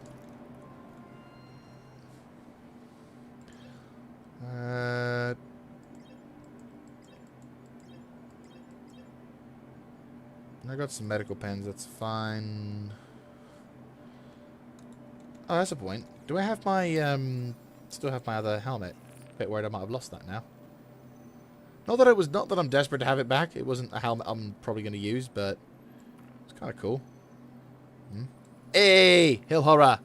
I got some medical pens, that's fine. Oh, that's a point. Do I have my, still have my other helmet? Bit worried I might have lost that now. Not that I'm desperate to have it back. It wasn't a helmet I'm probably going to use, but it's kind of cool. Hmm? Hey! Hill Horror!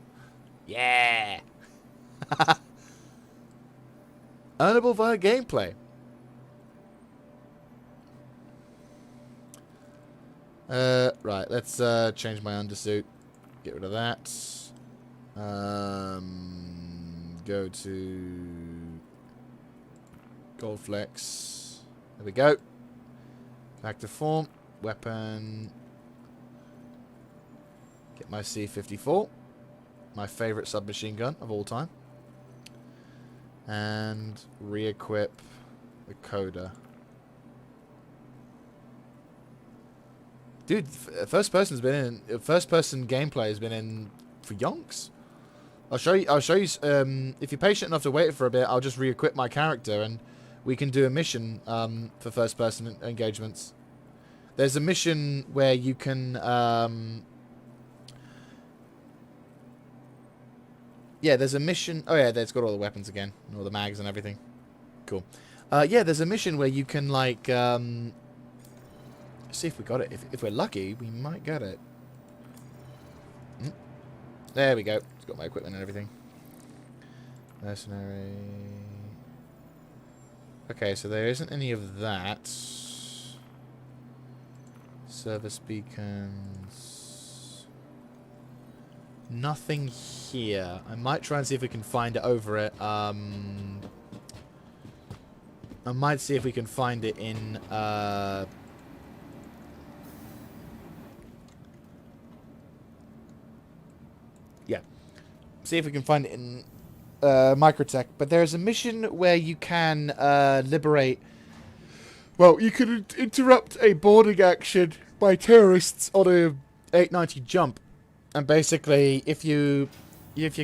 Yeah! Earnable via gameplay. Right, let's change my undersuit. Get rid of that. Go to Goldflex. There we go. Back to form. Weapon. Get my C-54. My favorite submachine gun of all time. And re-equip the Coda. Dude, first person gameplay has been in for yonks. I'll show you. If you're patient enough to wait for a bit, I'll just re-equip my character and we can do a mission for first person engagements. There's a mission where you can. Yeah, there's a mission. Oh yeah, it's got all the weapons again, and all the mags and everything. Cool. Yeah, there's a mission where you can like. See if we got it. If we're lucky, we might get it. There we go. It's got my equipment and everything. Mercenary. Okay, so there isn't any of that. Service beacons. Nothing here. I might try and see if we can find it over it. I might see if we can find it in yeah. See if we can find it in Microtech. But there's a mission where you can liberate... Well, you can interrupt a boarding action by terrorists on a 890 jump. And basically, if you're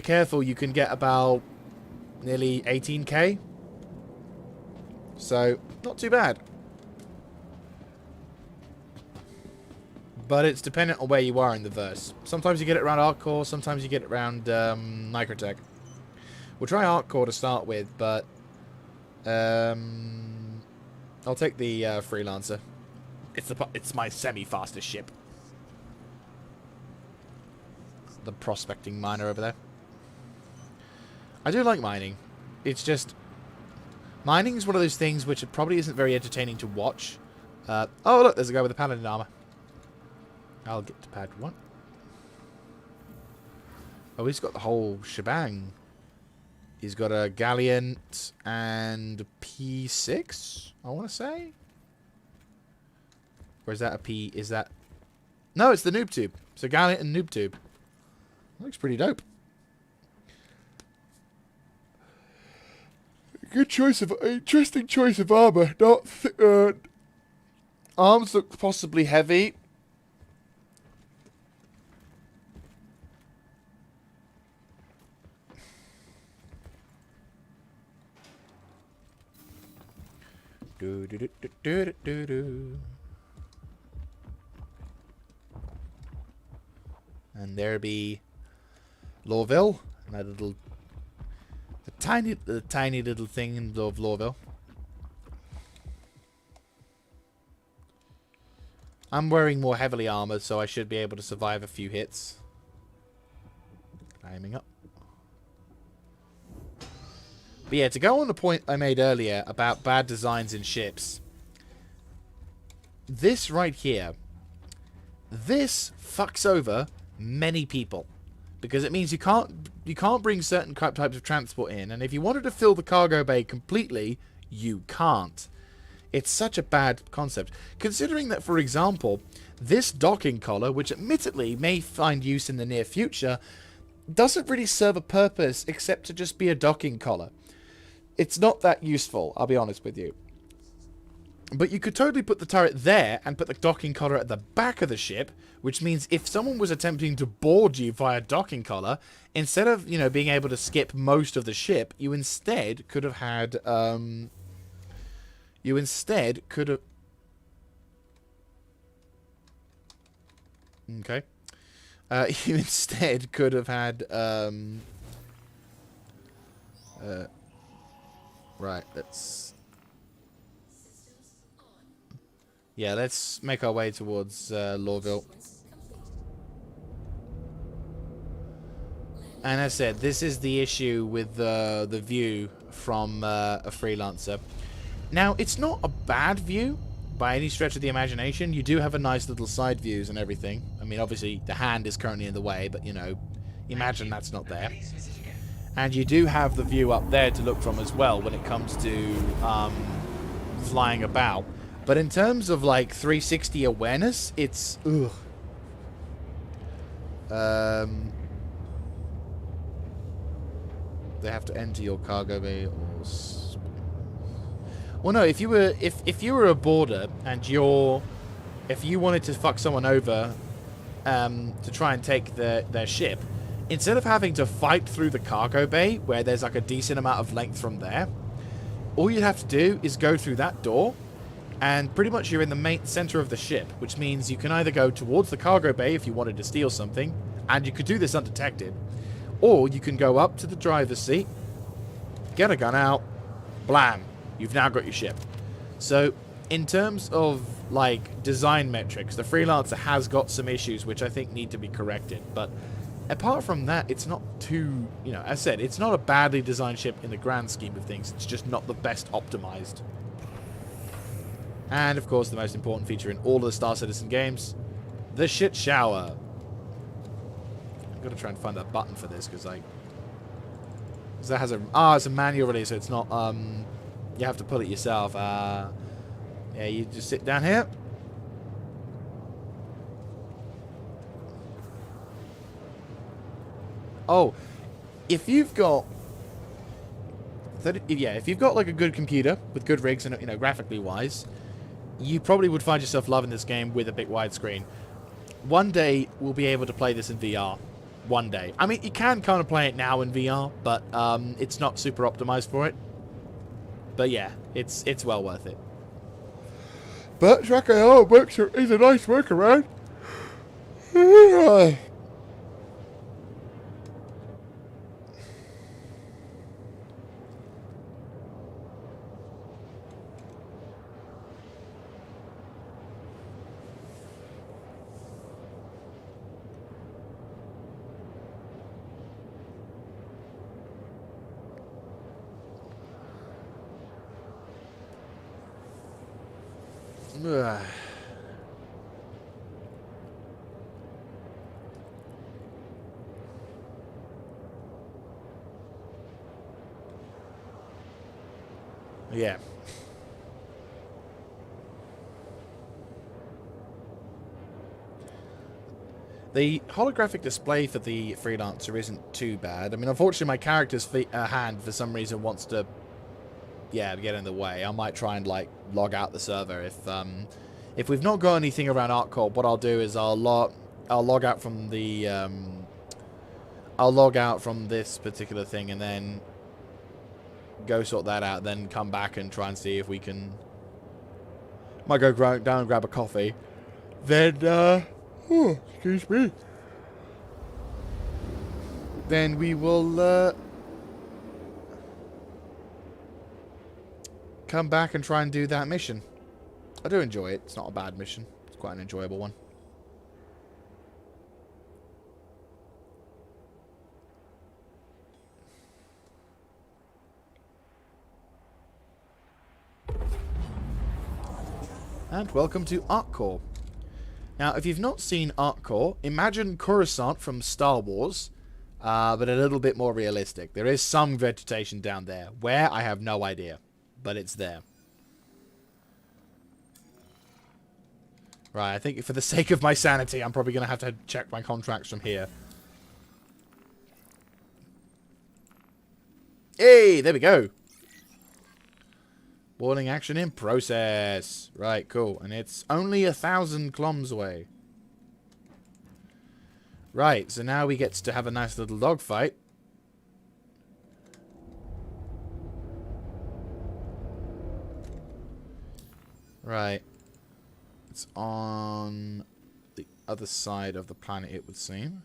careful, you can get about nearly 18k. So, not too bad. But it's dependent on where you are in the verse. Sometimes you get it around Artcore, sometimes you get it around Microtech. We'll try Artcore to start with, but I'll take the Freelancer. It's my semi-fastest ship. The prospecting miner over there. I do like mining. It's just... Mining is one of those things which it probably isn't very entertaining to watch. Oh, look, there's a guy with a paladin armor. I'll get to pad 1. Oh, he's got the whole shebang. He's got a Gallant and a P6, I want to say. Or is that a P... Is that... No, it's the Noob Tube. It's a Gallant and Noob Tube. Looks pretty dope. Good choice of... Interesting choice of armor. Not... arms look possibly heavy. Do, do, do, do, do, do, do. And there be Lorville, and that little, the tiny little thing of Lorville. I'm wearing more heavily armored, so I should be able to survive a few hits. Climbing up. But yeah, to go on the point I made earlier about bad designs in ships. This right here. This fucks over many people. Because it means you can't bring certain types of transport in. And if you wanted to fill the cargo bay completely, you can't. It's such a bad concept. Considering that, for example, this docking collar, which admittedly may find use in the near future, doesn't really serve a purpose except to just be a docking collar. It's not that useful, I'll be honest with you. But you could totally put the turret there and put the docking collar at the back of the ship, which means if someone was attempting to board you via docking collar, instead of, you know, being able to skip most of the ship, you instead could have had, you instead could have... Okay. You instead could have had, right, let's... Yeah, let's make our way towards Lorville. And as I said, this is the issue with the view from a freelancer. Now, it's not a bad view by any stretch of the imagination. You do have a nice little side views and everything. I mean, obviously, the hand is currently in the way, but, you know, imagine that's not there. And you do have the view up there to look from as well when it comes to flying about. But in terms of, like, 360 awareness, it's... Ugh. They have to enter your cargo bay or... Well, no, if you were a boarder and if you wanted to fuck someone over to try and take their ship, instead of having to fight through the cargo bay, where there's like a decent amount of length from there, all you'd have to do is go through that door, and pretty much you're in the main center of the ship, which means you can either go towards the cargo bay if you wanted to steal something, and you could do this undetected, or you can go up to the driver's seat, get a gun out, blam, you've now got your ship. So, in terms of, like, design metrics, the Freelancer has got some issues which I think need to be corrected, but apart from that, it's not too, you know, as I said, it's not a badly designed ship in the grand scheme of things, it's just not the best optimized. And, of course, the most important feature in all of the Star Citizen games, the shit shower. I've got to try and find that button for this, because, like... Because that has a... Ah, it's a manual release, so it's not, you have to pull it yourself. Yeah, you just sit down here. Oh, if you've got... if you've got, like, a good computer with good rigs and, you know, graphically wise... You probably would find yourself loving this game with a big widescreen. One day, we'll be able to play this in VR. One day. I mean, you can kind of play it now in VR, but it's not super optimized for it. But yeah, it's well worth it. But Tracker works is a nice workaround. Ugh. Yeah. The holographic display for the Freelancer isn't too bad. I mean, unfortunately, my character's hand, for some reason, wants to, yeah, get in the way. I might try and, like, log out the server. If we've not got anything around ArcCorp, what I'll do is I'll log out from the, I'll log out from this particular thing and then go sort that out, then come back and try and see if we can... Might go down and grab a coffee. Then, oh, excuse me. Then we will, come back and try and do that mission. I do enjoy it. It's not a bad mission. It's quite an enjoyable one. And welcome to ArcCorp. Now, if you've not seen ArcCorp, imagine Coruscant from Star Wars, but a little bit more realistic. There is some vegetation down there. Where? I have no idea, but it's there. Right, I think for the sake of my sanity, I'm probably going to have to check my contracts from here. Hey, there we go. Boarding action in process. Right, cool. And it's only 1,000 kilometers away. Right, so now we get to have a nice little dogfight. Right. It's on the other side of the planet, it would seem.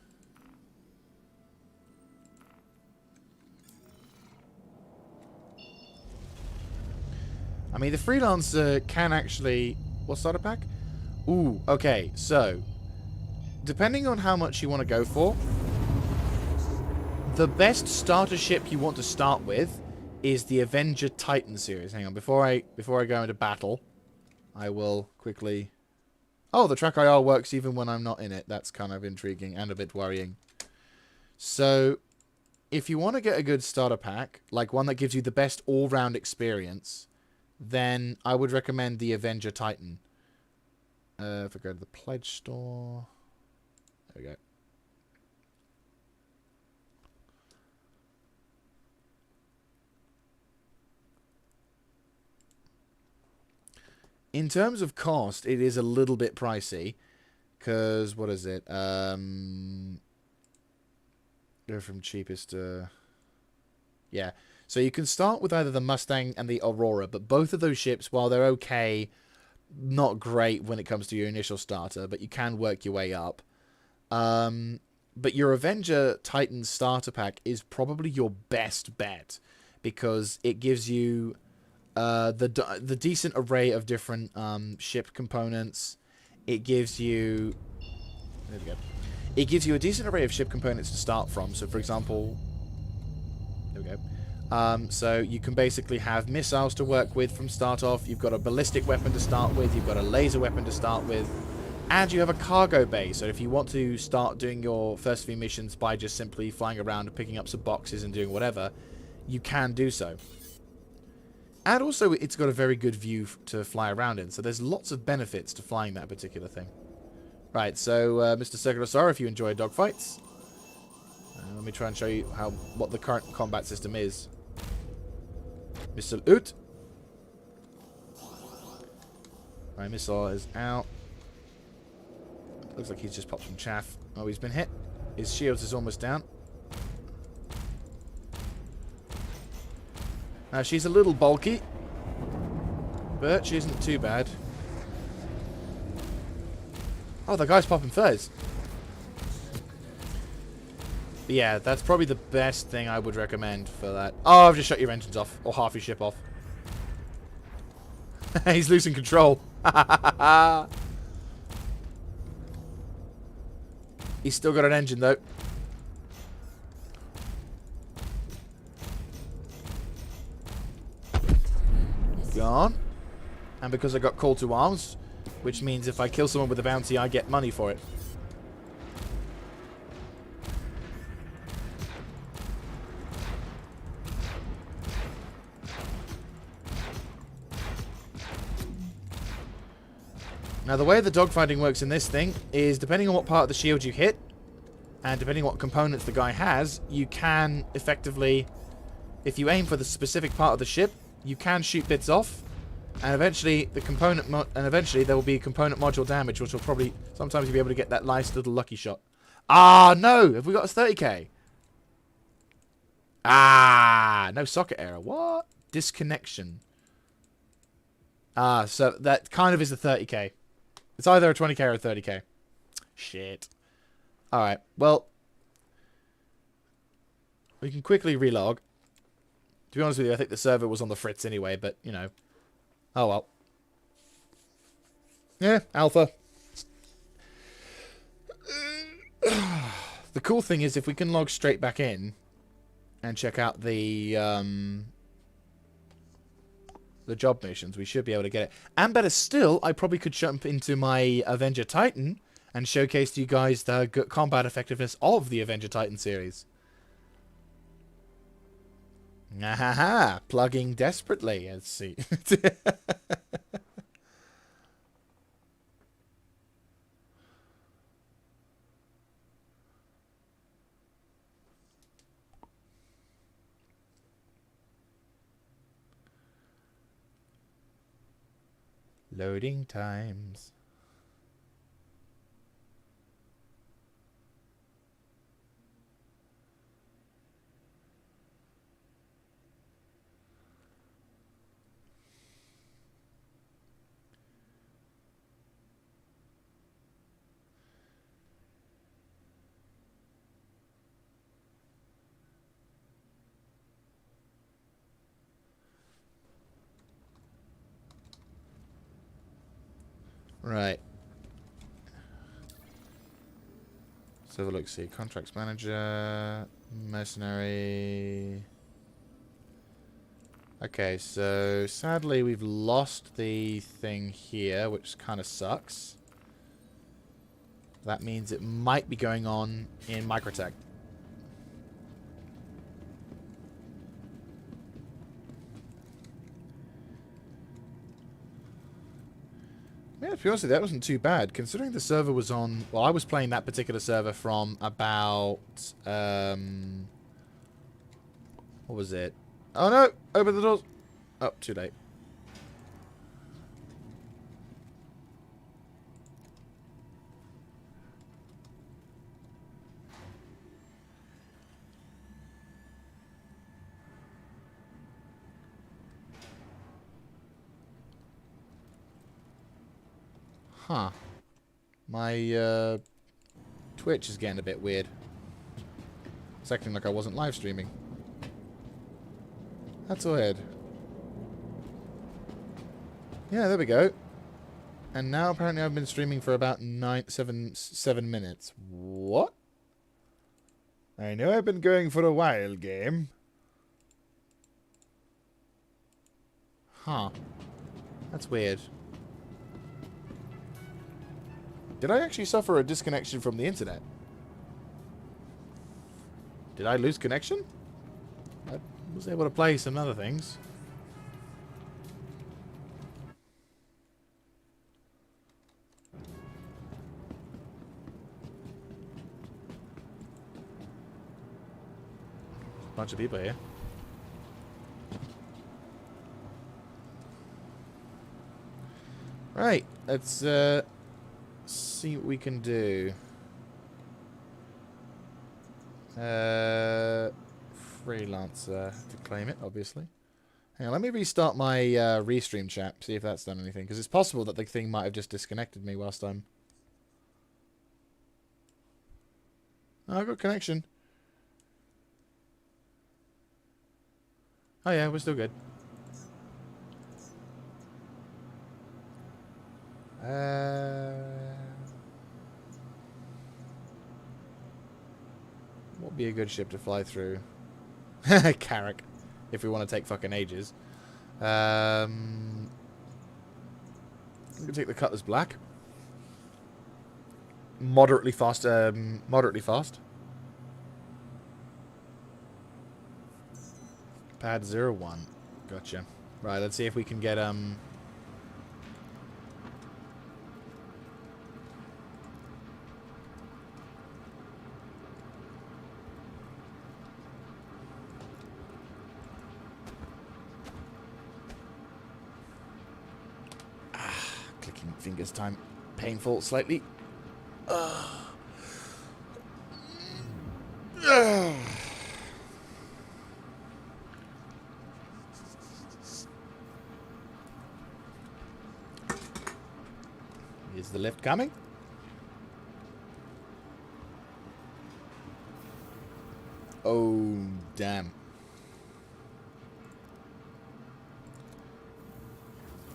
I mean, the Freelancer can actually... What starter pack? Ooh, okay. So, depending on how much you want to go for, the best starter ship you want to start with is the Avenger Titan series. Hang on, before I go into battle, I will quickly... Oh, the track IR works even when I'm not in it. That's kind of intriguing and a bit worrying. So, if you want to get a good starter pack, like one that gives you the best all-round experience, then I would recommend the Avenger Titan. If I go to the pledge store... There we go. In terms of cost, it is a little bit pricey. Because, what is it? Go from cheapest to... Yeah. So you can start with either the Mustang and the Aurora, but both of those ships, while they're okay, not great when it comes to your initial starter, but you can work your way up. But your Avenger Titan starter pack is probably your best bet, because it gives you the decent array of different ship components. It gives you... There we go. It gives you a decent array of ship components to start from. So, for example... There we go. So you can basically have missiles to work with from start off. You've got a ballistic weapon to start with. You've got a laser weapon to start with. And you have a cargo bay. So if you want to start doing your first few missions by just simply flying around and picking up some boxes and doing whatever, you can do so. And also, it's got a very good view to fly around in. So there's lots of benefits to flying that particular thing. Right, so Mr. Circular, if you enjoy dogfights, let me try and show you what the current combat system is. Missile out. My missile is out. Looks like he's just popped some chaff. Oh, he's been hit. His shields is almost down. Now, she's a little bulky, but she isn't too bad. Oh, the guy's popping furs. But yeah, that's probably the best thing I would recommend for that. Oh, I've just shut your engines off. Or half your ship off. He's losing control. He's still got an engine, though. Gone. And because I got call to arms, which means if I kill someone with a bounty, I get money for it. Now, the way the dogfighting works in this thing is depending on what part of the shield you hit, and depending on what components the guy has, you can effectively, if you aim for the specific part of the ship, you can shoot bits off, and eventually there will be component module damage, which will probably sometimes you'll be able to get that nice little lucky shot. Ah, no! Have we got a 30k? Ah, no socket error. What? Disconnection. Ah, so that kind of is a 30k. It's either a 20k or a 30k. Shit. Alright, well, we can quickly relog. To be honest with you, I think the server was on the fritz anyway, but, you know. Oh well. Yeah, alpha. The cool thing is if we can log straight back in and check out the job missions, we should be able to get it. And better still, I probably could jump into my Avenger Titan and showcase to you guys the combat effectiveness of the Avenger Titan series. Ahaha, plugging desperately. Let's see. Loading times. Right. Let's have a look. See, contracts manager, mercenary. Okay, so sadly we've lost the thing here, which kind of sucks. That means it might be going on in Microtech. Yeah, to be honest with you, that wasn't too bad. Considering the server was on... Well, I was playing that particular server from about... what was it? Oh no! Open the doors! Oh, too late. Huh. My, Twitch is getting a bit weird. It's acting like I wasn't live streaming. That's weird. Yeah, there we go. And now apparently I've been streaming for about 7 minutes. What? I know I've been going for a while, game. Huh. That's weird. Did I actually suffer a disconnection from the internet? Did I lose connection? I was able to play some other things. Bunch of people here. Right, let's see what we can do. Freelancer to claim it, obviously. Hang on, let me restart my restream chat, see if that's done anything, because it's possible that the thing might have just disconnected me whilst I'm... Oh, I've got connection. Oh yeah, we're still good. What would be a good ship to fly through? Carrack, if we want to take fucking ages. I'm gonna take the Cutlass Black. Moderately fast. Moderately fast. Pad 01. Gotcha. Right, let's see if we can get fingers time painful slightly. Is the lift coming? Oh, damn.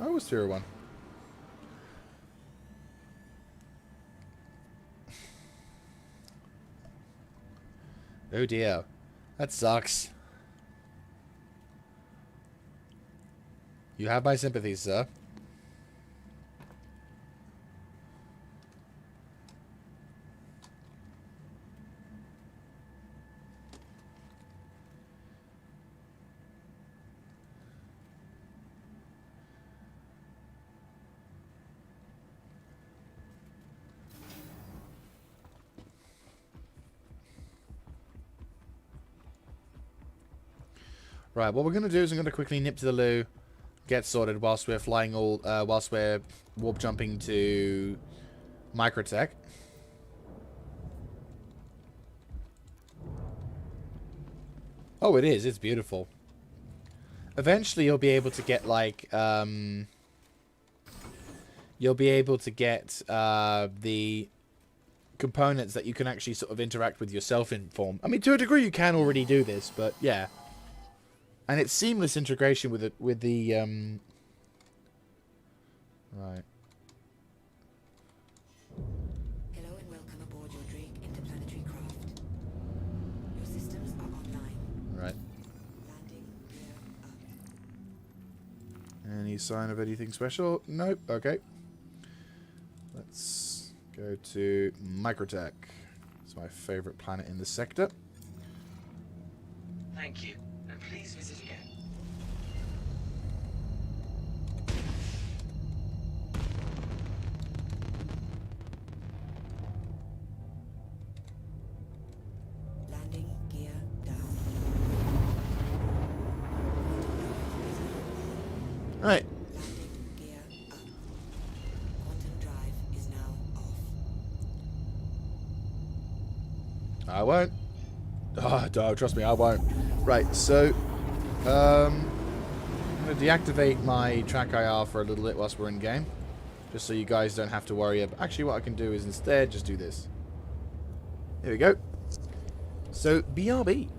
Oh, it was 301. Oh dear. That sucks. You have my sympathies, sir. Right, what we're going to do is I'm going to quickly nip to the loo, get sorted whilst we're flying whilst we're warp jumping to Microtech. Oh, it is. It's beautiful. Eventually, you'll be able to get, like, you'll be able to get the components that you can actually sort of interact with yourself in form. I mean, to a degree, you can already do this, but yeah. And it's seamless integration with it, with the, right. Hello and welcome aboard your Drake interplanetary craft. Your systems are online. Right. Landing gear up. Any sign of anything special? Nope. Okay. Let's go to Microtech. It's my favorite planet in the sector. Thank you, and please visit again. Landing gear down. Right. Landing gear up. Quantum drive is now off. I won't. Oh, trust me, I won't. Right, so, I'm going to deactivate my track IR for a little bit whilst we're in game. Just so you guys don't have to worry about... Actually, what I can do is instead just do this. Here we go. So, BRB.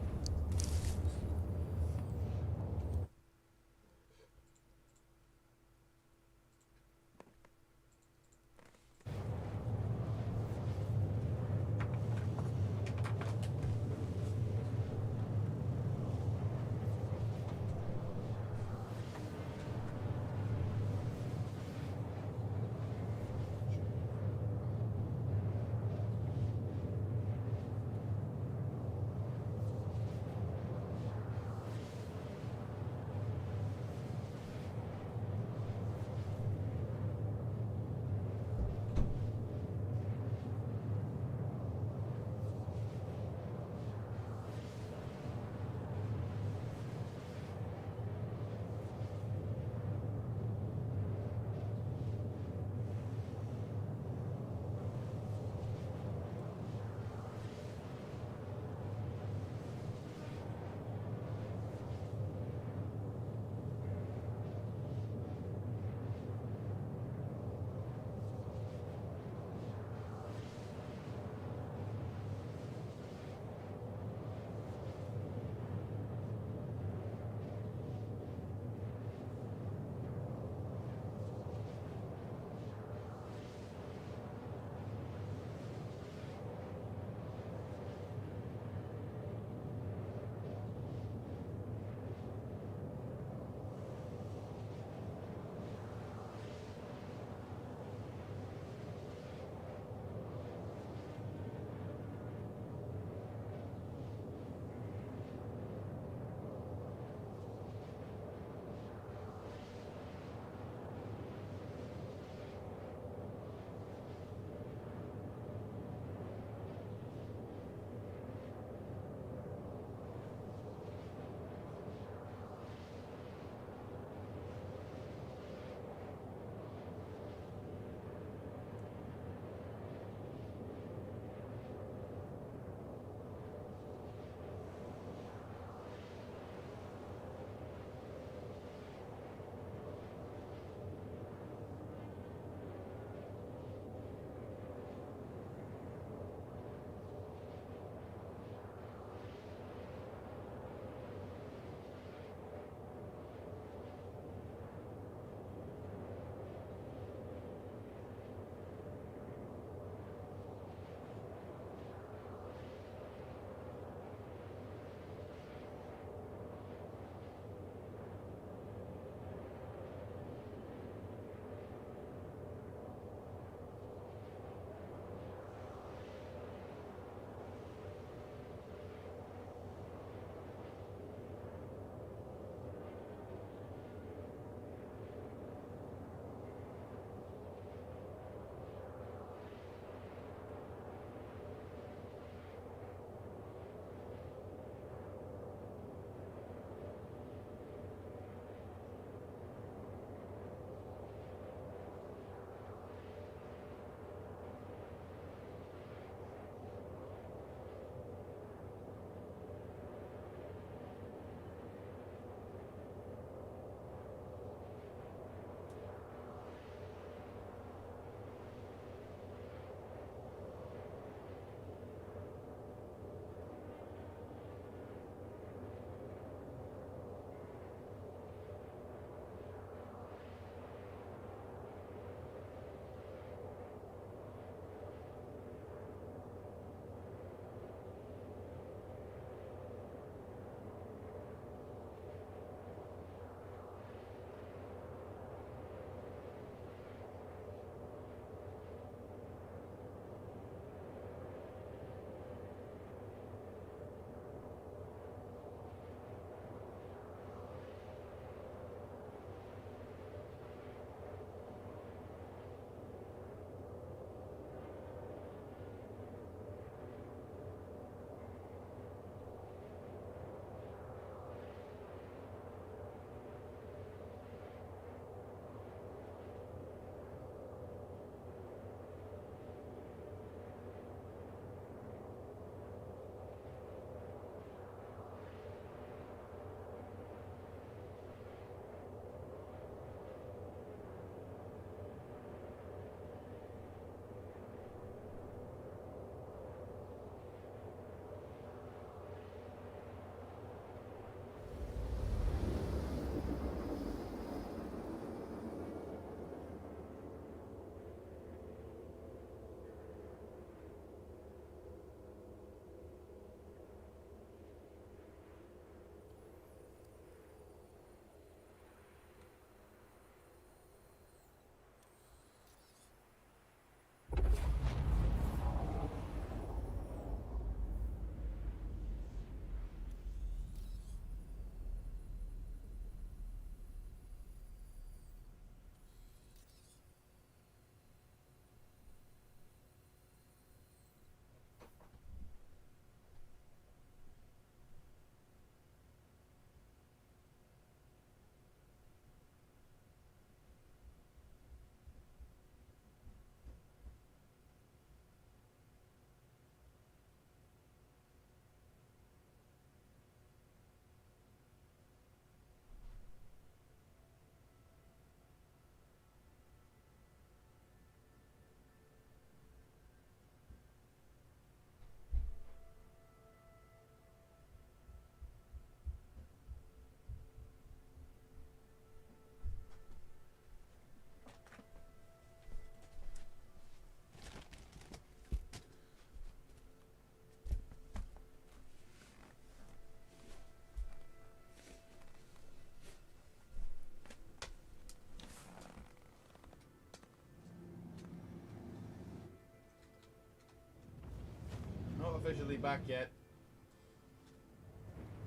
back yet.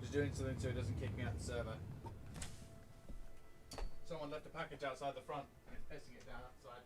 Just doing something so it doesn't kick me out the server. Someone left a package outside the front and it's pissing it down outside.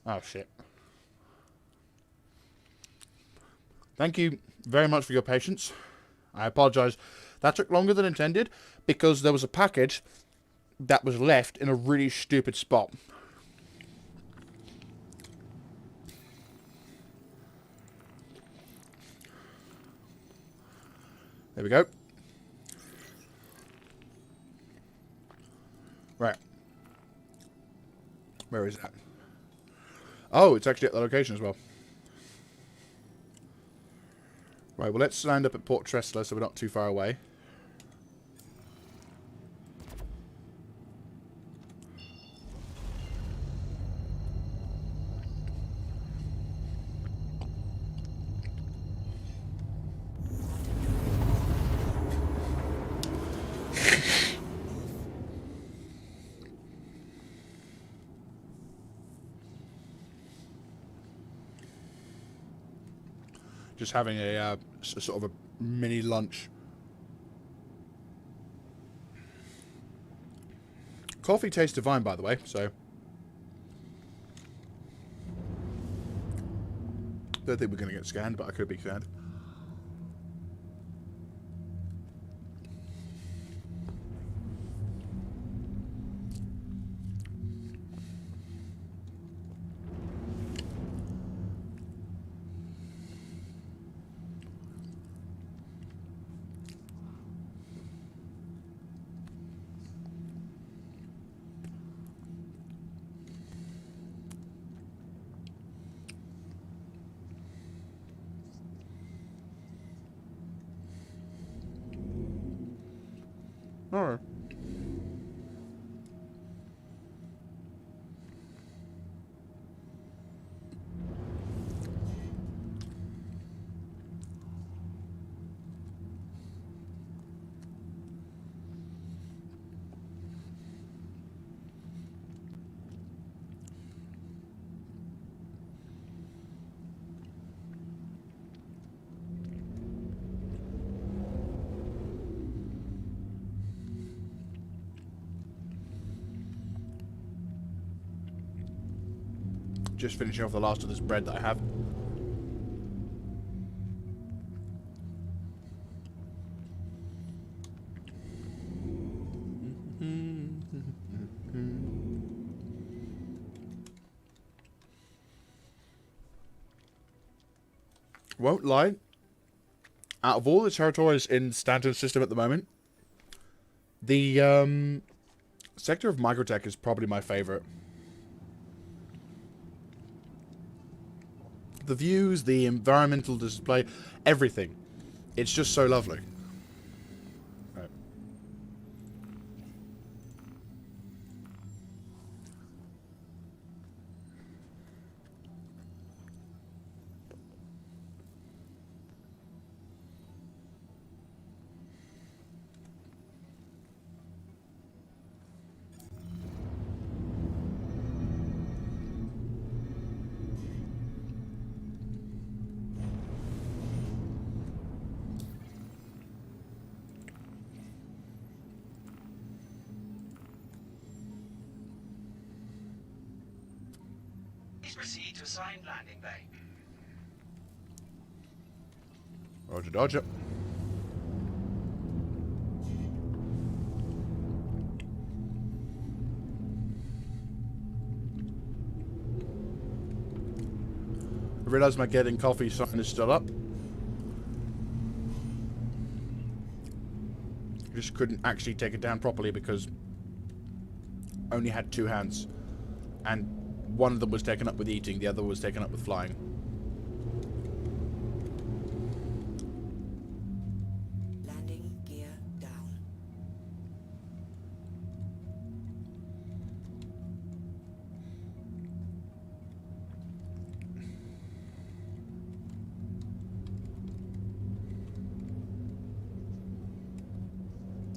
Oh, shit. Thank you very much for your patience. I apologize. That took longer than intended because there was a package that was left in a really stupid spot. There we go. Right. Where is that? Oh, it's actually at the location as well. Right, well, let's land up at Port Tressler so we're not too far away. Just having a sort of a mini lunch. Coffee tastes divine, by the way, so... Don't think we're going to get scanned, but I could be scanned. Alright. Just finishing off the last of this bread that I have. Won't lie. Out of all the territories in Stanton's system at the moment, the sector of Microtech is probably my favorite. The views, the environmental display, everything. It's just so lovely. Right. Please proceed to assigned landing bay. Roger, dodger. I realise my getting coffee sign is still up. Just couldn't actually take it down properly because I only had two hands. And one of them was taken up with eating, the other was taken up with flying. Landing gear down.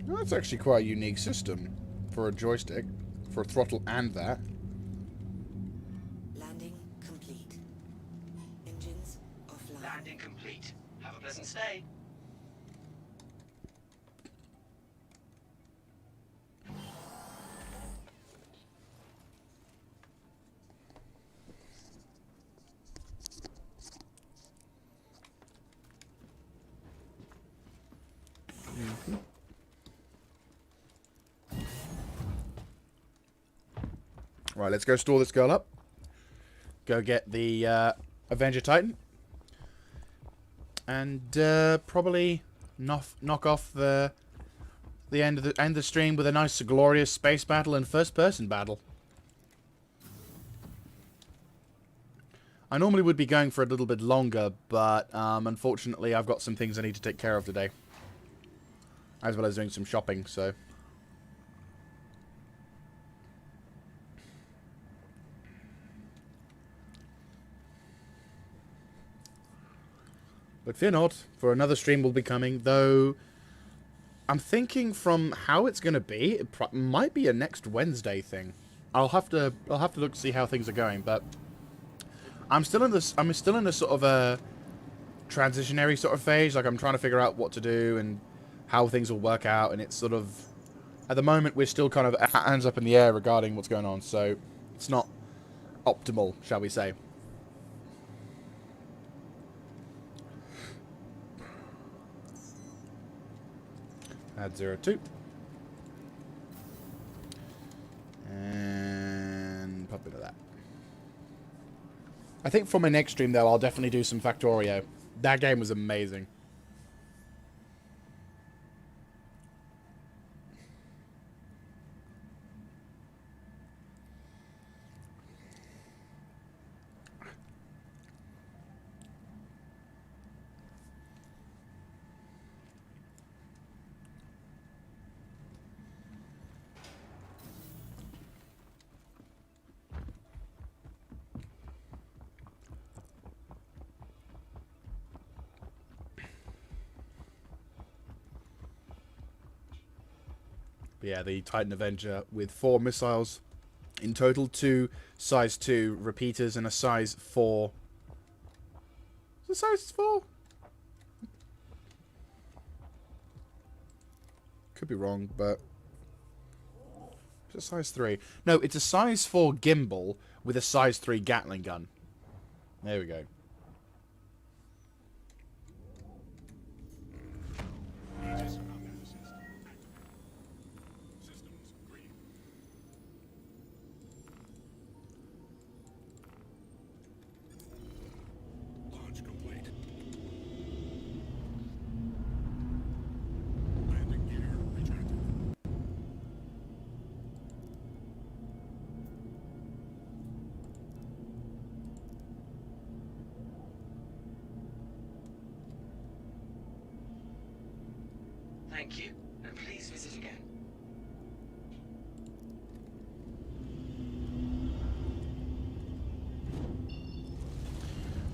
Well, that's actually quite a unique system for a joystick, for a throttle and that. Landing complete. Engines offline. Landing complete. Have a pleasant stay. Right, let's go store this girl up. Go get the Avenger Titan. And probably knock off the end of the stream with a nice glorious space battle and first person battle. I normally would be going for a little bit longer, but unfortunately I've got some things I need to take care of today. As well as doing some shopping, so... But fear not, for another stream will be coming, though I'm thinking from how it's going to be, it might be a next Wednesday thing. I'll have to look to see how things are going, but I'm still in a sort of a transitionary sort of phase. Like, I'm trying to figure out what to do and how things will work out, and it's sort of, at the moment we're still kind of hands up in the air regarding what's going on, so it's not optimal, shall we say. Add 02. And pop into that. I think for my next stream, though, I'll definitely do some Factorio. That game was amazing. But yeah, the Titan Avenger with 4 missiles in total, 2 size 2 repeaters and a size 4. Is it size 4? Could be wrong, but it's a size 3. No, it's a size 4 gimbal with a size 3 Gatling gun. There we go. Thank you, and please visit again.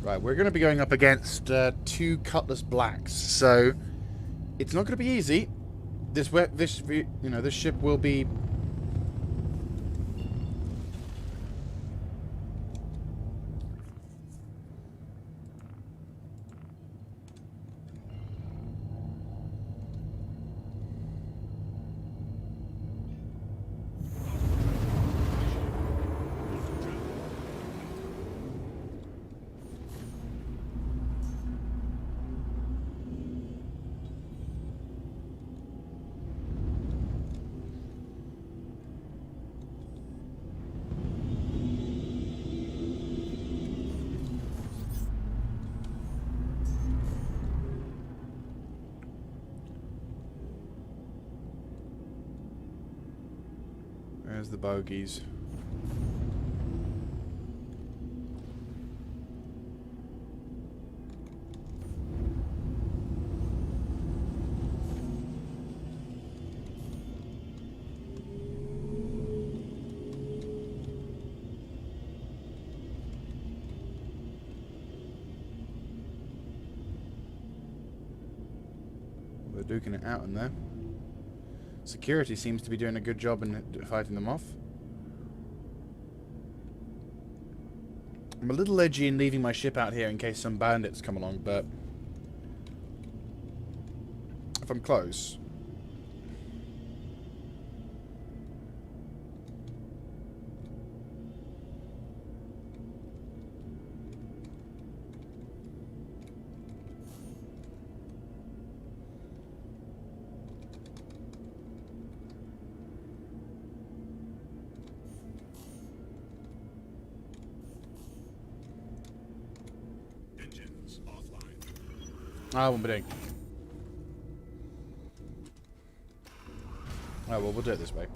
Right, we're going to be going up against 2 Cutlass Blacks, so it's not going to be easy. This ship will be... There's the bogies. They're duking it out in there. Security seems to be doing a good job in fighting them off. I'm a little edgy in leaving my ship out here in case some bandits come along, but if I'm close... Ah, what am I doing? Oh, well, we'll do it this way.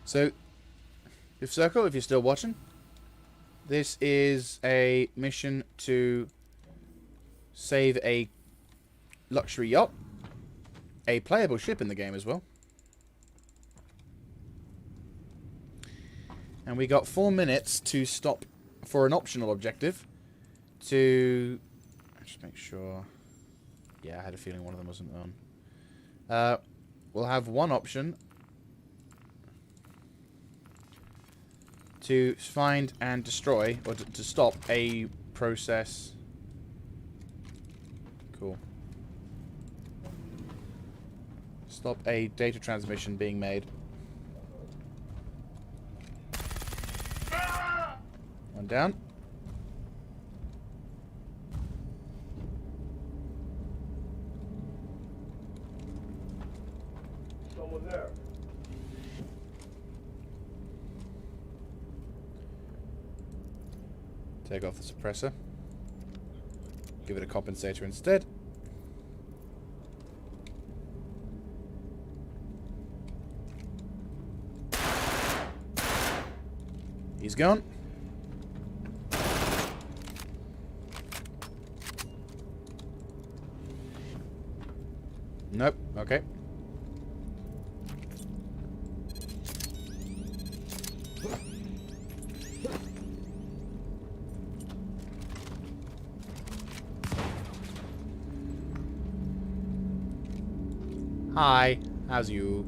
So, if Circle, if you're still watching, this is a mission to save a luxury yacht, a playable ship in the game as well. And we got 4 minutes to stop for an optional objective to... just make sure... yeah, I had a feeling one of them wasn't on. We'll have one option to find and destroy, or to stop a process. Cool. Stop a data transmission being made. One down. Someone there. Take off the suppressor. Give it a compensator instead. He's gone. Nope. Okay. Hi. How's you?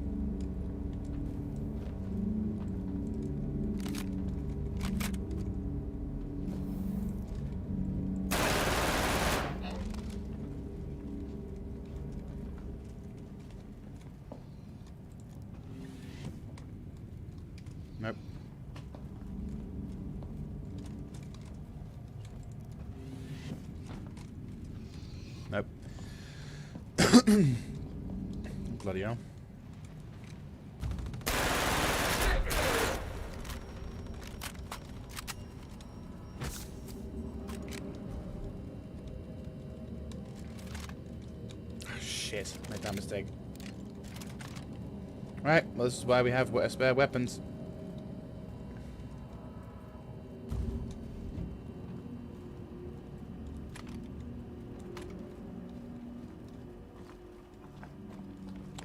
Nope. Nope. Bloody hell. Shit, made that mistake. Right, well this is why we have spare weapons.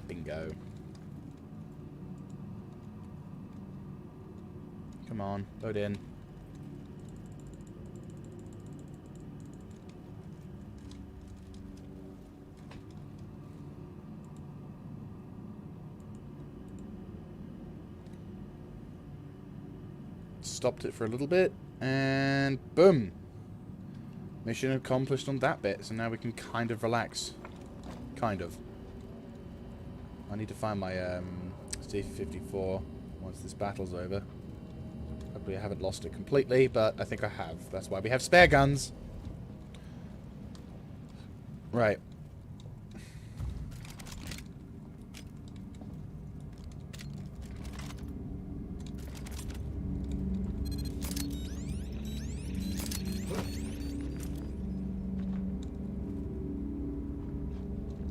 Bingo. Come on, load in. Stopped it for a little bit, and boom! Mission accomplished on that bit, so now we can kind of relax. Kind of. I need to find my C-54 once this battle's over. Hopefully I haven't lost it completely, but I think I have. That's why we have spare guns. Right.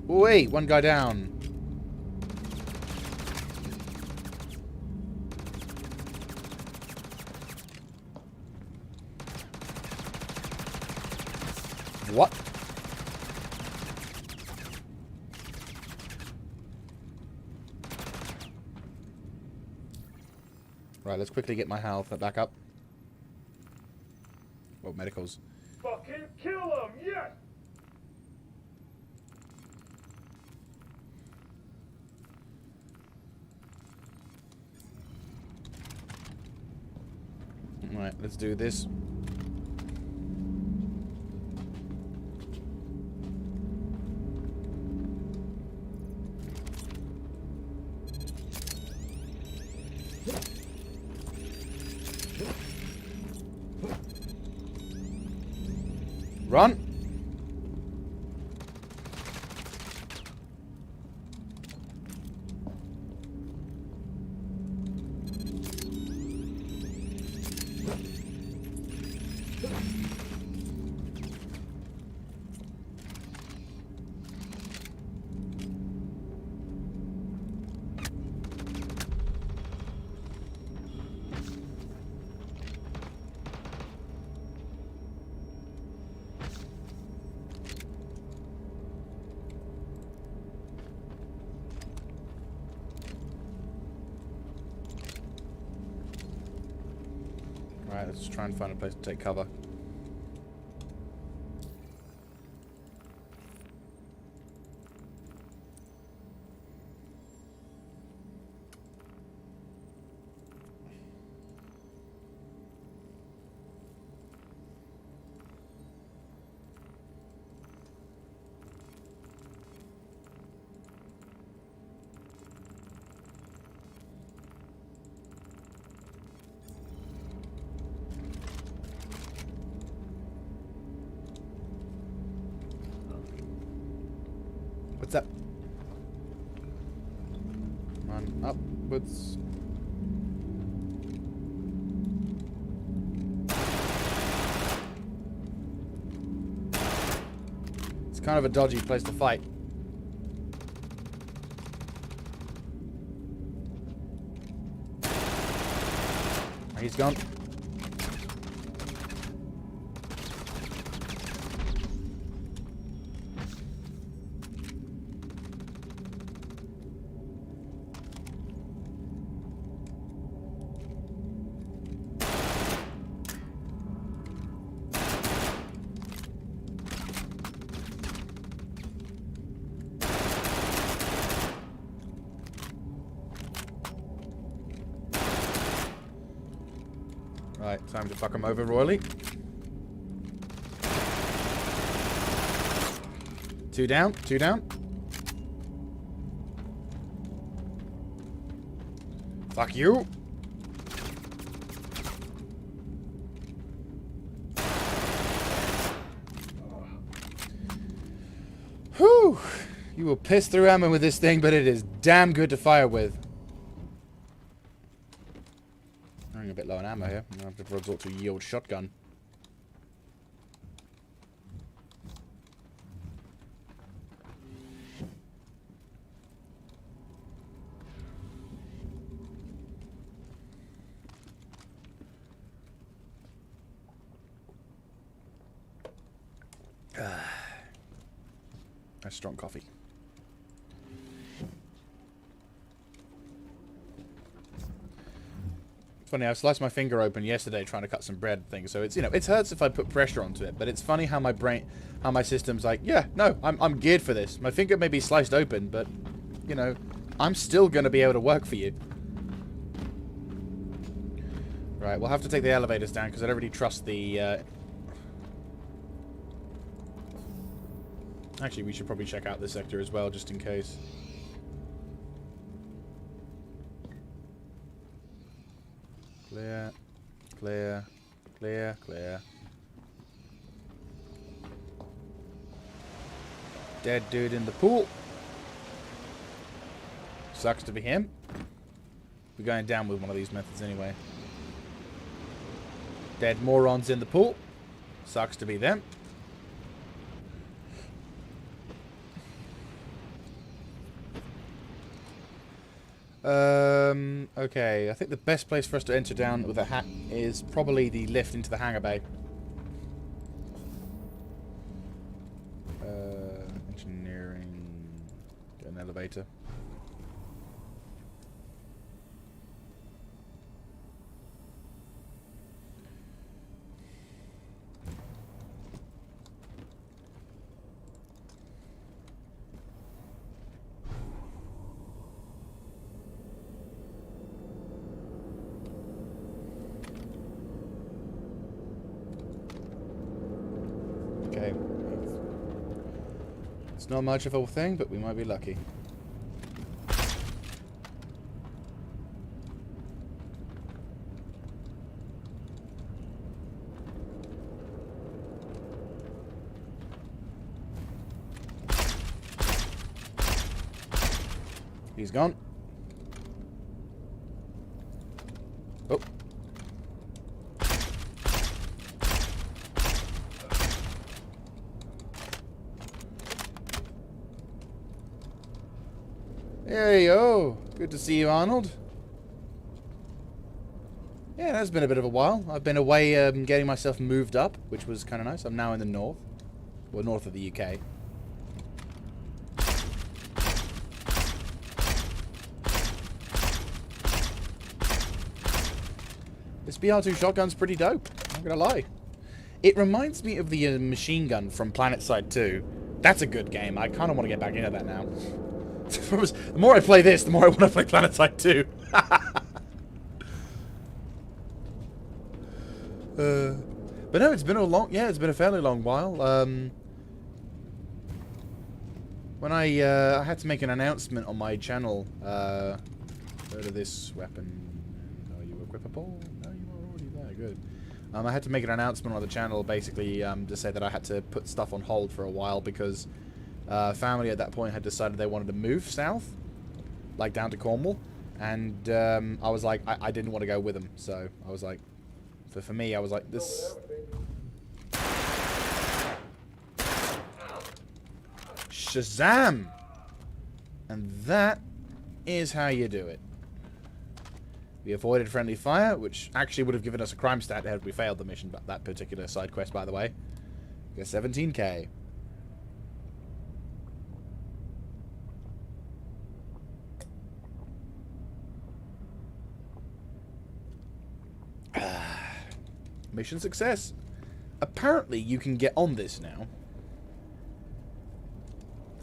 Wait, one guy down. What? Right, let's quickly get my health back up. Well, medicals. Fucking kill him, yes! Right, let's do this. Run! Right, let's try and find a place to take cover. What's up? Run upwards. It's kind of a dodgy place to fight. He's gone. Right, time to fuck him over royally. 2 down, 2 down. Fuck you. Whew. You will piss through ammo with this thing, but it is damn good to fire with. Running a bit low on ammo here. I'm going to have to resort to a yield shotgun. Nice strong coffee. It's funny, I sliced my finger open yesterday trying to cut some bread things, so it's, you know, it hurts if I put pressure onto it, but it's funny how my brain, how my system's like, yeah, no, I'm geared for this. My finger may be sliced open, but, you know, I'm still going to be able to work for you. Right, we'll have to take the elevators down because I don't really trust the, Actually, we should probably check out this sector as well, just in case. Clear, clear, clear, clear. Dead dude in the pool. Sucks to be him. We're going down with one of these methods anyway. Dead morons in the pool. Sucks to be them. Okay, I think the best place for us to enter down with a hat is probably the lift into the hangar bay. Engineering, get an elevator. Okay. It's not much of a thing, but we might be lucky. He's gone. Oh. There you go. Good to see you, Arnold. Yeah, that's been a bit of a while. I've been away getting myself moved up, which was kind of nice. I'm now in the north. Well, north of the UK. This BR2 shotgun's pretty dope. I'm not gonna lie. It reminds me of the machine gun from PlanetSide 2. That's a good game. I kind of want to get back into that now. The more I play this, the more I want to play PlanetSide 2. But no, it's been it's been a fairly long while. When I had to make an announcement on my channel, go to this weapon. Are you equipable? No, you are already there. Good. I had to make an announcement on the channel, basically, to say that I had to put stuff on hold for a while because family at that point had decided they wanted to move south, like down to Cornwall, and I was like, I didn't want to go with them, so I was like, for me, I was like, this. Shazam! And that is how you do it. We avoided friendly fire, which actually would have given us a crime stat had we failed the mission, but that particular side quest, by the way. We got 17k. Mission success. Apparently, you can get on this now.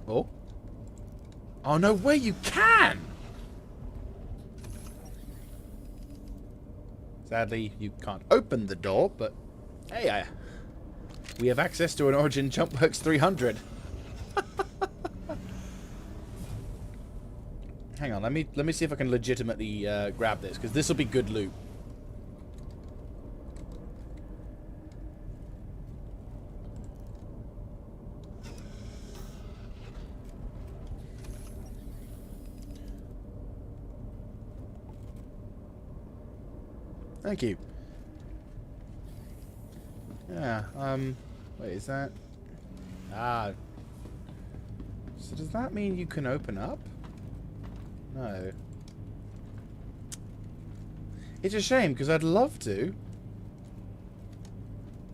Oh. Oh, no way, you can! Sadly, you can't open the door, but hey, we have access to an Origin JumpWorks 300. Hang on, let me see if I can legitimately grab this, because this will be good loot. Thank you. Yeah, wait, is that... Ah. So does that mean you can open up? No. It's a shame, because I'd love to.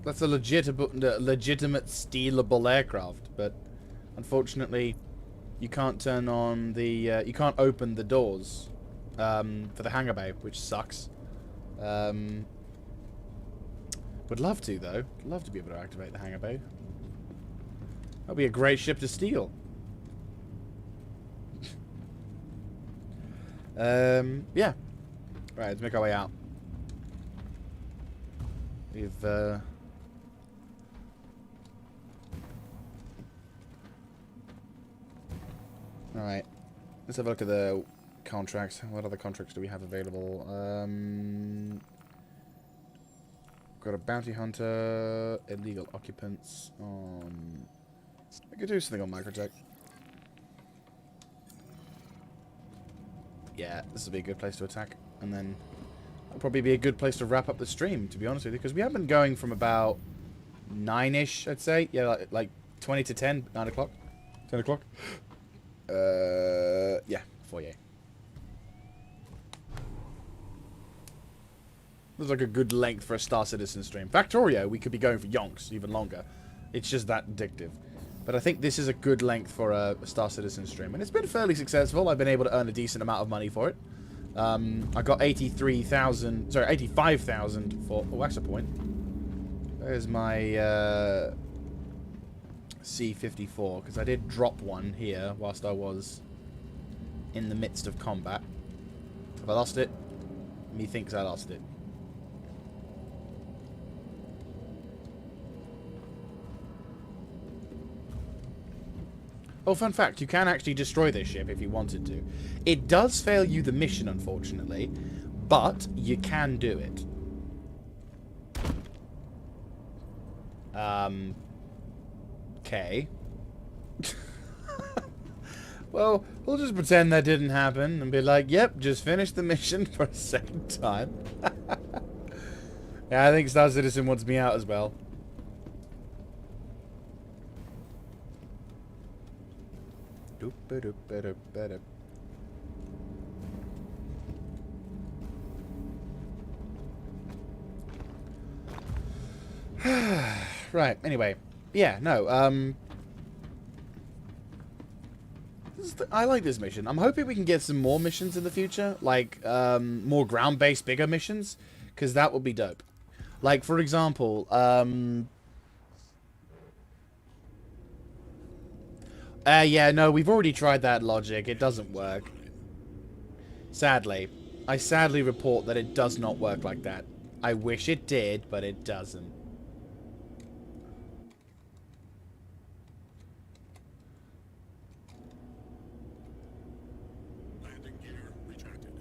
That's a legitimate stealable aircraft, but unfortunately, you can't turn on the... you can't open the doors for the hangar bay, which sucks. Would love to, though. Love to be able to activate the hangar bay. That'd be a great ship to steal. Yeah. Right, let's make our way out. We've, Alright. Let's have a look at the contracts. What other contracts do we have available? Got a bounty hunter, illegal occupants on... I could do something on Microtech. Yeah, this will be a good place to attack. And then that'll probably be a good place to wrap up the stream, to be honest with you. Because we have been going from about 9-ish, I'd say. Yeah, like 20 to 10, 9 o'clock. 10 o'clock. Yeah, foyer. Looks like a good length for a Star Citizen stream. Factorio, we could be going for yonks even longer. It's just that addictive. But I think this is a good length for a Star Citizen stream. And it's been fairly successful. I've been able to earn a decent amount of money for it. I got 85,000 for... Oh, that's a point. There's my C-54. Because I did drop one here whilst I was in the midst of combat. Have I lost it? Methinks I lost it. Oh, fun fact, you can actually destroy this ship if you wanted to. It does fail you the mission, unfortunately, but you can do it. Okay. Well, we'll just pretend that didn't happen and be like, yep, just finish the mission for a second time. Yeah, I think Star Citizen wants me out as well. Right, anyway. Yeah, no, I like this mission. I'm hoping we can get some more missions in the future. Like, more ground-based, bigger missions. because that would be dope. Like, for example, yeah, no, we've already tried that logic. It doesn't work. Sadly. I sadly report that it does not work like that. I wish it did, but it doesn't. Landing gear retracted.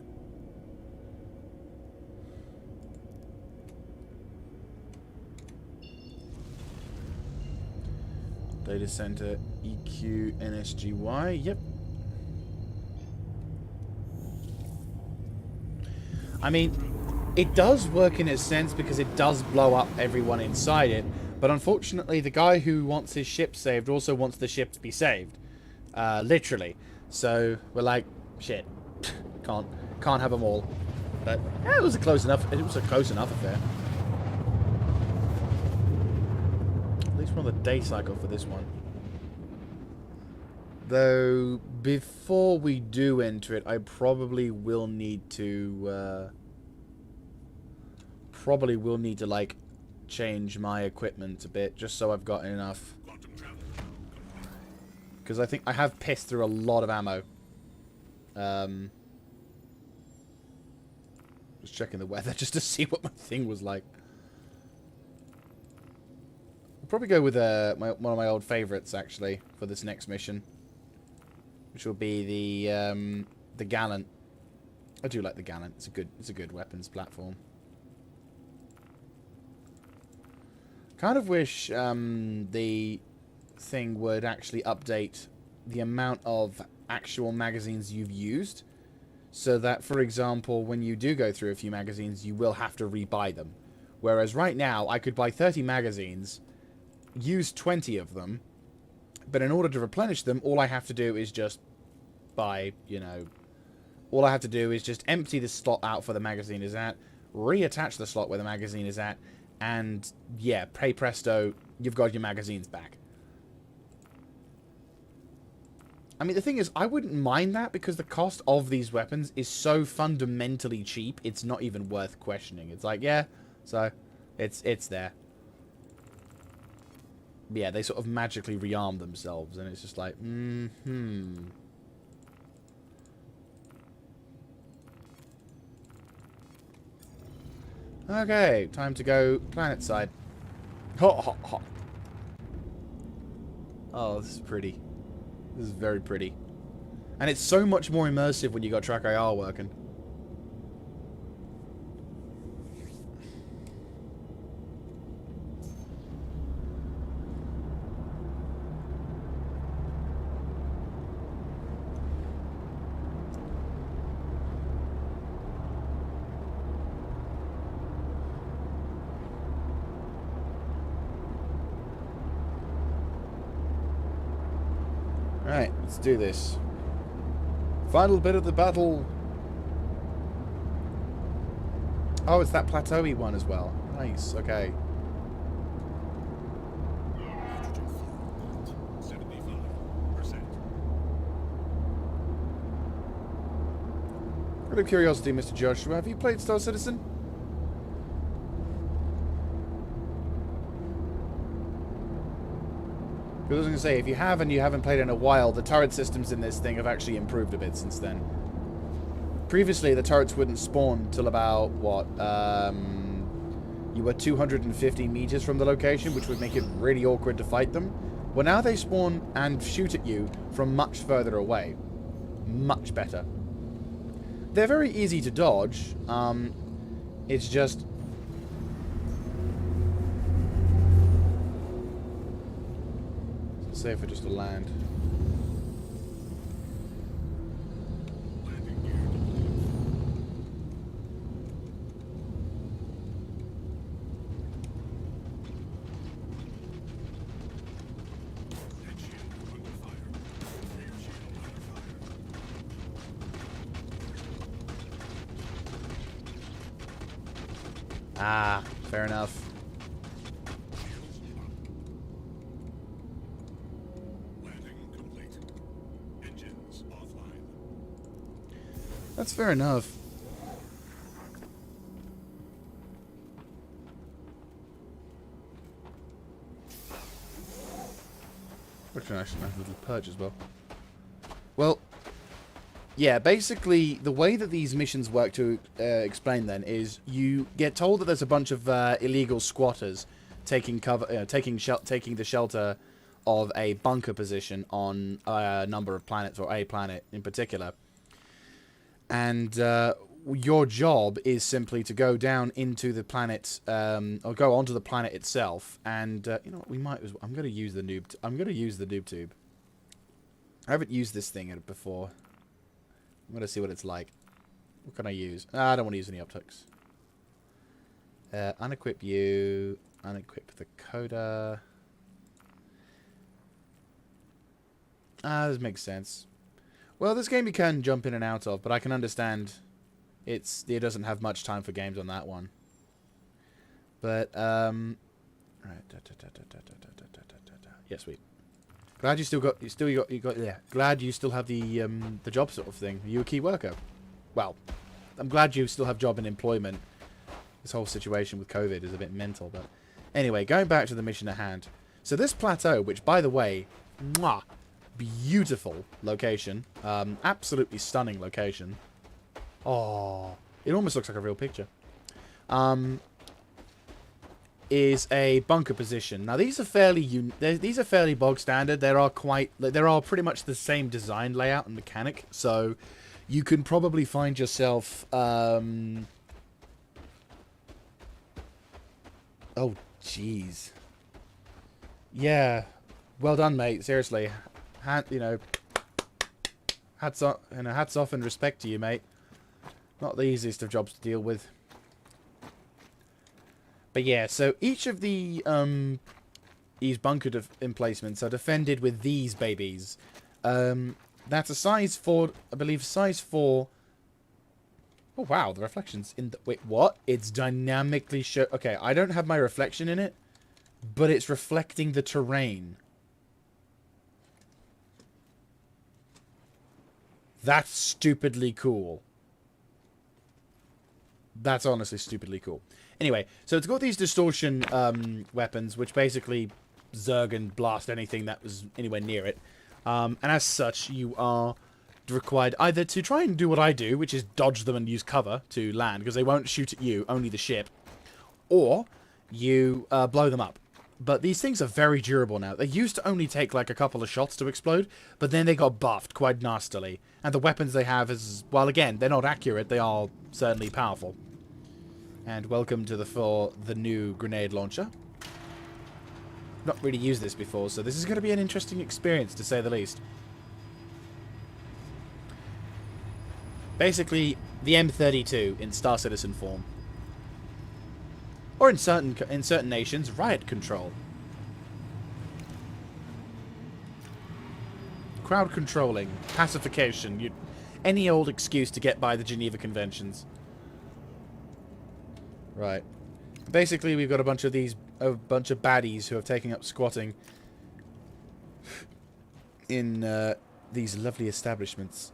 Data center EQ NSGY. Yep. I mean, it does work in a sense because it does blow up everyone inside it. But unfortunately, the guy who wants his ship saved also wants the ship to be saved. Literally. So we're like, shit. Can't have them all. But yeah, it was a close enough affair. At least we're on the day cycle for this one. Though, before we do enter it, I probably will need to, like, change my equipment a bit, just so I've got enough. Because I think I have pissed through a lot of ammo. Just checking the weather, just to see what my thing was like. I'll probably go with one of my old favourites, actually, for this next mission. Which will be the Gallant. I do like the Gallant. It's a good weapons platform. Kind of wish the thing would actually update the amount of actual magazines you've used, so that, for example, when you do go through a few magazines, you will have to rebuy them. Whereas right now, I could buy 30 magazines, use 20 of them, but in order to replenish them, all I have to do is just buy, all I have to do is just empty the slot out for the magazine is at, reattach the slot where the magazine is at, and yeah, hey presto, you've got your magazines back. I mean, the thing is, I wouldn't mind that because the cost of these weapons is so fundamentally cheap, it's not even worth questioning. It's like, yeah, so it's there. Yeah, they sort of magically rearm themselves, and it's just like, Okay, time to go planet side. Oh, this is pretty. This is very pretty. And it's so much more immersive when you got Track IR working. Alright, let's do this. Final bit of the battle. Oh, it's that plateau-y one as well. Nice, okay. Hydrogen fuel at 75%. Out of curiosity, Mr. Joshua, have you played Star Citizen? Because I was going to say, if you have and you haven't played in a while, the turret systems in this thing have actually improved a bit since then. Previously, the turrets wouldn't spawn till about, what, you were 250 meters from the location, which would make it really awkward to fight them. Well, now they spawn and shoot at you from much further away. Much better. They're very easy to dodge. It's just... safer just to land. Landing gear deployed. Head shield under fire. Rear shield under fire. Ah, fair enough. Shields up. Landing complete. Engines offline. That's fair enough. nice little perch as well. Well, yeah, basically, the way that these missions work, to explain then, is you get told that there's a bunch of illegal squatters taking cover, taking the shelter of a bunker position on a number of planets, or a planet in particular. And your job is simply to go down into the planet, or go onto the planet itself. And you know what, we might. I'm going to use the noob. I'm going to use the noob tube. I haven't used this thing before. I'm going to see what it's like. What can I use? I don't want to use any optics. Unequip you. Unequip the coda. This makes sense. Well, this game you can jump in and out of, but I can understand it doesn't have much time for games on that one. But, right. Yeah, sweet. Glad you still got, yeah. Glad you still have the job sort of thing. Are you a key worker? Well, I'm glad you still have job and employment. This whole situation with COVID is a bit mental, but anyway, going back to the mission at hand. So this plateau, which by the way, mwah, beautiful location, absolutely stunning location. Oh, it almost looks like a real picture. Is a bunker position. Now these are fairly bog standard. There are pretty much the same design layout and mechanic, so you can probably find yourself oh jeez, yeah, well done mate, seriously. Hats off and respect to you, mate. Not the easiest of jobs to deal with. But yeah, so each of the these bunker emplacements are defended with these babies. That's a size 4, I believe, size 4. Oh wow, the reflections in the... Wait, what? It's dynamically show... Okay, I don't have my reflection in it, but it's reflecting the terrain. That's stupidly cool. That's honestly stupidly cool. Anyway, so it's got these distortion weapons, which basically zerg and blast anything that was anywhere near it. And as such, you are required either to try and do what I do, which is dodge them and use cover to land, because they won't shoot at you, only the ship, or you blow them up. But these things are very durable now. They used to only take like a couple of shots to explode, but then they got buffed quite nastily. And the weapons they have is, well, again, they're not accurate, they are certainly powerful. And welcome to the new grenade launcher. Not really used this before, so this is going to be an interesting experience, to say the least. Basically, the M32 in Star Citizen form. Or in certain nations, riot control. Crowd controlling, pacification, any old excuse to get by the Geneva Conventions. Right. Basically, we've got a bunch of baddies who are taking up squatting in these lovely establishments.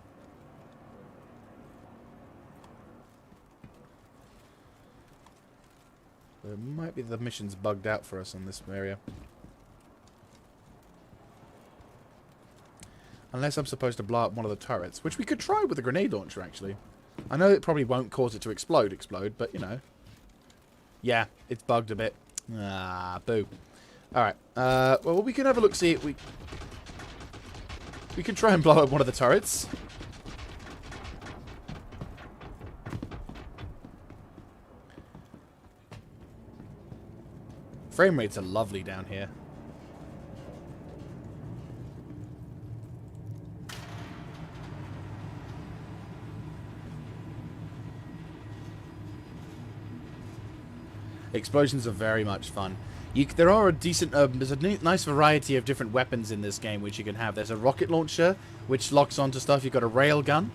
There might be the missions bugged out for us on this area. Unless I'm supposed to blow up one of the turrets, which we could try with a grenade launcher, actually. I know it probably won't cause it to explode, but, you know. Yeah, it's bugged a bit. Ah, boo. Alright, well, we can have a look, see if we can try and blow up one of the turrets. Frame rates are lovely down here. Explosions are very much fun. There are a decent, there's a nice variety of different weapons in this game which you can have. There's a rocket launcher, which locks onto stuff. You've got a rail gun.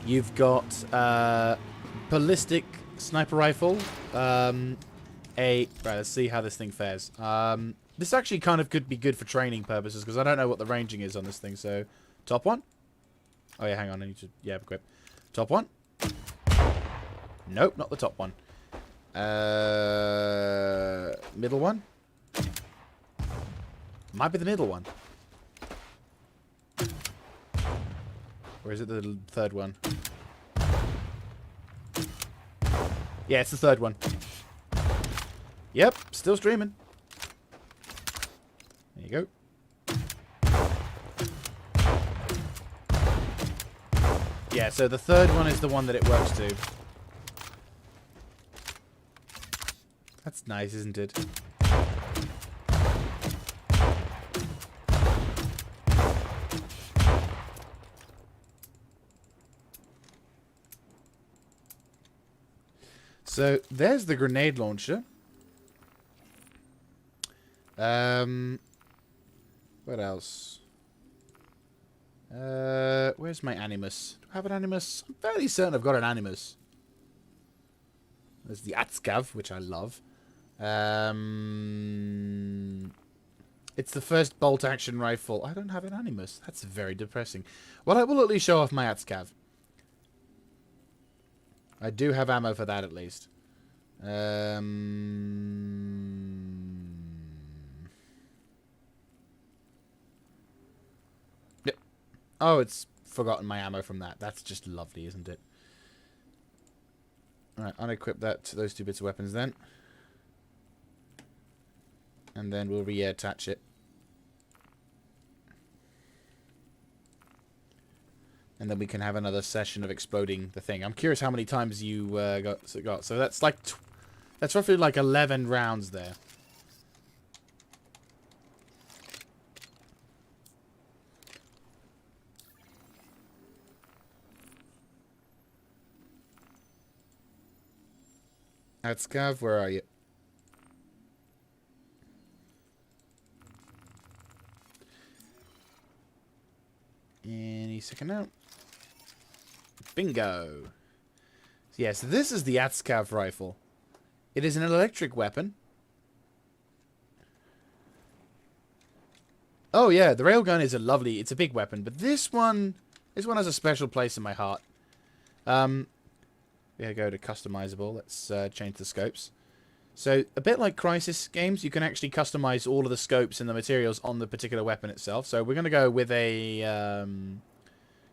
You've got ballistic sniper rifle. Right, let's see how this thing fares. This actually kind of could be good for training purposes, because I don't know what the ranging is on this thing. So, top one. Oh yeah, hang on. I need to, yeah, equip. Top one. Nope, not the top one. Middle one. Might be the middle one. Or is it the third one? Yeah, it's the third one. Yep, still streaming. There you go. Yeah, so the third one is the one that it works to. That's nice, isn't it? So, there's the grenade launcher. What else? Where's my Animus? Do I have an Animus? I'm fairly certain I've got an Animus. There's the Atscav, which I love. It's the first bolt-action rifle. I don't have an Animus. That's very depressing. Well, I will at least show off my Atscav. I do have ammo for that, at least. Yep. Oh, it's forgotten my ammo from that. That's just lovely, isn't it? Alright, unequip those two bits of weapons then. And then we'll reattach it. And then we can have another session of exploding the thing. I'm curious how many times you got. So that's like... that's roughly like 11 rounds there. Atscav, where are you? Any second now. Bingo. Yeah, so this is the Atscav rifle. It is an electric weapon. Oh yeah, the railgun is it's a big weapon, but this one has a special place in my heart. Yeah, go to customizable. Let's change the scopes. So, a bit like Crysis games, you can actually customize all of the scopes and the materials on the particular weapon itself. So, we're going to go with a... you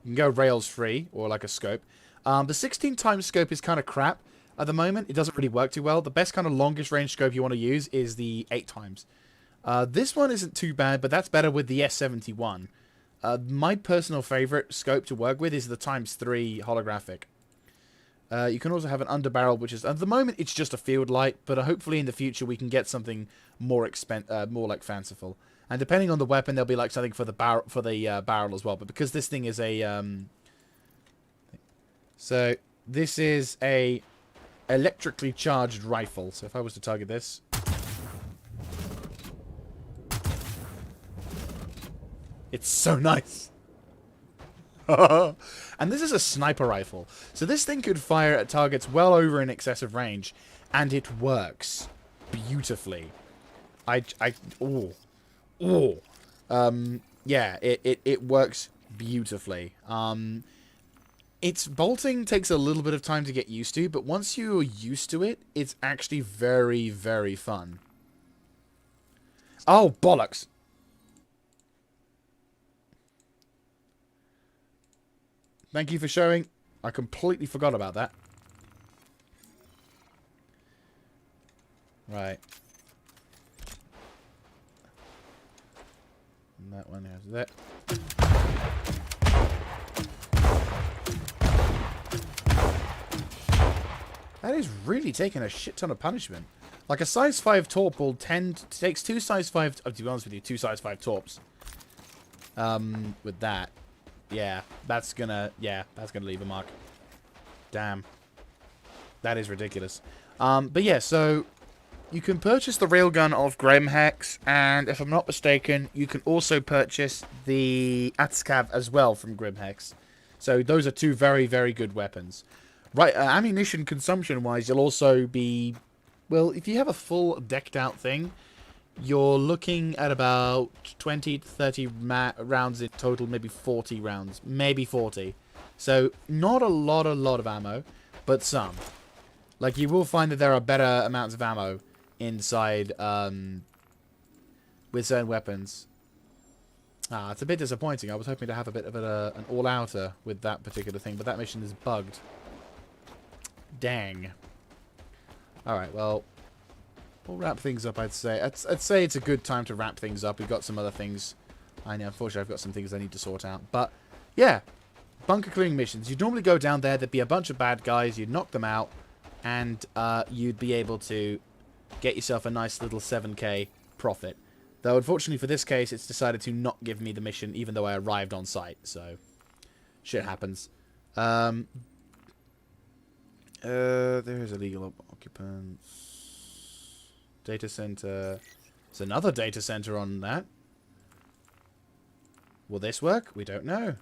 can go rails free, or like a scope. The 16 times scope is kind of crap at the moment. It doesn't really work too well. The best kind of longest range scope you want to use is the 8 times. This one isn't too bad, but that's better with the S71. My personal favorite scope to work with is the ×3 holographic. You can also have an underbarrel, which is, at the moment, it's just a field light, but hopefully in the future we can get something more more like fanciful. And depending on the weapon, there'll be like something for the barrel as well. But because this thing is a, so this is a electrically charged rifle. So if I was to target this, it's so nice. And this is a sniper rifle. So this thing could fire at targets well over in excess of range. And it works beautifully. Yeah, it works beautifully. Its bolting takes a little bit of time to get used to. But once you're used to it, it's actually very, very fun. Oh, bollocks. Thank you for showing. I completely forgot about that. Right. And that one has that. That is really taking a shit ton of punishment. Like a size 5 torp will takes 2 size 5, to be honest with you, 2 size 5 torps. With that. Yeah, that's gonna leave a mark. Damn. That is ridiculous. But yeah, so you can purchase the railgun of Grimhex, and if I'm not mistaken, you can also purchase the Atscav as well from Grimhex. So those are 2 very, very good weapons. Right, ammunition consumption-wise, you'll also be... Well, if you have a full decked-out thing, you're looking at about 20 to 30 rounds in total, maybe 40 rounds. Maybe 40. So, not a lot of ammo, but some. Like, you will find that there are better amounts of ammo inside, with certain weapons. Ah, it's a bit disappointing. I was hoping to have a bit of an all-outer with that particular thing, but that mission is bugged. Dang. Alright, well, we'll wrap things up, I'd say. I'd say it's a good time to wrap things up. We've got some other things. I know, unfortunately, I've got some things I need to sort out. But, yeah, bunker clearing missions. You'd normally go down there, there'd be a bunch of bad guys, you'd knock them out, and you'd be able to get yourself a nice little 7k profit. Though, unfortunately, for this case, it's decided to not give me the mission, even though I arrived on site. So, shit happens. There is illegal occupants. Data center. There's another data center on that. Will this work? We don't know.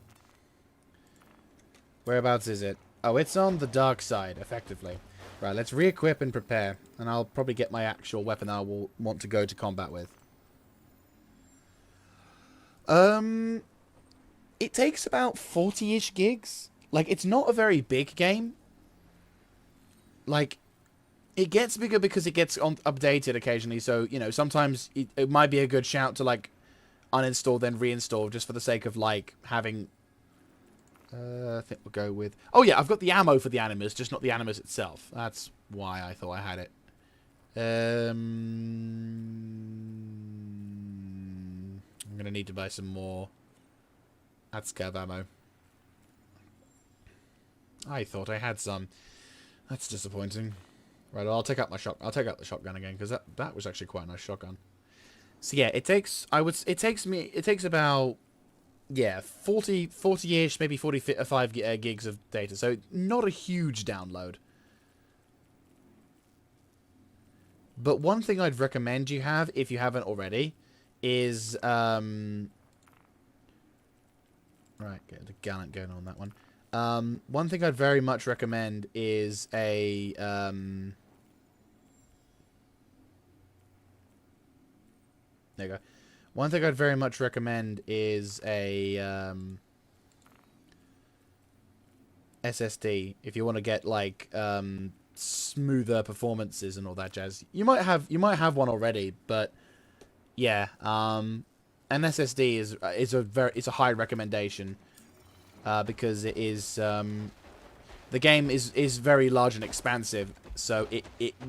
Whereabouts is it? Oh, it's on the dark side, effectively. Right, let's re-equip and prepare. And I'll probably get my actual weapon I will want to go to combat with. It takes about 40-ish gigs. Like, it's not a very big game. Like, it gets bigger because it gets updated occasionally. So, you know, sometimes it might be a good shout to, like, uninstall, then reinstall, just for the sake of, like, having... I think we'll go with... Oh, yeah, I've got the ammo for the Animus, just not the Animus itself. That's why I thought I had it. I'm going to need to buy some more ATSCAV ammo. I thought I had some. That's disappointing. Right, well, I'll take out my shot. I'll take out the shotgun again, because that was actually quite a nice shotgun. So yeah, it takes about, yeah, 40-ish, maybe 45 gigs of data. So not a huge download. But one thing I'd recommend you have, if you haven't already, is right, get the gallant going on that one. One thing I'd very much recommend is a there you go. One thing I'd very much recommend is a SSD if you want to get like smoother performances and all that jazz. You might have one already, but yeah, an SSD is a high recommendation because it is the game is very large and expansive, so it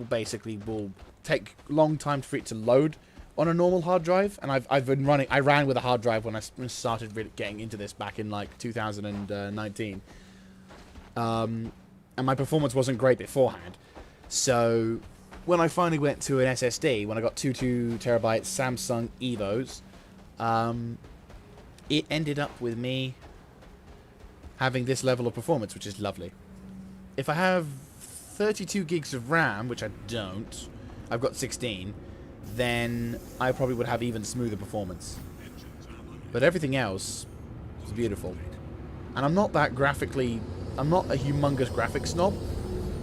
basically will take a long time for it to load on a normal hard drive. And I've been running. I ran with a hard drive when I started really getting into this back in like 2019, and my performance wasn't great beforehand. So when I finally went to an SSD, when I got 2 terabyte Samsung Evos, it ended up with me having this level of performance, which is lovely. If I have 32 gigs of RAM, which I don't, I've got 16, then I probably would have even smoother performance. But everything else is beautiful. And I'm not a humongous graphics snob.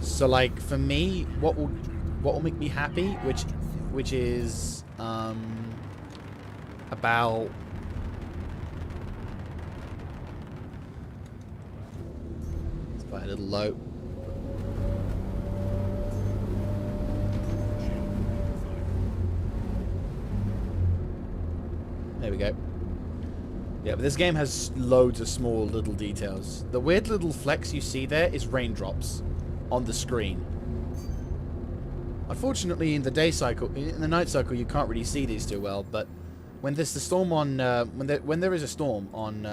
So like for me, what will make me happy, which is about let's buy a little low. There we go. Yeah, but this game has loads of small little details. The weird little flecks you see there is raindrops on the screen. Unfortunately, in the night cycle, you can't really see these too well. But when there's the storm on, when there is a storm on,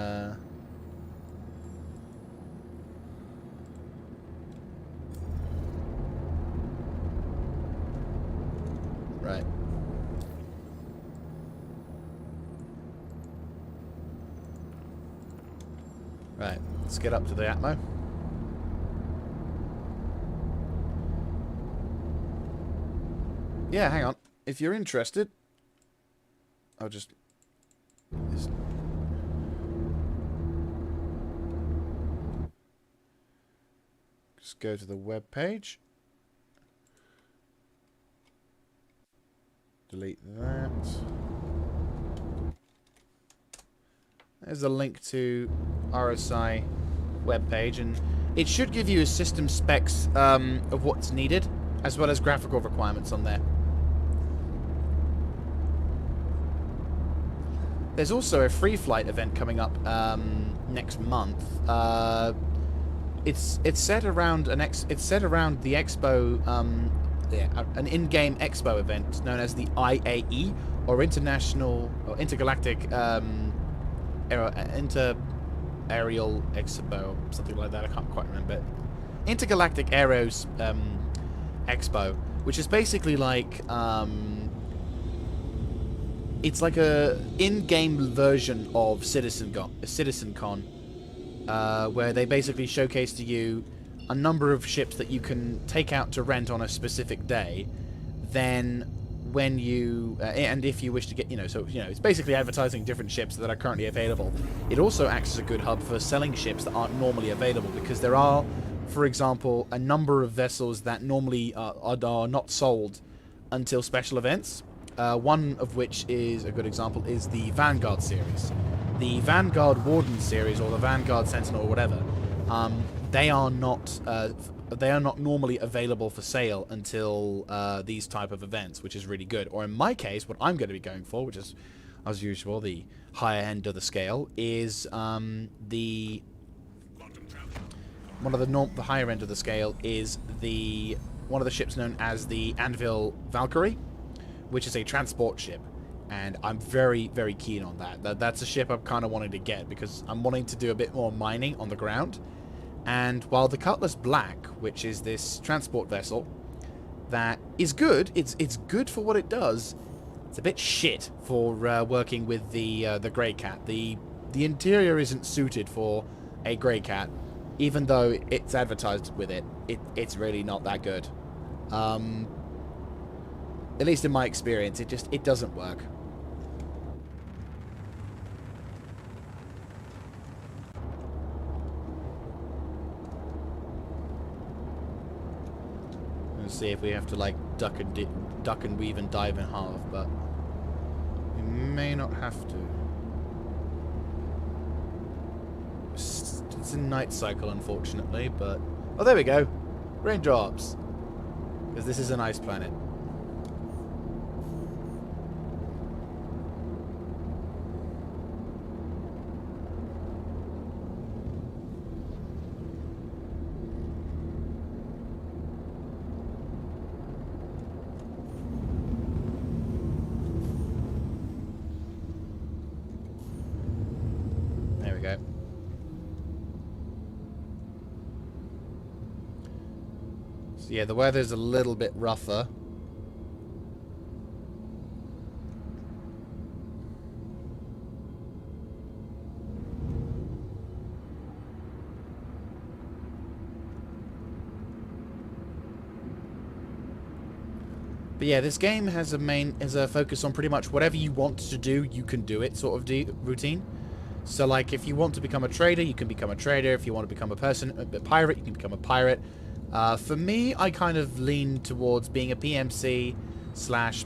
right. Right, let's get up to the Atmo. Yeah, hang on. If you're interested, I'll just go to the web page. Delete that. There's a link to RSI webpage, and it should give you a system specs of what's needed, as well as graphical requirements on there. there's also a free flight event coming up next month. It's set around the expo, an in-game expo event known as the IAE, or Intergalactic Aerial Expo, something like that. I can't quite remember. Intergalactic Aeros Expo, which is basically like it's like a in-game version of CitizenCon, where they basically showcase to you a number of ships that you can take out to rent on a specific day. Then, when you and if you wish to get, it's basically advertising different ships that are currently available. It also acts as a good hub for selling ships that aren't normally available, because there are, for example, a number of vessels that normally are not sold until special events. One of which is a good example is the Vanguard series. The Vanguard Warden series, or the Vanguard Sentinel, or whatever, they are not normally available for sale until these type of events, which is really good. Or in my case, what I'm going to be going for, which is, as usual, the higher end of the scale, is the higher end of the scale is one of the ships known as the Anvil Valkyrie, which is a transport ship. And I'm very, very keen on that. That's a ship I'm kind of wanting to get, because I'm wanting to do a bit more mining on the ground. And while the Cutlass Black, which is this transport vessel, that is good, it's good for what it does, it's a bit shit for working with the Grey Cat. The interior isn't suited for a Grey Cat, even though it's advertised with it. It's really not that good. At least in my experience, it doesn't work. See if we have to like duck and weave and dive in half, but we may not have to. It's a night cycle, unfortunately, but oh, there we go, raindrops, because this is an ice planet. Yeah, the weather's a little bit rougher. But yeah, this game has a focus on pretty much whatever you want to do, you can do it sort of routine. So like, if you want to become a trader, you can become a trader. If you want to become a pirate, you can become a pirate. For me, I kind of lean towards being a PMC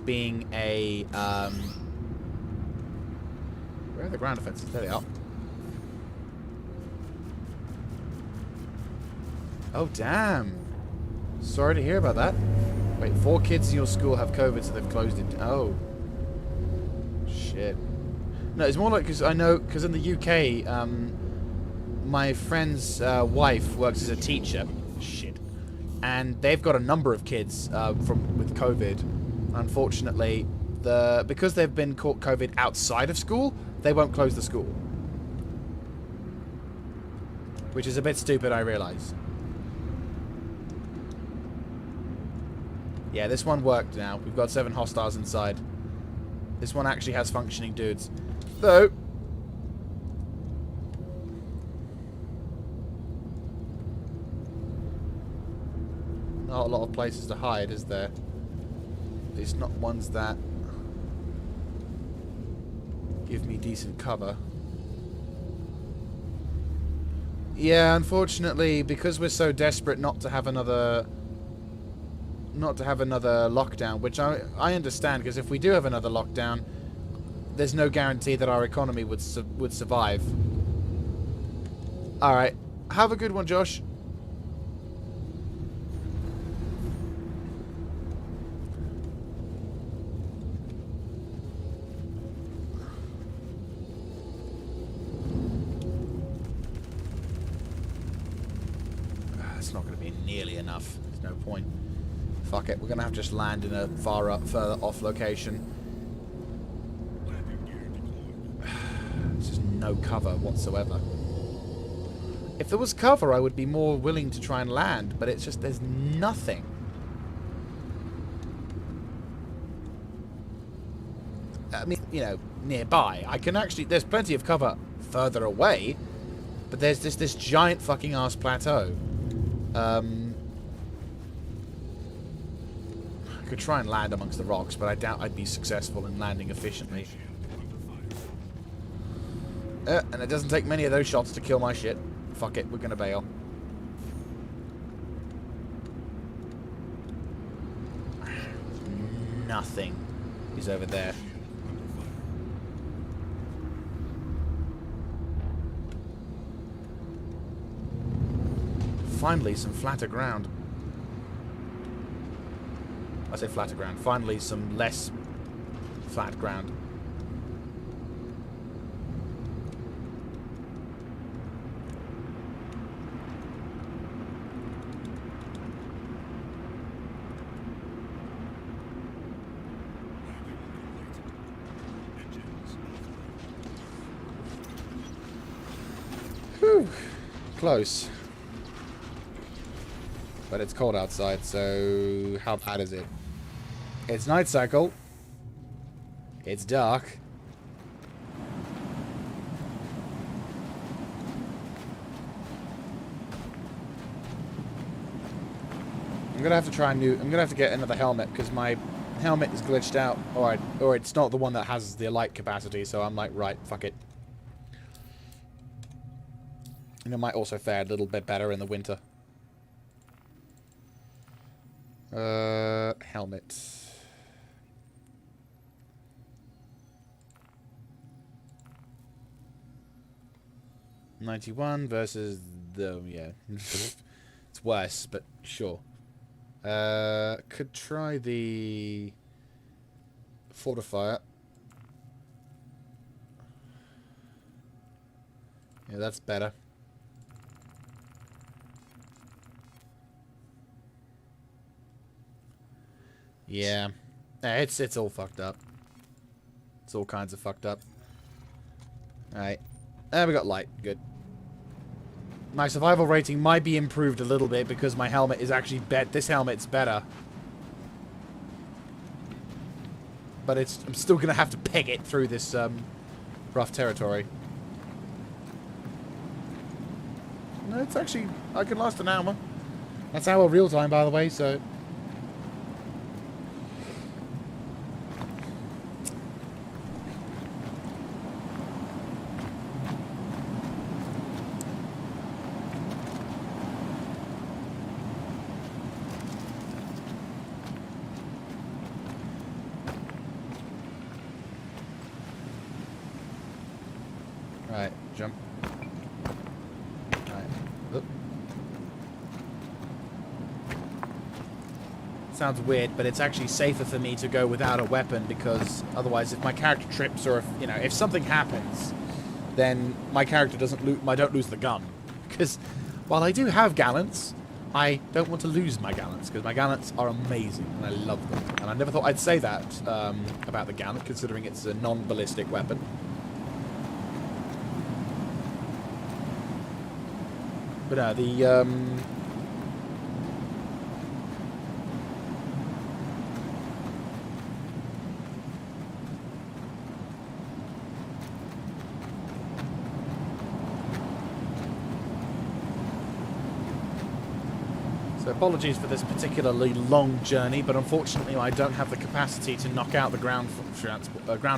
/ being a... where are the ground defenses? There they are. Oh, damn. Sorry to hear about that. Wait, 4 kids in your school have COVID, so they've closed it. Oh. Shit. No, it's more like, because in the UK, my friend's wife works as a teacher. Shit. And they've got a number of kids with COVID. Unfortunately, because they've been caught COVID outside of school, they won't close the school. Which is a bit stupid, I realise. Yeah, this one worked now. We've got 7 hostiles inside. This one actually has functioning dudes. Though... not a lot of places to hide, is there? At least not ones that give me decent cover. Yeah, unfortunately, because we're so desperate not to have another lockdown, which I understand, because if we do have another lockdown, there's no guarantee that our economy would survive. All right, have a good one, Josh. That's not going to be nearly enough. There's no point. Fuck it. We're going to have to just land in a further off location. Landing gear deployed. There's just no cover whatsoever. If there was cover, I would be more willing to try and land, but it's just there's nothing. I mean, you know, nearby. I can actually... There's plenty of cover further away, but there's this giant fucking ass plateau. I could try and land amongst the rocks, but I doubt I'd be successful in landing efficiently. And it doesn't take many of those shots to kill my shit. Fuck it, we're gonna bail. Nothing is over there. Finally, some flatter ground. I say flatter ground. Finally, some less flat ground. Whew. Close. But it's cold outside, so how bad is it? It's night cycle. It's dark. I'm gonna have to try and I'm gonna have to get another helmet because my helmet is glitched out, or it's not the one that has the light capacity. So I'm like, right, fuck it. And it might also fare a little bit better in the winter. Helmet. $91 versus the, yeah. It's worse, but sure. Could try the Fortifier. Yeah, that's better. Yeah. It's all fucked up. It's all kinds of fucked up. Alright. We got light. Good. My survival rating might be improved a little bit because my helmet is actually this helmet's better. But I'm still gonna have to peg it through this rough territory. No, it's actually I can last an hour. That's our real time, by the way, so right, jump. Right. Oop. Sounds weird, but it's actually safer for me to go without a weapon because otherwise, if my character trips or if something happens, then my character I don't lose the gun. Because while I do have gallants, I don't want to lose my gallants because my gallants are amazing and I love them. And I never thought I'd say that about the gallant, considering it's a non-ballistic weapon. But so apologies for this particularly long journey, but unfortunately I don't have the capacity to knock out the ground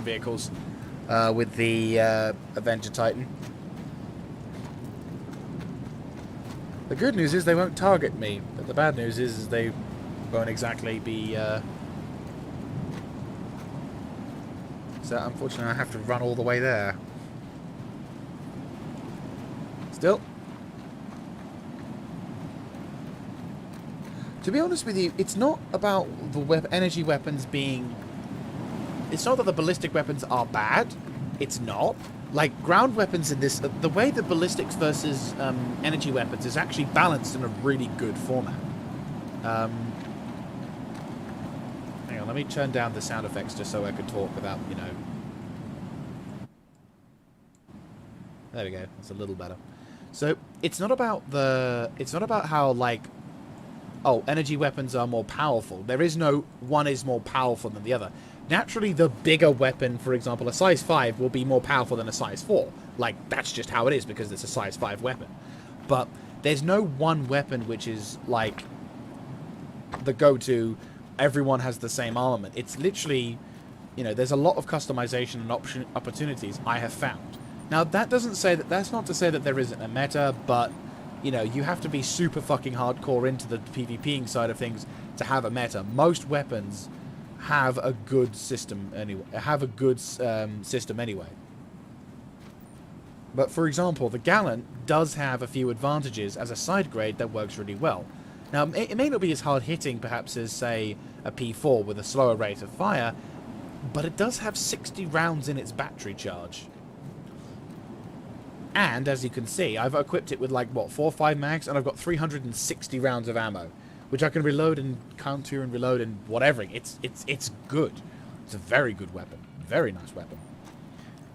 vehicles with the Avenger Titan. The good news is they won't target me, but the bad news is they won't exactly be... So unfortunately I have to run all the way there. Still. To be honest with you, it's not about the energy weapons being... It's not that the ballistic weapons are bad. It's not. like ground weapons in this, the way that ballistics versus energy weapons is actually balanced in a really good format. Hang on, let me turn down the sound effects just so I can talk without, you know. There we go. That's a little better. So it's not about how like, oh, energy weapons are more powerful. There is no one is more powerful than the other. Naturally, the bigger weapon, for example, a size 5, will be more powerful than a size 4. Like, that's just how it is because it's a size 5 weapon. But there's no one weapon which is, like, the go-to, everyone has the same armament. It's literally, you know, there's a lot of customization and opportunities I have found. Now, that's not to say that there isn't a meta, but, you know, you have to be super fucking hardcore into the PvPing side of things to have a meta. Most weapons have a good system anyway. But for example, the Gallant does have a few advantages as a side grade that works really well. Now, it may not be as hard hitting perhaps as, say, a P4 with a slower rate of fire, but it does have 60 rounds in its battery charge. And as you can see, I've equipped it with like what, 4 or 5 mags, and I've got 360 rounds of ammo, which I can reload and counter and reload and whatever. It's good. It's a very good weapon. Very nice weapon.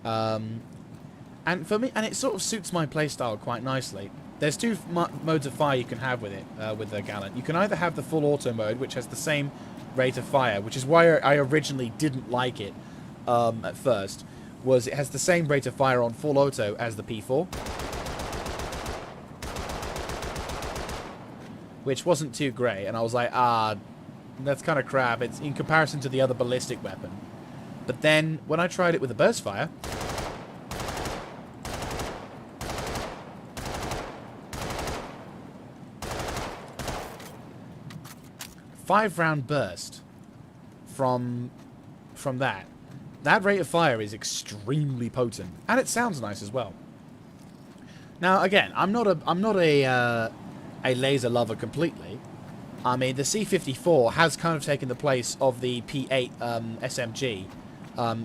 And for me, and it sort of suits my playstyle quite nicely. There's 2 modes of fire you can have with it, with the Gallant. You can either have the full auto mode, which has the same rate of fire, which is why I originally didn't like it at first, was it has the same rate of fire on full auto as the P4. Which wasn't too great, and I was like, that's kind of crap. It's in comparison to the other ballistic weapon. But then, when I tried it with a burst fire, five-round burst from that rate of fire is extremely potent, and it sounds nice as well. Now, again, I'm not a laser lover completely. I mean, the C54 has kind of taken the place of the P8 SMG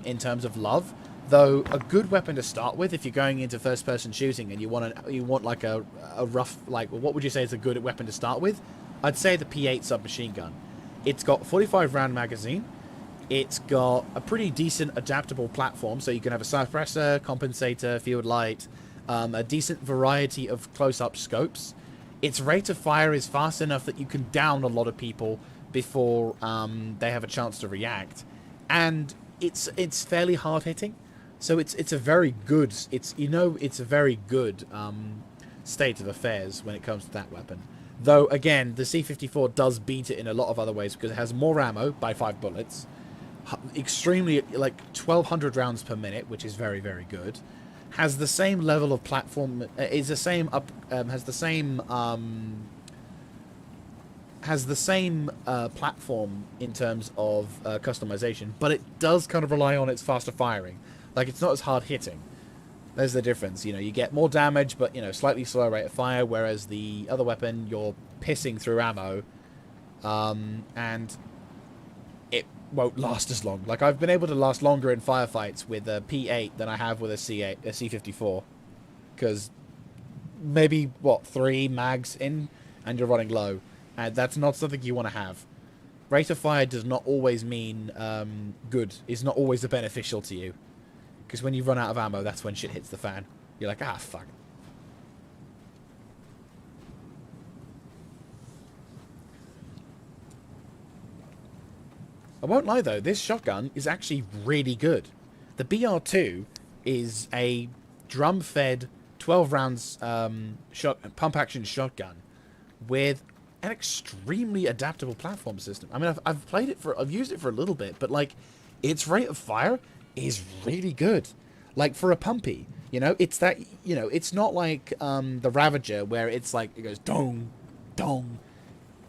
in terms of love. Though a good weapon to start with, if you're going into first-person shooting and you want like a rough, like, what would you say is a good weapon to start with? I'd say the P8 submachine gun. It's got 45-round magazine. It's got a pretty decent adaptable platform, so you can have a suppressor, compensator, field light, a decent variety of close-up scopes. Its rate of fire is fast enough that you can down a lot of people before they have a chance to react, and it's fairly hard hitting. So it's a very good it's a very good state of affairs when it comes to that weapon. Though again, the C54 does beat it in a lot of other ways because it has more ammo by 5 bullets, extremely like 1,200 rounds per minute, which is very, very good. Has the same level of platform, has the same platform in terms of customization, but it does kind of rely on its faster firing. Like, it's not as hard hitting. There's the difference. You know, you get more damage, but, you know, slightly slower rate of fire, whereas the other weapon, you're pissing through ammo, and it won't last as long. Like, I've been able to last longer in firefights with a P8 than I have with a C54, because maybe, what, 3 mags in, and you're running low, and that's not something you want to have. Rate of fire does not always mean good. It's not always beneficial to you. Because when you run out of ammo, that's when shit hits the fan. You're like, ah, fuck. I won't lie, though. This shotgun is actually really good. The BR2 is a drum-fed 12 rounds pump-action shotgun with an extremely adaptable platform system. I mean, I've used it for a little bit, but, like, its rate of fire is really good. Like, for a pumpy, you know, it's that, you know, it's not like the Ravager where it's like, it goes dong, dong.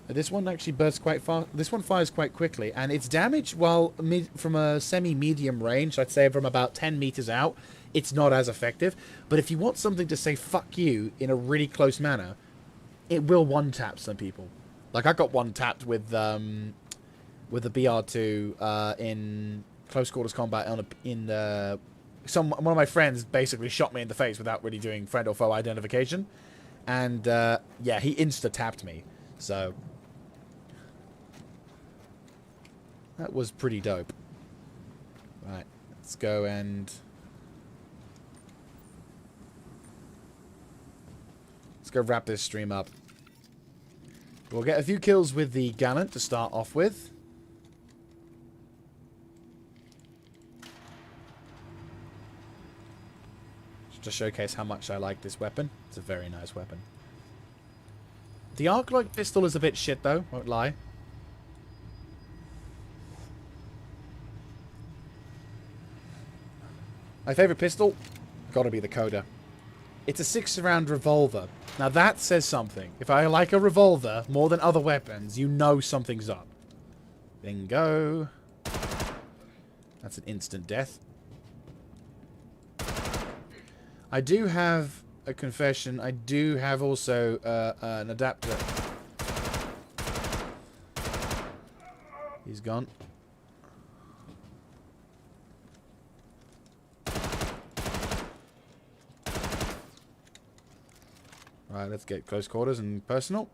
This one actually bursts quite fast. This one fires quite quickly, and its damage, while from a semi-medium range, I'd say from about 10 meters out, it's not as effective. But if you want something to say fuck you in a really close manner, it will one-tap some people. Like, I got one-tapped with the BR2 in close quarters combat in one of my friends basically shot me in the face without really doing friend or foe identification. And, yeah, he insta-tapped me. So, that was pretty dope. Right, let's go and... let's go wrap this stream up. We'll get a few kills with the Gallant to start off with. Just to showcase how much I like this weapon. It's a very nice weapon. The Arc-Light pistol is a bit shit though, won't lie. My favourite pistol? Gotta be the Coda. It's a 6-round revolver. Now that says something. If I like a revolver more than other weapons, you know something's up. Bingo. That's an instant death. I do have a confession. I do have also an adapter. He's gone. Right, let's get close quarters and personal.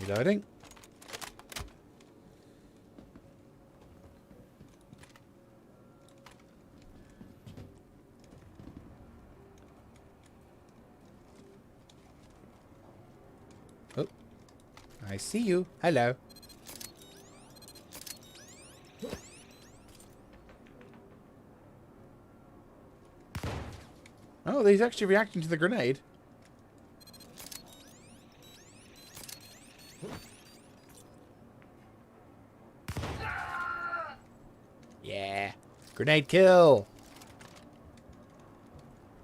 Reloading. Oh, I see you. Hello. Oh, he's actually reacting to the grenade. Yeah. Grenade kill.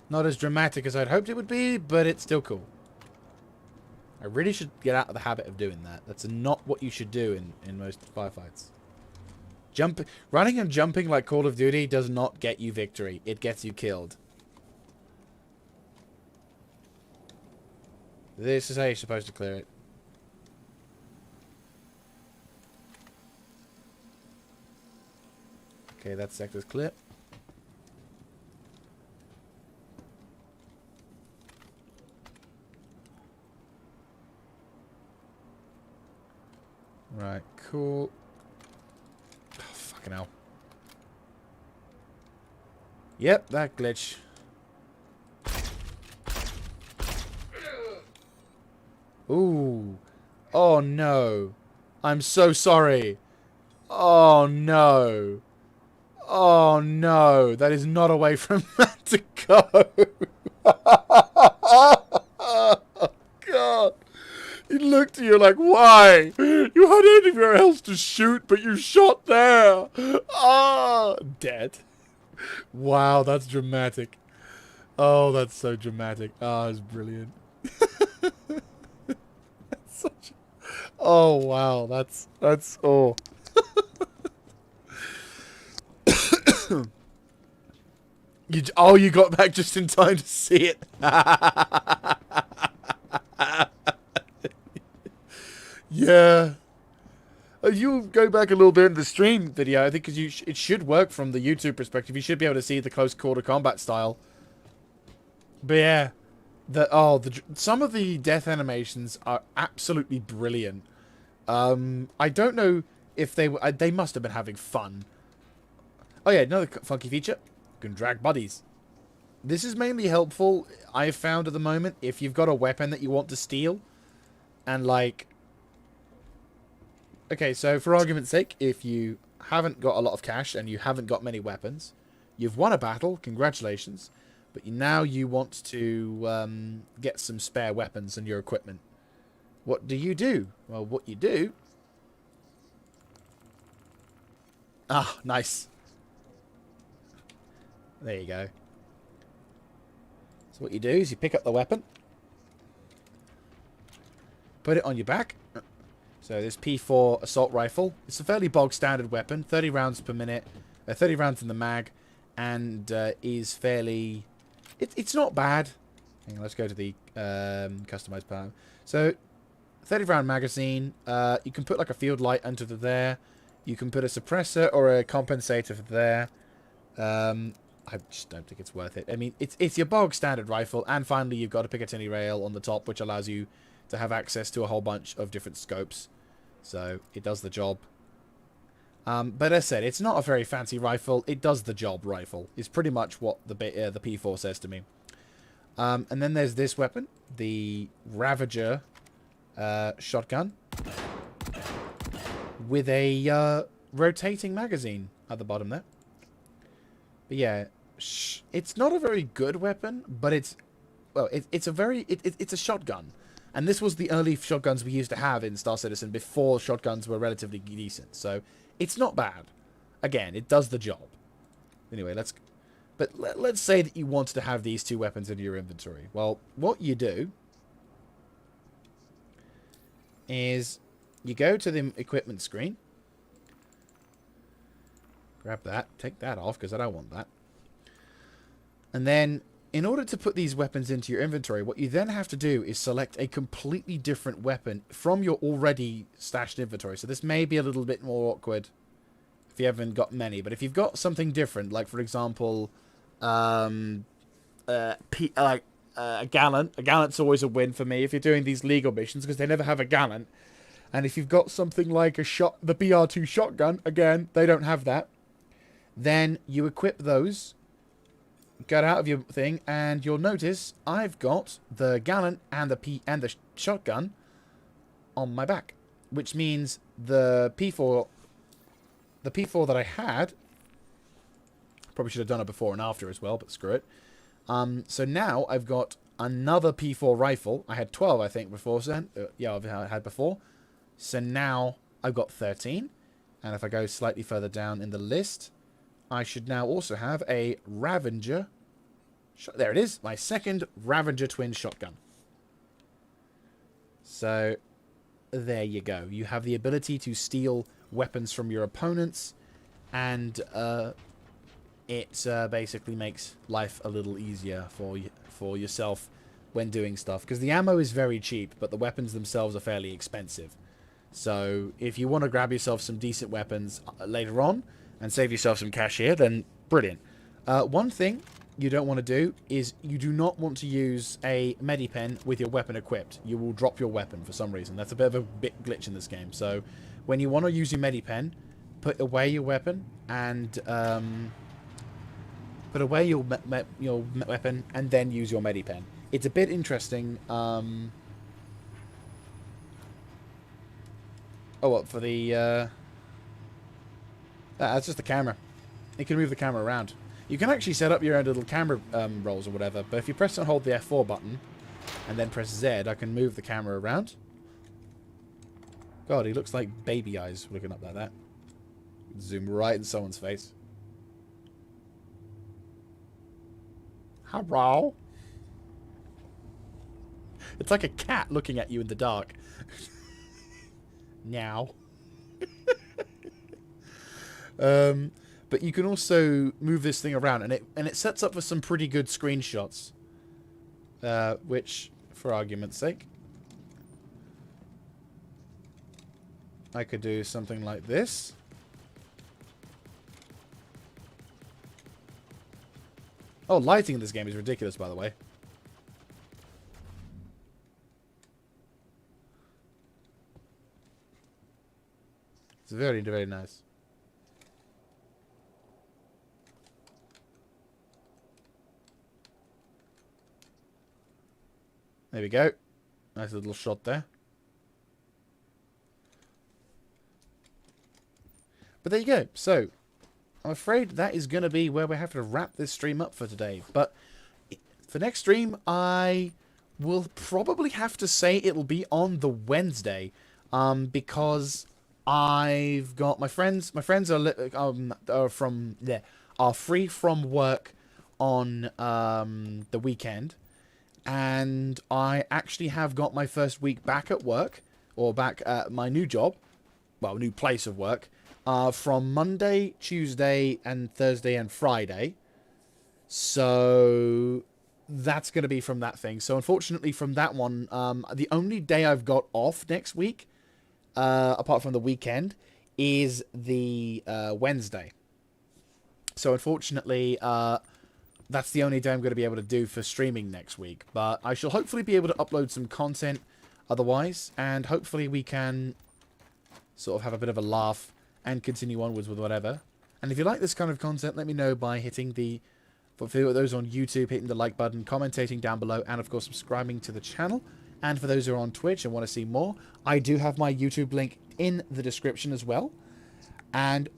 Not as dramatic as I'd hoped it would be, but it's still cool. I really should get out of the habit of doing that. That's not what you should do in most firefights. Running and jumping like Call of Duty does not get you victory. It gets you killed. This is how you're supposed to clear it. Okay, that sector's clear. Right, cool. Oh, fucking hell. Yep, that glitch. Ooh. Oh no. I'm so sorry. Oh no. Oh no. That is not a way from that to go. Oh god. He looked at you like, why? You had anywhere else to shoot, but you shot there. Ah, dead. Wow, that's dramatic. Oh, that's so dramatic. Ah, it's brilliant. That's such. Oh wow, that's oh. You got back just in time to see it. Yeah. You go back a little bit in the stream video, I think, because it should work from the YouTube perspective. You should be able to see the close quarter combat style. But yeah, some of the death animations are absolutely brilliant. I don't know if they must have been having fun. Oh yeah, another funky feature: you can drag buddies. This is mainly helpful, I've found at the moment, if you've got a weapon that you want to steal, and like. Okay, so for argument's sake, if you haven't got a lot of cash and you haven't got many weapons, you've won a battle, congratulations, but now you want to get some spare weapons and your equipment. What do you do? Well, what you do... Ah, nice. There you go. So what you do is you pick up the weapon, put it on your back. So this P4 assault rifle. It's a fairly bog standard weapon, 30 rounds per minute, 30 rounds in the mag, and is fairly... It's not bad. Hang on, let's go to the customized part. So, 30 round magazine. You can put like a field light under there. You can put a suppressor or a compensator for there. I just don't think it's worth it. I mean, it's your bog standard rifle, and finally you've got a Picatinny rail on the top, which allows you to have access to a whole bunch of different scopes. So it does the job. But as I said, it's not a very fancy rifle. It does the job rifle. It's pretty much what the P4 says to me. And then there's this weapon, the Ravager shotgun, with a rotating magazine at the bottom there. But yeah, it's not a very good weapon, but it's a shotgun. And this was the early shotguns we used to have in Star Citizen before shotguns were relatively decent. So it's not bad. Again, it does the job. Anyway, let's say that you wanted to have these two weapons in your inventory. Well, what you do is you go to the equipment screen. Grab that. Take that off because I don't want that. And then, in order to put these weapons into your inventory, what you then have to do is select a completely different weapon from your already stashed inventory. So this may be a little bit more awkward if you haven't got many. But if you've got something different, like, for example, a gallant. A gallant's always a win for me if you're doing these legal missions because they never have a gallant. And if you've got something like the BR2 shotgun, again, they don't have that. Then you equip those, get out of your thing, and you'll notice I've got the gallant and the shotgun on my back, which means the P4 that I had, probably should have done it before and after as well, but screw it. So now I've got another P4 rifle. I had 12, I think, before. So, yeah, I've had before. So now I've got 13. And if I go slightly further down in the list, I should now also have a Ravager. There it is. My second Ravager twin shotgun. So there you go. You have the ability to steal weapons from your opponents. And it basically makes life a little easier for yourself when doing stuff. Because the ammo is very cheap, but the weapons themselves are fairly expensive. So if you want to grab yourself some decent weapons later on and save yourself some cash here, then brilliant. One thing you don't want to do is you do not want to use a Medipen with your weapon equipped. You will drop your weapon for some reason. That's a bit of a bit glitch in this game. So when you want to use your Medipen, put away your weapon and put away your weapon and then use your Medipen. It's a bit interesting. Oh, what, for the... that's just the camera. You can move the camera around. You can actually set up your own little camera rolls or whatever, but if you press and hold the F4 button, and then press Z, I can move the camera around. God, he looks like baby eyes looking up like that. Zoom right in someone's face. Hello? It's like a cat looking at you in the dark. Now. But you can also move this thing around, and it sets up for some pretty good screenshots. Which, for argument's sake, I could do something like this. Oh, lighting in this game is ridiculous, by the way. It's very, very nice. There we go. Nice little shot there. But there you go. So, I'm afraid that is going to be where we have to wrap this stream up for today. But for next stream, I will probably have to say it'll be on the Wednesday. Because I've got my friends. My friends are free from work on the weekend, and I actually have got my first week back at work, or back at my new job, well, new place of work, from Monday, Tuesday, and Thursday and Friday. So that's going to be from that thing. So unfortunately from that one, the only day I've got off next week, apart from the weekend, is the Wednesday. So unfortunately, that's the only day I'm going to be able to do for streaming next week. But I shall hopefully be able to upload some content otherwise, and hopefully we can sort of have a bit of a laugh and continue onwards with whatever. And if you like this kind of content, let me know by hitting the, for those on YouTube, hitting the like button, commentating down below, and of course subscribing to the channel. And for those who are on Twitch and want to see more, I do have my YouTube link in the description as well. And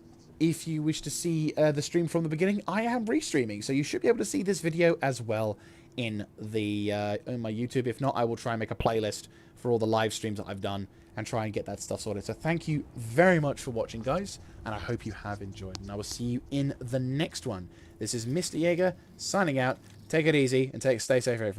if you wish to see the stream from the beginning, I am restreaming, so you should be able to see this video as well in the in my YouTube. If not, I will try and make a playlist for all the live streams that I've done and try and get that stuff sorted. So thank you very much for watching, guys, and I hope you have enjoyed. And I will see you in the next one. This is Mr. Jaeger signing out. Take it easy and stay safe, everyone.